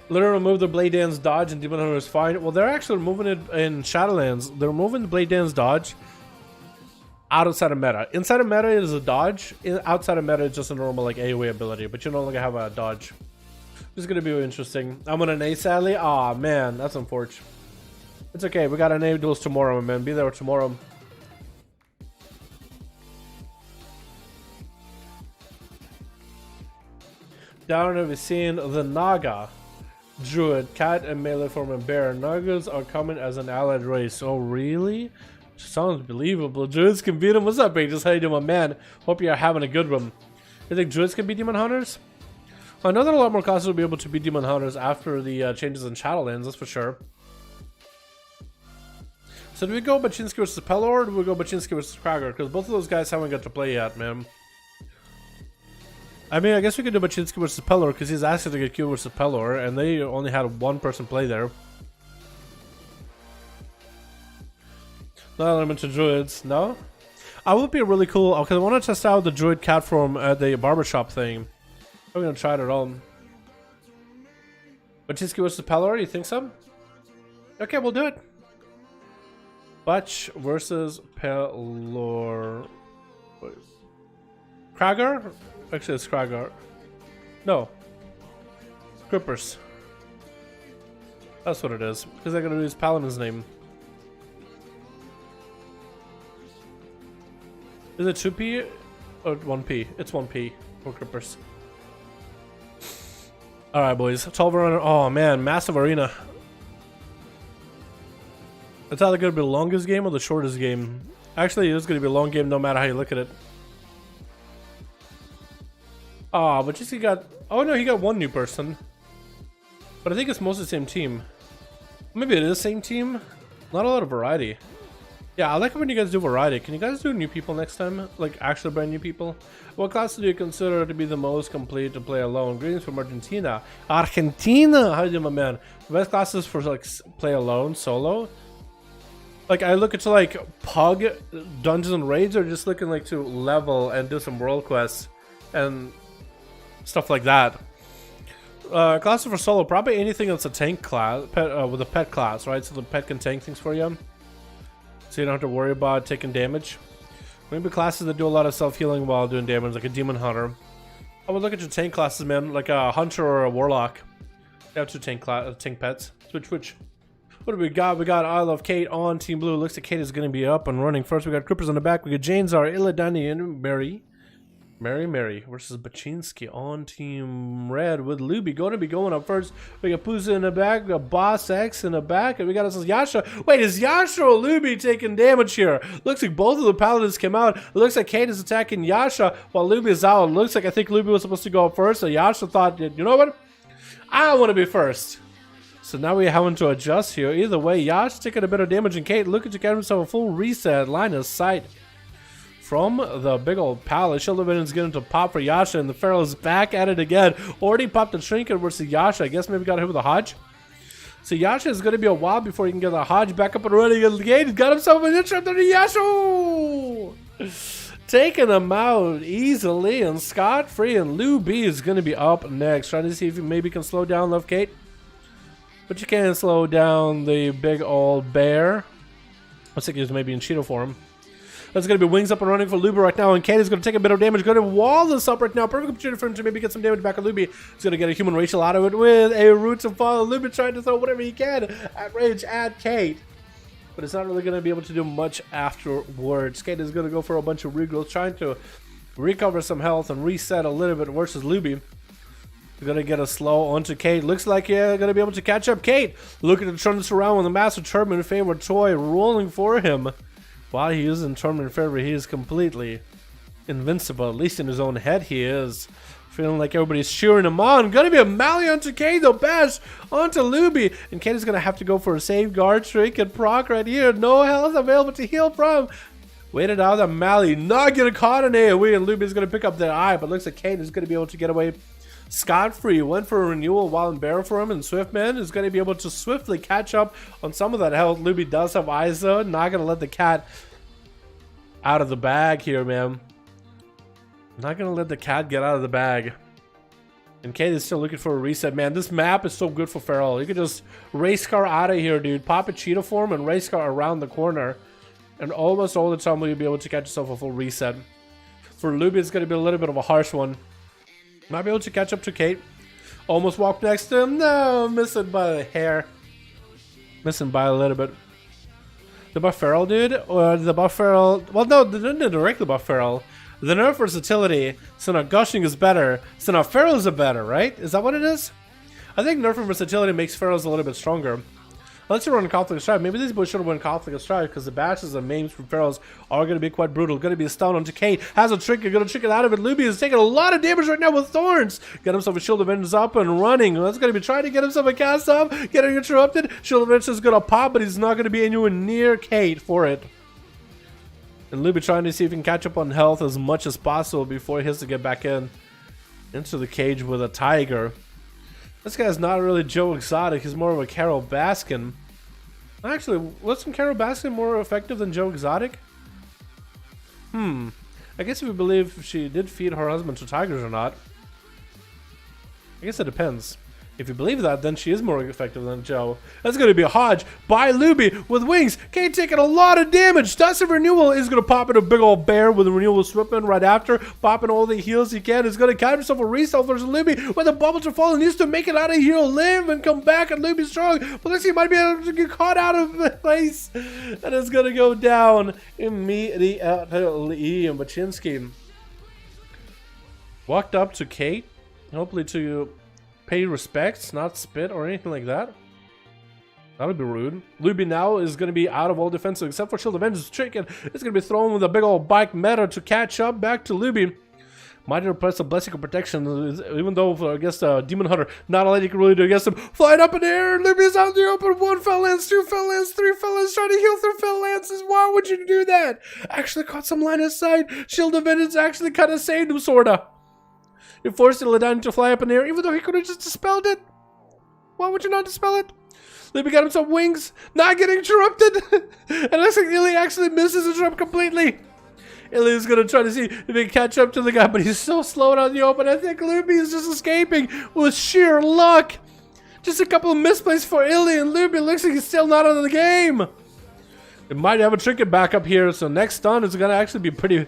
Literally remove the Blade Dance dodge and Demon Hunter is fine. Well, they're actually removing it in Shadowlands. They're removing the Blade Dance dodge outside of meta. Inside of meta is a dodge. Outside of meta is just a normal like AoE ability, but you no longer have a dodge. This is gonna be interesting. I'm on an A, sadly. Aw, man, that's unfortunate. It's okay. We got an A duels tomorrow, man. Be there tomorrow. Down have we seen the Naga, Druid, Cat, and Melee form and Bear. Nagas are coming as an allied race. Oh, really? Sounds believable. Druids can beat them. What's up, Just how you doing, my man? Hope you're having a good one. You think Druids can beat Demon Hunters? I know that a lot more classes will be able to beat Demon Hunters after the changes in Shadowlands, that's for sure. So do we go Baczynski versus Pelor, or do we go Baczynski versus Krager? Because both of those guys haven't got to play yet, man. I mean, I guess we could do Baczynski versus Pelor, because he's asked to get Q versus Pelor, and they only had one person play there. Not limited Druids, no? I would be really cool, because I want to test out the Druid cat form at the barbershop thing. I'm gonna try it at all. Baczynski versus Pelor, you think so? Okay, we'll do it. Butch versus Pelor. Krager? Actually, it's Krager. No. Grippers. That's what it is. Because they're gonna use Paladin's name. Is it 2P or 1P? It's 1P for Grippers. Alright, boys. 12 runner. Oh, man. Massive arena. It's either going to be the longest game or the shortest game. Actually, it's going to be a long game no matter how you look at it. Ah, but just he got... Oh, no, he got one new person. But I think it's mostly the same team. Maybe it is the same team. Not a lot of variety. Yeah, I like it when you guys do variety. Can you guys do new people next time? Like, actually brand new people? What class do you consider to be the most complete to play alone? Greetings from Argentina. Argentina! How you doing, my man? The best classes for, like, play alone, solo? Like, I look into, like, Pug, Dungeons and Raids, or just looking, like, to level and do some world quests and stuff like that. Classes for solo, probably anything that's a tank class, with a pet class, right? So the pet can tank things for you. So you don't have to worry about taking damage. Maybe classes that do a lot of self-healing while doing damage, like a demon hunter. I would look at your tank classes, man, like a hunter or a warlock. They have two tank pets. Switch. What do we got? We got I Love Kate on Team Blue. Looks like Kate is going to be up and running first. We got Crippers on the back. We got Janezar, Illidanny, and Mary versus Baczynski on Team Red with Luby going to be going up first. We got Puza in the back, we got Boss X in the back, and we got us Yasha. Wait, is Yasha or Luby taking damage here? Looks like both of the paladins came out. It looks like Kate is attacking Yasha while Luby is out. It looks like I think Luby was supposed to go up first, so Yasha thought, you know what? I want to be first. So now we're having to adjust here. Either way, Yasha taking a bit of damage, and Kate looking to get himself a full reset, line of sight. From the big old palace, Shield of Vengeance getting to pop for Yasha, and the Pharaoh is back at it again. Already popped a Trinket versus Yasha. I guess maybe got hit with a Hodge. So Yasha is going to be a while before he can get the Hodge back up and running at the gate. He's got himself an interrupt on Yasha! Taking him out easily and scot-free, and Lou B is going to be up next. Trying to see if he maybe can slow down Love Kate. But you can't slow down the big old bear. Looks like he's maybe in Cheeto form. That's going to be wings up and running for Luby right now, and Kate is going to take a bit of damage. Going to wall this up right now. Perfect opportunity for him to maybe get some damage back on Luby. He's going to get a human racial out of it with a root to follow. Luby trying to throw whatever he can at range at Kate. But it's not really going to be able to do much afterwards. Kate is going to go for a bunch of regrowth, trying to recover some health and reset a little bit versus Luby. They're going to get a slow onto Kate. Looks like you're going to be able to catch up Kate. Looking to turn this around with the Master Turban favorite toy rolling for him. While he is in tournament favor, he is completely invincible. At least in his own head he is. Feeling like everybody's cheering him on. Gonna be a Mally onto Kate, though. Bash onto Luby. And Kate is gonna have to go for a safeguard trick and proc right here. No health available to heal from. Waited out that Mally. Not getting caught in AoE, and Luby is gonna pick up their eye. But looks like Kate is gonna be able to get away scot-free. Went for a renewal while in barrel for him, and Swiftman is going to be able to swiftly catch up on some of that health. Luby does have eyes though. Not going to let the cat out of the bag here, man. Not going to let the cat get out of the bag. And Kate is still looking for a reset, man. This map is so good for Feral. You can just race car out of here, dude. Pop a cheetah form and race car around the corner, and almost all the time will you be able to catch yourself a full reset. For Luby, it's going to be a little bit of a harsh one. Might be able to catch up to Kate. Almost walked next to him. No, missing by a hair. Missing by a little bit. The buff Feral, dude? Or the buff Feral... Well, no, they didn't directly buff Feral. The nerf versatility. So now Gushing is better. So now Ferals are better, right? Is that what it is? I think nerf versatility makes Ferals a little bit stronger. Let's run Conflict of Strife. Maybe these boys should have won Conflict of Strife because the bashes and maims from Ferals are going to be quite brutal. Going to be a stun onto Kate. Has a Trinket. Going to trick it out of it. Luby is taking a lot of damage right now with Thorns. Got himself a Shield of Vengeance up and running. That's going to be trying to get himself a cast up. Getting interrupted. Shield of Vengeance is going to pop, but he's not going to be anywhere near Kate for it. And Luby trying to see if he can catch up on health as much as possible before he has to get back into the cage with a Tiger. This guy's not really Joe Exotic. He's more of a Carol Baskin. Actually, wasn't Carol Baskin more effective than Joe Exotic? I guess if we believe she did feed her husband to tigers or not. I guess it depends. If you believe that, then she is more effective than Joe. That's going to be a Hodge by Luby with wings. Kate taking a lot of damage. Dust of Renewal is going to pop in a big old bear with a Renewal Swiftman right after. Popping all the heals he can. He's going to catch himself a reset versus Luby with a bubble to fall. He needs to make it out of here, live, and come back. And Luby's strong. But let's see, he might be able to get caught out of the place. And it's going to go down immediately. And Baczynski walked up to Kate. Hopefully to pay respects, not spit or anything like that. That would be rude. Luby now is going to be out of all defense except for Shield of Vengeance. Chicken is going to be thrown with a big old bike meta to catch up back to Luby. Might replace the blessing of protection, even though against Demon Hunter, not a lot you can really do against him. Flying up in the air, Luby's out in the open. 1 fell lance, 2 fell lance, 3 fell lance, trying to heal through fell lances. Why would you do that? Actually caught some line of sight. Shield of Vengeance actually kind of saved him, sorta. It forced Illidan to fly up in the air, even though he could have just dispelled it. Why would you not dispel it? Luby got himself wings, not getting interrupted. And it looks like Illy actually misses the interrupt completely. Illy is going to try to see if he can catch up to the guy, but he's so slow out in the open. I think Luby is just escaping with sheer luck. Just a couple of misplays for Illy, and Luby looks like he's still not out of the game. It might have a trinket back up here, so next stun is going to actually be pretty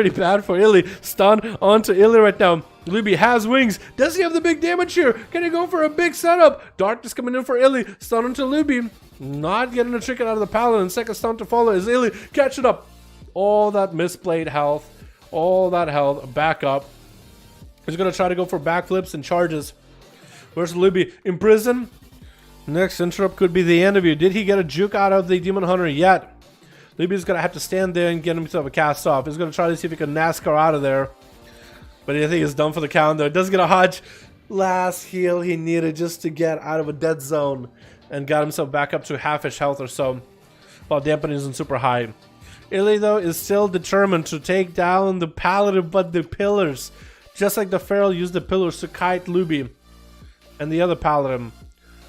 bad for Illy. Stun onto Illy right now. Luby has wings. Does he have the big damage here? Can he go for a big setup? Darkness coming in for Illy. Stun onto Luby. Not getting a trinket out of the Paladin. Second stun to follow is Illy. Catch it up. All that misplayed health. All that health. Back up. He's going to try to go for backflips and charges. Where's Luby? In prison. Next interrupt could be the end of you. Did he get a juke out of the Demon Hunter yet? Luby's going to have to stand there and get himself a cast off. He's going to try to see if he can NASCAR out of there. But I think he's done for the count though. Does get a hodge. Last heal he needed just to get out of a dead zone. And got himself back up to half-ish health or so. While dampening isn't super high. Illy though is still determined to take down the Paladin but the pillars. Just like the Feral used the pillars to kite Luby. And the other Paladin.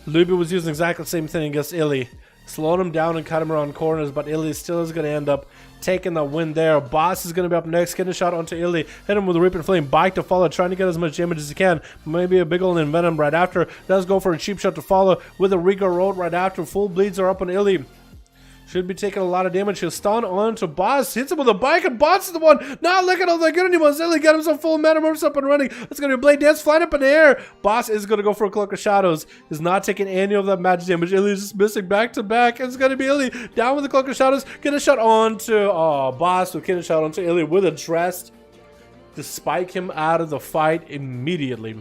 Luby was using exactly the same thing against Illy. Slowed him down and cut him around corners, but Illy still is going to end up taking the win there. Boss is going to be up next, getting a shot onto Illy. Hit him with a Reaping Flame, bike to follow, trying to get as much damage as he can. Maybe a big ol' Envenom right after. Does go for a cheap shot to follow with a Rigo Road right after. Full bleeds are up on Illy. Should be taking a lot of damage. He'll stun onto Boss. Hits him with a bike, and Boss is the one not looking all that good anymore. Illy got himself full metamorphs up and running. It's going to be Blade Dance flying up in the air. Boss is going to go for a Cloak of Shadows. He's not taking any of that magic damage. Illy's just missing back to back. It's going to be Illy down with the Cloak of Shadows. Get a shot onto Boss. With getting a shot onto Illy with a Dressed to spike him out of the fight immediately.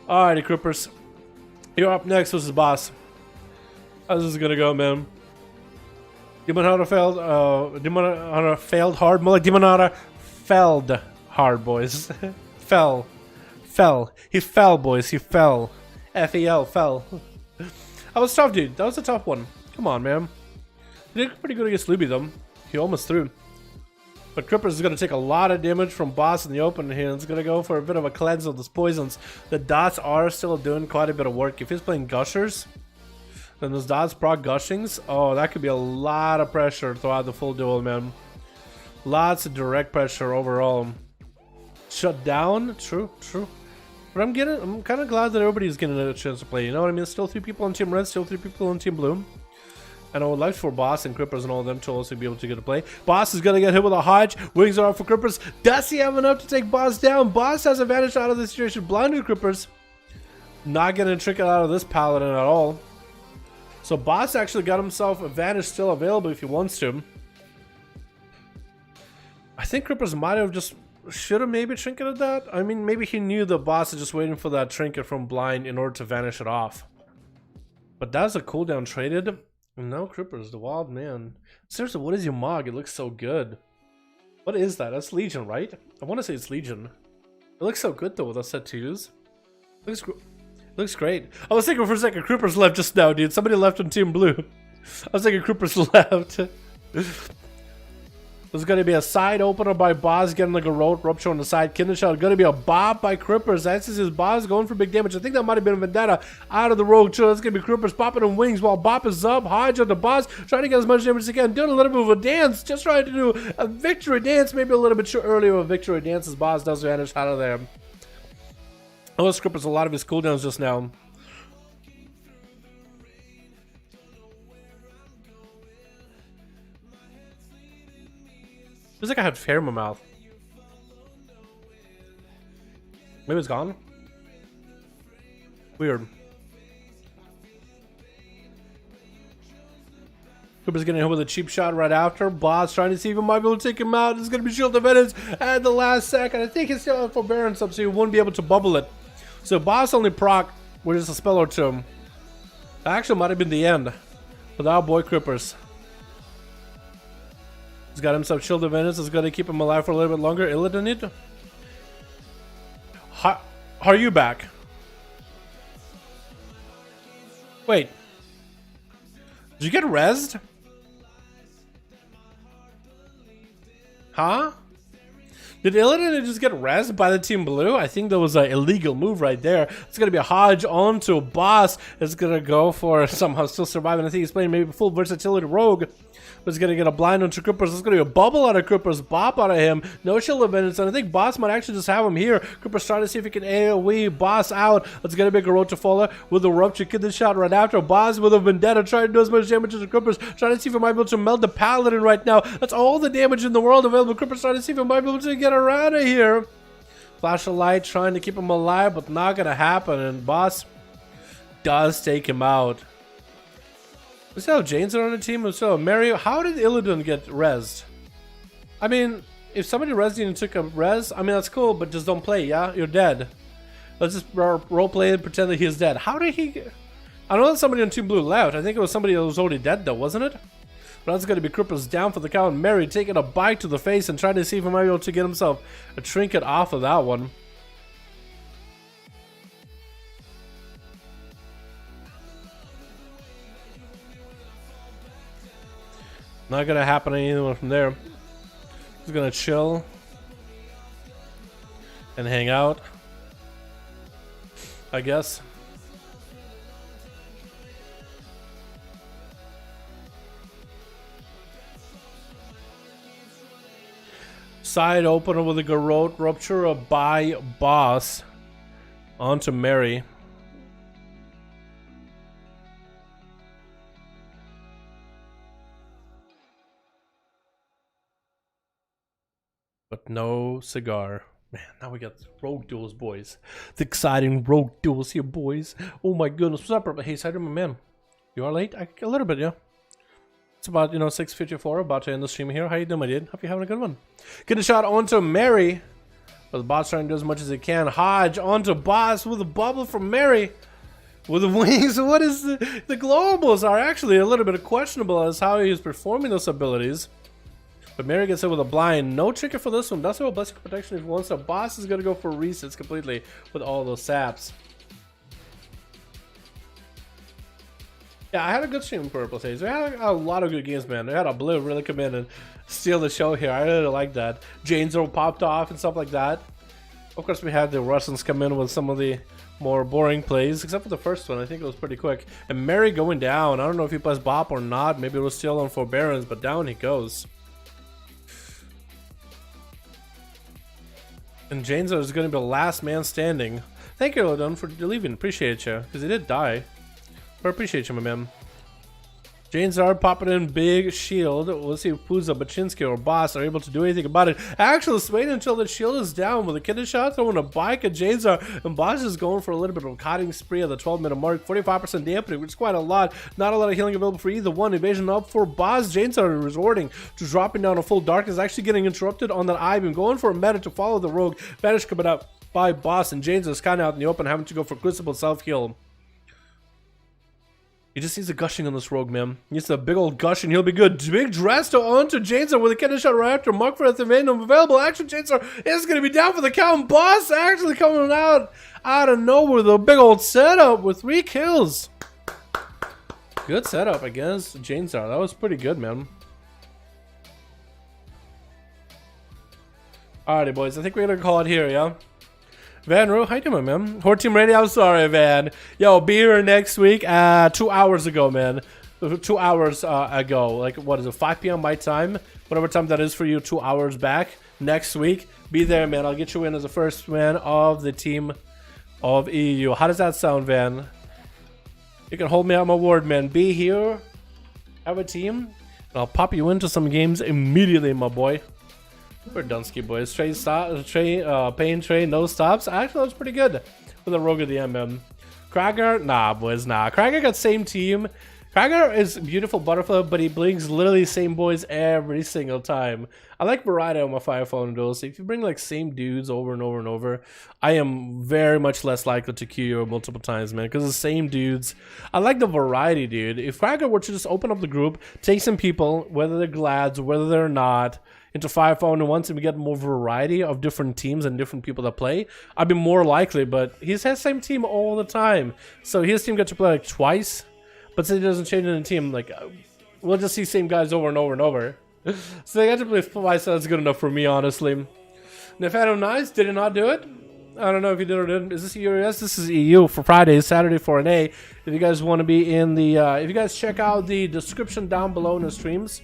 Alrighty, Crippers. You're up next versus Boss. How's this going to go, man? Demon Hunter failed hard. More like Demon Hunter felled hard, boys. fell. He fell, boys. He fell. F-E-L, fell. That was tough, dude. That was a tough one. Come on, man. He did pretty good against Luby, though. He almost threw. But Crippers is going to take a lot of damage from Boss in the open here. It's going to go for a bit of a cleanse of those poisons. The dots are still doing quite a bit of work. If he's playing Gushers, then those dots proc gushings, oh, that could be a lot of pressure throughout the full duel, man. Lots of direct pressure overall. Shut down, true. But I'm kind of glad that everybody's getting a chance to play. You know what I mean? Still 3 people on Team Red, still 3 people on Team Blue. And I would like for Boss and Crippers and all of them to also be able to get a play. Boss is going to get hit with a Hodge. Wings are up for Crippers. Does he have enough to take Boss down? Boss has advantage out of this situation. Blinded Crippers. Not getting a trinket out of this Paladin at all. So Boss actually got himself advantage still available if he wants to. I think Crippers might have just should have maybe trinketed that. I mean, maybe he knew the Boss is just waiting for that trinket from blind in order to vanish it off. But that's a cooldown traded. No, Crippers, the wild man. Seriously, what is your Mog? It looks so good. What is that? That's Legion, right? I want to say it's Legion. It looks so good though with us set to use. Looks great. I was thinking for a second, Crippers left just now, dude. Somebody left on Team Blue. I was thinking Crippers left. There's going to be a side opener by Boz getting like a road rupture on the side. Kindershot going to be a bob by Crippers. That's his Boz going for big damage. I think that might have been Vendetta out of the rogue too. It's going to be Crippers popping in wings while Bop is up. Hodge on the Boz trying to get as much damage as he can. Doing a little bit of a dance. Just trying to do a victory dance. Maybe a little bit too early of a victory dance as Boz does vanish out of there. I lost Crippers a lot of his cooldowns just now. Feels like I had hair in my mouth. Maybe it's gone? Weird. Crippers getting hit with a cheap shot right after. Boss trying to see if he might be able to take him out. It's going to be Shield of Vengeance at the last second. I think he's still on Forbearance up, so he won't be able to bubble it. So Boss only proc with just a spell or two. That actually might have been the end with our boy Crippers. He's got himself Shield of Vengeance. It's going to keep him alive for a little bit longer. Illidan it. Are you back? Wait. Did you get rezzed? Huh? Did Illidan just get rezzed by the Team Blue? I think that was an illegal move right there. It's going to be a Hodge onto a boss. It's going to go for somehow still surviving. I think he's playing maybe full versatility rogue. But he's going to get a blind onto Crippers. It's going to be a bubble out of Crippers. Bop out of him. No shield events. And I think boss might actually just have him here. Crippers trying to see if he can AoE boss out. It's going to be a road to follow with a rupture. Get the shot right after. Boss with a vendetta trying to do as much damage as the Crippers. Trying to see if he might be able to melt the Paladin right now. That's all the damage in the world available. Crippers trying to see if he might be able to get around of here. Flash of light trying to keep him alive, but not going to happen. And boss does take him out. We still have Janes on the team. So, Mary, how did Illidan get rezzed? I mean, if somebody rezzed you and took a res, I mean, that's cool, but just don't play, yeah? You're dead. Let's just roleplay and pretend that he's dead. How did he get... I know that somebody on Team Blue left. I think it was somebody that was already dead, though, wasn't it? But that's going to be Crippers down for the count. Mary taking a bite to the face and trying to see if he might be able to get himself a trinket off of that one. Not gonna happen anything from there. He's gonna chill and hang out, I guess. Side opener with a garrote rupture by boss onto Mary. But no cigar. Man, now we got rogue duels, boys. The exciting rogue duels here, boys. Oh my goodness. What's up, hey, Cider, my man? You are late? A little bit, yeah. It's about, 6:54, about to end the stream here. How you doing, my dude? Hope you're having a good one. Get a shot onto Mary. But the bot's trying to do as much as he can. Hodge onto boss with a bubble from Mary. With the wings. What is the globals are actually a little bit questionable as how he's performing those abilities. But Mary gets hit with a blind. No trigger for this one. That's what Blessing Protection if he wants. So boss is going to go for resets completely with all those saps. Yeah, I had a good stream in Purple Sage. We had a lot of good games, man. They had a Blue really come in and steal the show here. I really like that. Jane's popped off and stuff like that. Of course, we had the Russians come in with some of the more boring plays, except for the first one. I think it was pretty quick. And Mary going down. I don't know if he plays Bop or not. Maybe it was still on Forbearance, but down he goes. And Janes is going to be the last man standing. Thank you, Illidan, for leaving. Appreciate you, because he did die. But appreciate you, my man. Janes are popping in big shield. We'll see if Puza, Baczynski, or Boss are able to do anything about it. Actually, let's wait until the shield is down with a kidney shot, throwing a bike at Janes are, and Boss is going for a little bit of a cutting spree at the 12-minute mark. 45% dampening, which is quite a lot. Not a lot of healing available for either one. Evasion up for Boss. Janes are resorting to dropping down a full darkness, actually getting interrupted on that I-beam, going for a meta to follow the rogue. Vanish coming out by Boss, and Janes is kind of out in the open, having to go for Crucible self-heal. He just needs a gushing on this rogue, man. He needs a big old gush and he'll be good. Big dress to onto Jane's with a kidney shot right after. Mark for the Venom available. Action Jane's is going to be down for the count. Boss actually coming out of nowhere with a big old setup with 3 kills. Good setup against Jane's. That was pretty good, man. Alrighty, boys. I think we're going to call it here, yeah? Van Roo, how you doing, man? Horde Team Ready? I'm sorry, Van. Yo, be here next week. 2 hours ago, man. 2 hours ago. Like, what is it, 5 p.m. my time? Whatever time that is for you, 2 hours back. Next week. Be there, man. I'll get you in as the first man of the team of EU. How does that sound, Van? You can hold me out my word, man. Be here. Have a team. And I'll pop you into some games immediately, my boy. We're Dunsky, boys. Pain train, no stops. Actually, that was pretty good for the rogue of the MM. Krager, nah, boys, nah. Krager got same team. Krager is a beautiful butterfly, but he brings literally same boys every single time. I like variety on my 5v5 duels. If you bring like same dudes over and over and over, I am very much less likely to queue you multiple times, man, because the same dudes. I like the variety, dude. If Krager were to just open up the group, take some people, whether they're glads or whether they're not, into 5v5 and we get more variety of different teams and different people that play, I'd be more likely. But he's the same team all the time, so his team gets to play like twice. But since he doesn't change in the team, like, we'll just see same guys over and over and over. So they got to play twice, so that's good enough for me, honestly. Nefano Nice, did he not do it? I don't know if he did or didn't. Is this EU or yes? This is EU for Friday, Saturday for NA. If you guys want to be in the, if you guys check out the description down below in the streams.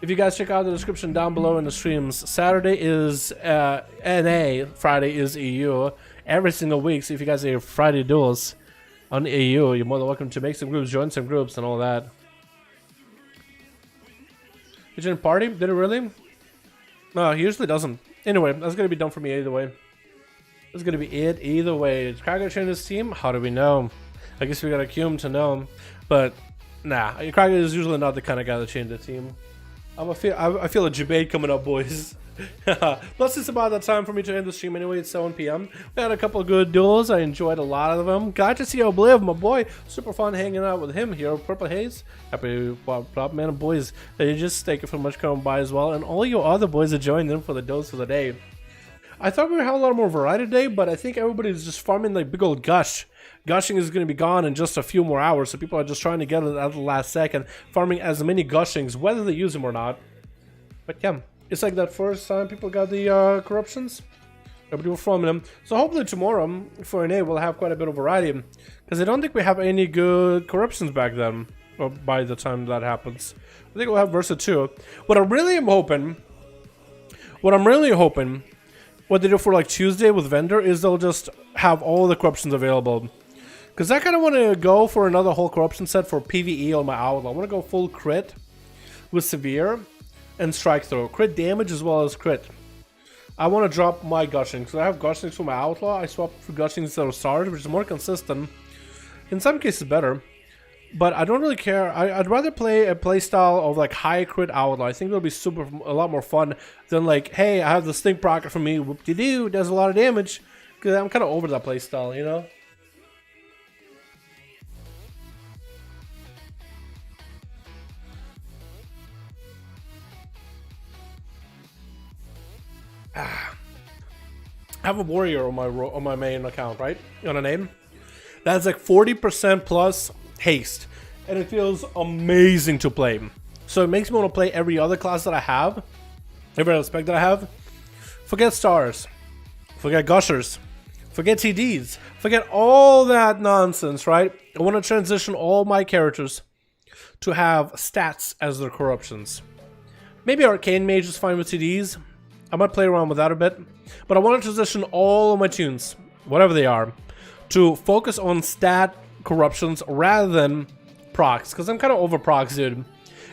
If you guys check out the description down below in the streams, Saturday is NA, Friday is EU. Every single week, so if you guys are Friday duels on AU, you're more than welcome to make some groups, join some groups, and all that. Did you party? Did it really? No, he usually doesn't. Anyway, that's gonna be done for me either way. That's gonna be it either way. Did Krager change his team? How do we know? I guess we gotta queue him to know. But nah, Krager is usually not the kind of guy that changes the team. I feel a debate coming up, boys. Plus, it's about that time for me to end the stream anyway. It's 7 p.m. We had a couple of good duels. I enjoyed a lot of them. Got to see Obliv, my boy. Super fun hanging out with him here. Purple Haze. Happy prop man, boys. They just thank you for much coming by as well. And all you other boys that joined in for the duels for the day. I thought we would have a lot more variety today, but I think everybody's just farming like big old gush. Gushing is going to be gone in just a few more hours, so people are just trying to get it at the last second, farming as many gushings, whether they use them or not. But yeah. It's like that first time people got the corruptions. Everybody were farming them. So hopefully tomorrow for NA we'll have quite a bit of variety. Because I don't think we have any good corruptions back then. Or by the time that happens. I think we'll have Versa 2. What I really am hoping. What they do for like Tuesday with Vendor is they'll just have all the corruptions available. Because I kind of want to go for another whole corruption set for PvE on my Outlaw. I want to go full crit with Severe. And strike throw, crit damage as well as crit. I want to drop my gushing, so I have gushings for my outlaw. I swap for gushings instead of stars, which is more consistent. In some cases better, but I don't really care. I'd rather play a playstyle of like high crit outlaw. I think it'll be a lot more fun than like, hey, I have this thing procket for me, whoop-de-doo, does a lot of damage. Because I'm kind of over that playstyle, you know. I have a warrior on my main account, right? On a name that's like 40% plus haste, and it feels amazing to play. So it makes me want to play every other class that I have, every other spec that I have. Forget stars, forget gushers, forget TDs, forget all that nonsense, right? I want to transition all my characters to have stats as their corruptions. Maybe Arcane Mage is fine with TDs. I might play around with that a bit, but I want to transition all of my tunes, whatever they are, to focus on stat corruptions rather than procs, because I'm kind of over procs, dude.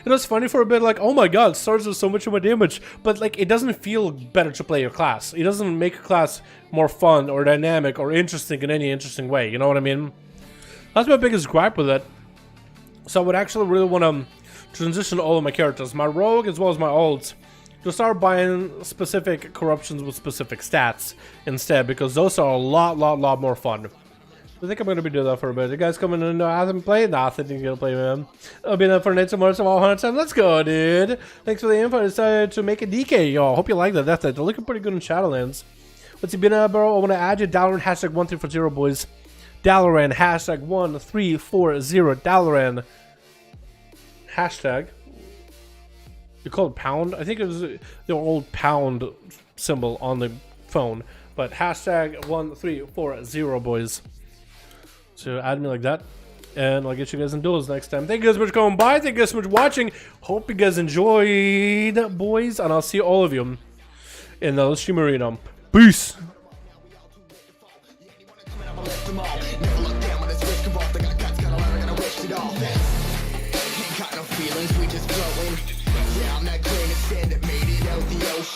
It was funny for a bit, like, oh my god, stars do so much of my damage, but like, it doesn't feel better to play your class. It doesn't make a class more fun or dynamic or interesting in any interesting way, you know what I mean? That's my biggest gripe with it. So I would actually really want to transition all of my characters, my rogue as well as my ults, to start buying specific corruptions with specific stats instead, because those are a lot more fun. I think I'm going to be doing that for a bit. You guys coming in? I haven't played? Nah, I think you're going to play, man. I'll be there for Nate tomorrow, so 100 times. Let's go, dude. Thanks for the info. I decided to make a DK, y'all. Hope you like that. They're looking pretty good in Shadowlands. What's it been, bro? I want to add you. Dalaran, hashtag 1340, boys. Dalaran, hashtag 1340. Dalaran. Hashtag. You call it pound? I think it was the old pound symbol on the phone. But hashtag 1340, boys. So add me like that. And I'll get you guys in duels next time. Thank you guys so much for coming by. Thank you guys so much for watching. Hope you guys enjoyed, boys. And I'll see all of you in the stream arena. Peace.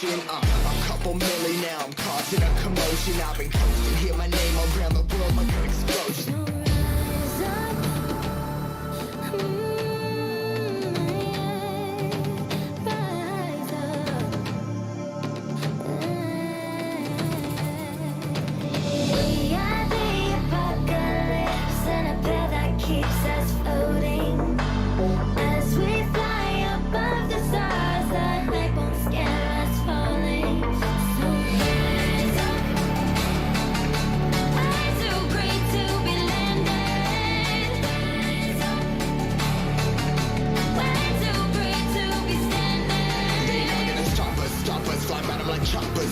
A couple million now, I'm causing a commotion. I've been coasting, hear my name around the world like an explosion.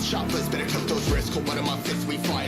choppers, better cook those risks. Cold blood in my fists, we fight.